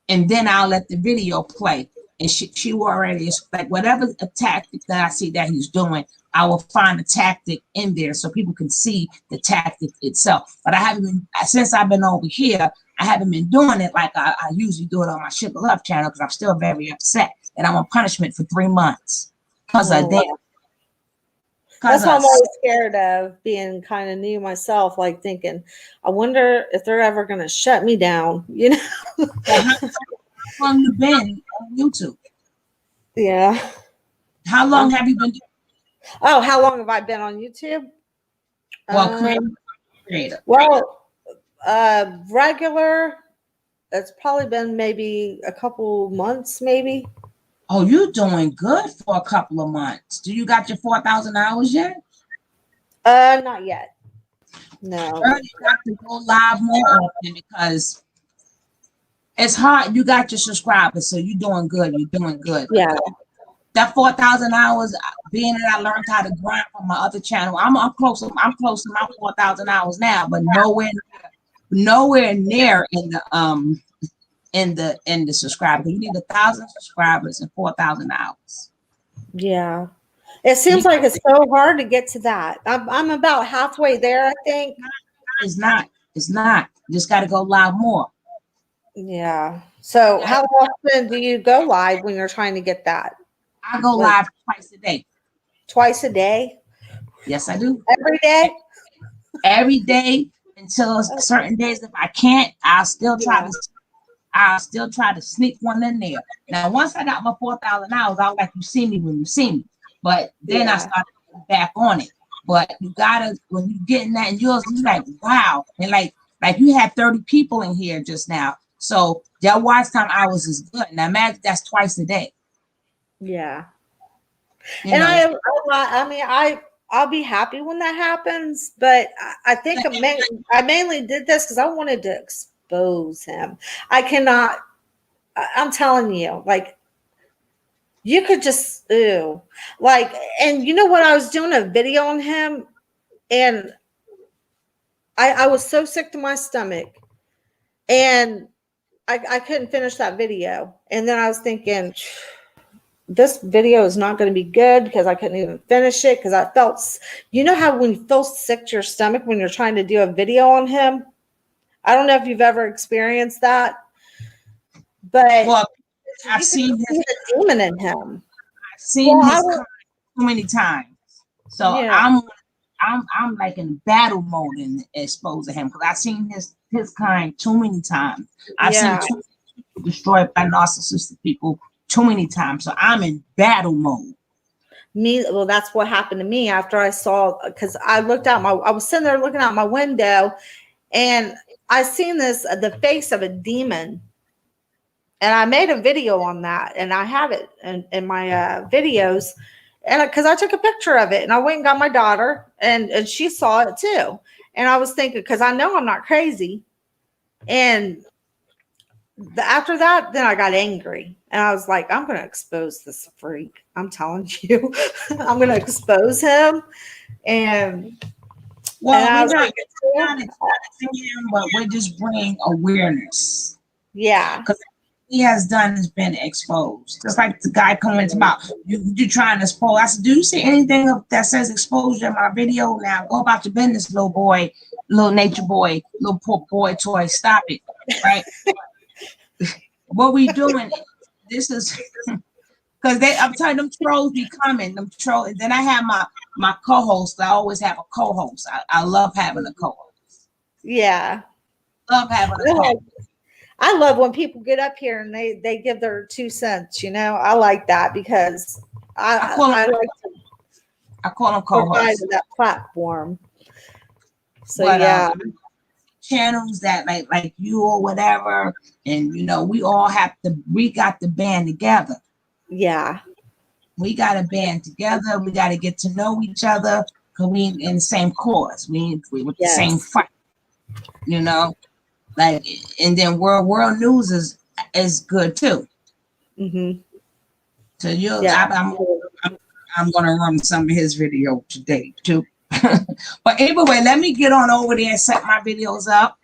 and then I'll let the video play. And she already is like whatever a tactic that I see that he's doing, I will find a tactic in there so people can see the tactic itself. But I haven't been, since I've been over here, I haven't been doing it like I usually do it on my Sugar Love channel because I'm still very upset that I'm on punishment for 3 months because of that. That's what I'm always scared of, being kind of new myself, like thinking, I wonder if they're ever going to shut me down, you know? How long you been on YouTube? Yeah. How long have you been doing? Oh, how long have I been on YouTube? Well, creator. Well, regular, it's probably been maybe a couple months, maybe. Oh, you're doing good for a couple of months. Do you got your 4,000 hours yet? Not yet. No. You have to go live more often because It's hard. You got your subscribers, so you're doing good. You're doing good. Yeah. That 4,000 hours, being that I learned how to grind from my other channel, I'm close. I'm close to my 4,000 hours now, but nowhere near in the subscribers. You need 1,000 subscribers and 4,000 hours. Yeah. It seems like it's so hard to get to that. I'm about halfway there, I think. It's not. It's not. You just got to go live more. Yeah. So how often do you go live when you're trying to get that? I go live twice a day. Twice a day? Yes, I do. Every day? Every day until certain days. If I can't, I'll still try to sneak one in there. Now, once I got my 4,000 hours, I'll let you see me when you see me. But then I started back on it. But you gotta, when you get in that and yours, you're like, wow. And like you had 30 people in here just now. So their watch time hours is good. Now imagine that's twice a day. Yeah. You And know? I'll be happy when that happens, but I think I mainly did this because I wanted to expose him. I'm telling you, like, you could just, and you know what? I was doing a video on him and I was so sick to my stomach and I couldn't finish that video. And then I was thinking, this video is not going to be good because I couldn't even finish it because I felt, you know how when you feel sick to your stomach when you're trying to do a video on him? I don't know if you've ever experienced that, but I've seen the demon in him. I've seen his kind too many times. So yeah. I'm like in battle mode in exposing him because I've seen his kind too many times. I've seen too many people destroyed by narcissistic people too many times. So I'm in battle mode. Well, that's what happened to me after I saw, because I was sitting there looking out my window and I seen the face of a demon. And I made a video on that and I have it in my videos. And because I took a picture of it and I went and got my daughter and she saw it too. And I was thinking, because I know I'm not crazy. And after that, then I got angry and I was like, I'm going to expose this freak. I'm telling you, I'm going to expose him. And we're not exposing him, but we're just bringing awareness. Yeah. Because he has done has been exposed. Just like the guy comments about you trying to expose. I said, do you see anything that says exposure in my video? Now go about your business, little boy, little nature boy, little poor boy toy. Stop it. Right? What we doing? This is because I'm telling them trolls be coming. Them trolls. And then I have my co-host. I always have a co-host. I love having a co-host. Yeah. Love having a co-host. I love when people get up here and they give their 2 cents, you know. I like that because I call them co-hosts. That platform. So but, channels that like you or whatever, and you know, we got to band together. Yeah. We got to band together. We got to get to know each other because we in the same cause. We with the same fight. You know? Like, and then world news is good too. Mm-hmm. So I'm gonna run some of his video today too. But anyway, let me get on over there and set my videos up.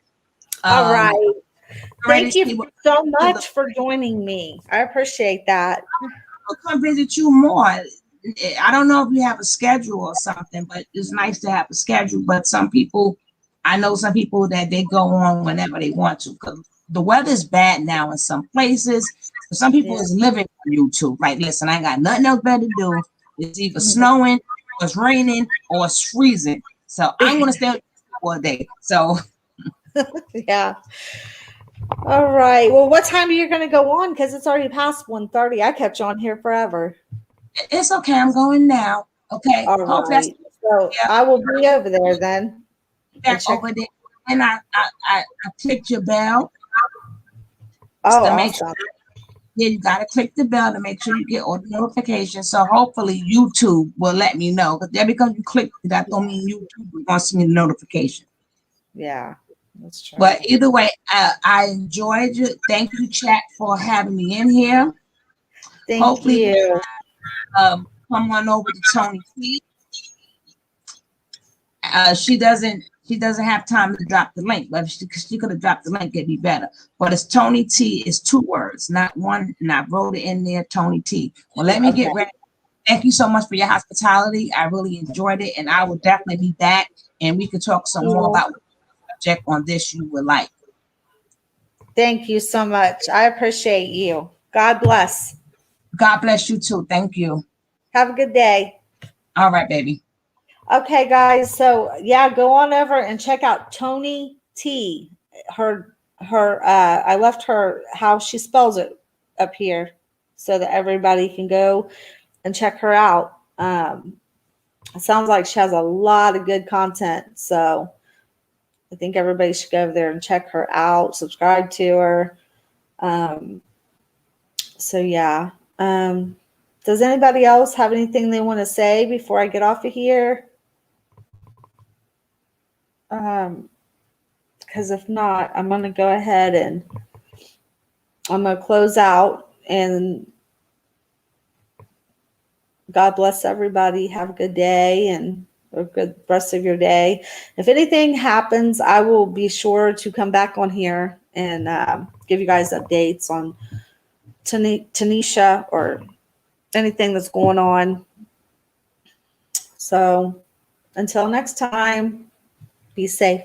All right. Thank you so much for joining me. I appreciate that. I'll come visit you more. I don't know if you have a schedule or something, but it's nice to have a schedule. But I know some people that they go on whenever they want to because the weather's bad now in some places. Some people is living on YouTube. Like, listen, I ain't got nothing else better to do. It's either snowing, or it's raining, or it's freezing. So I'm going to stay on all day. So, yeah. All right. Well, what time are you going to go on? Because it's already past 1:30. I kept you on here forever. It's okay. I'm going now. Okay. All right. So I will be over there then. Back over there, and I clicked your bell. Oh, awesome. You gotta click the bell to make sure you get all the notifications. So hopefully YouTube will let me know. But there, because you click that don't mean YouTube wants me the notification. Yeah. That's true. But either way, I enjoyed you. Thank you, chat, for having me in here. Thank Hopefully, you. come on over to Tony T. She doesn't have time to drop the link, but if she could have dropped the link, it'd be better. But it's Tony T. It's 2 words, not one, and I wrote it in there, Tony T. Well, let me get ready. Thank you so much for your hospitality. I really enjoyed it, and I will definitely be back, and we could talk some more about what subject on this you would like. Thank you so much. I appreciate you. God bless. God bless you too. Thank you. Have a good day. All right, baby. Okay, guys. So yeah, go on over and check out Tony T. I left her how she spells it up here so that everybody can go and check her out. It sounds like she has a lot of good content. So I think everybody should go over there and check her out, subscribe to her. So yeah. Does anybody else have anything they want to say before I get off of here? Because if not, I'm going to go ahead and I'm going to close out, and God bless everybody. Have a good day and a good rest of your day. If anything happens, I will be sure to come back on here and give you guys updates on Tanisha or anything that's going on. So until next time, be safe.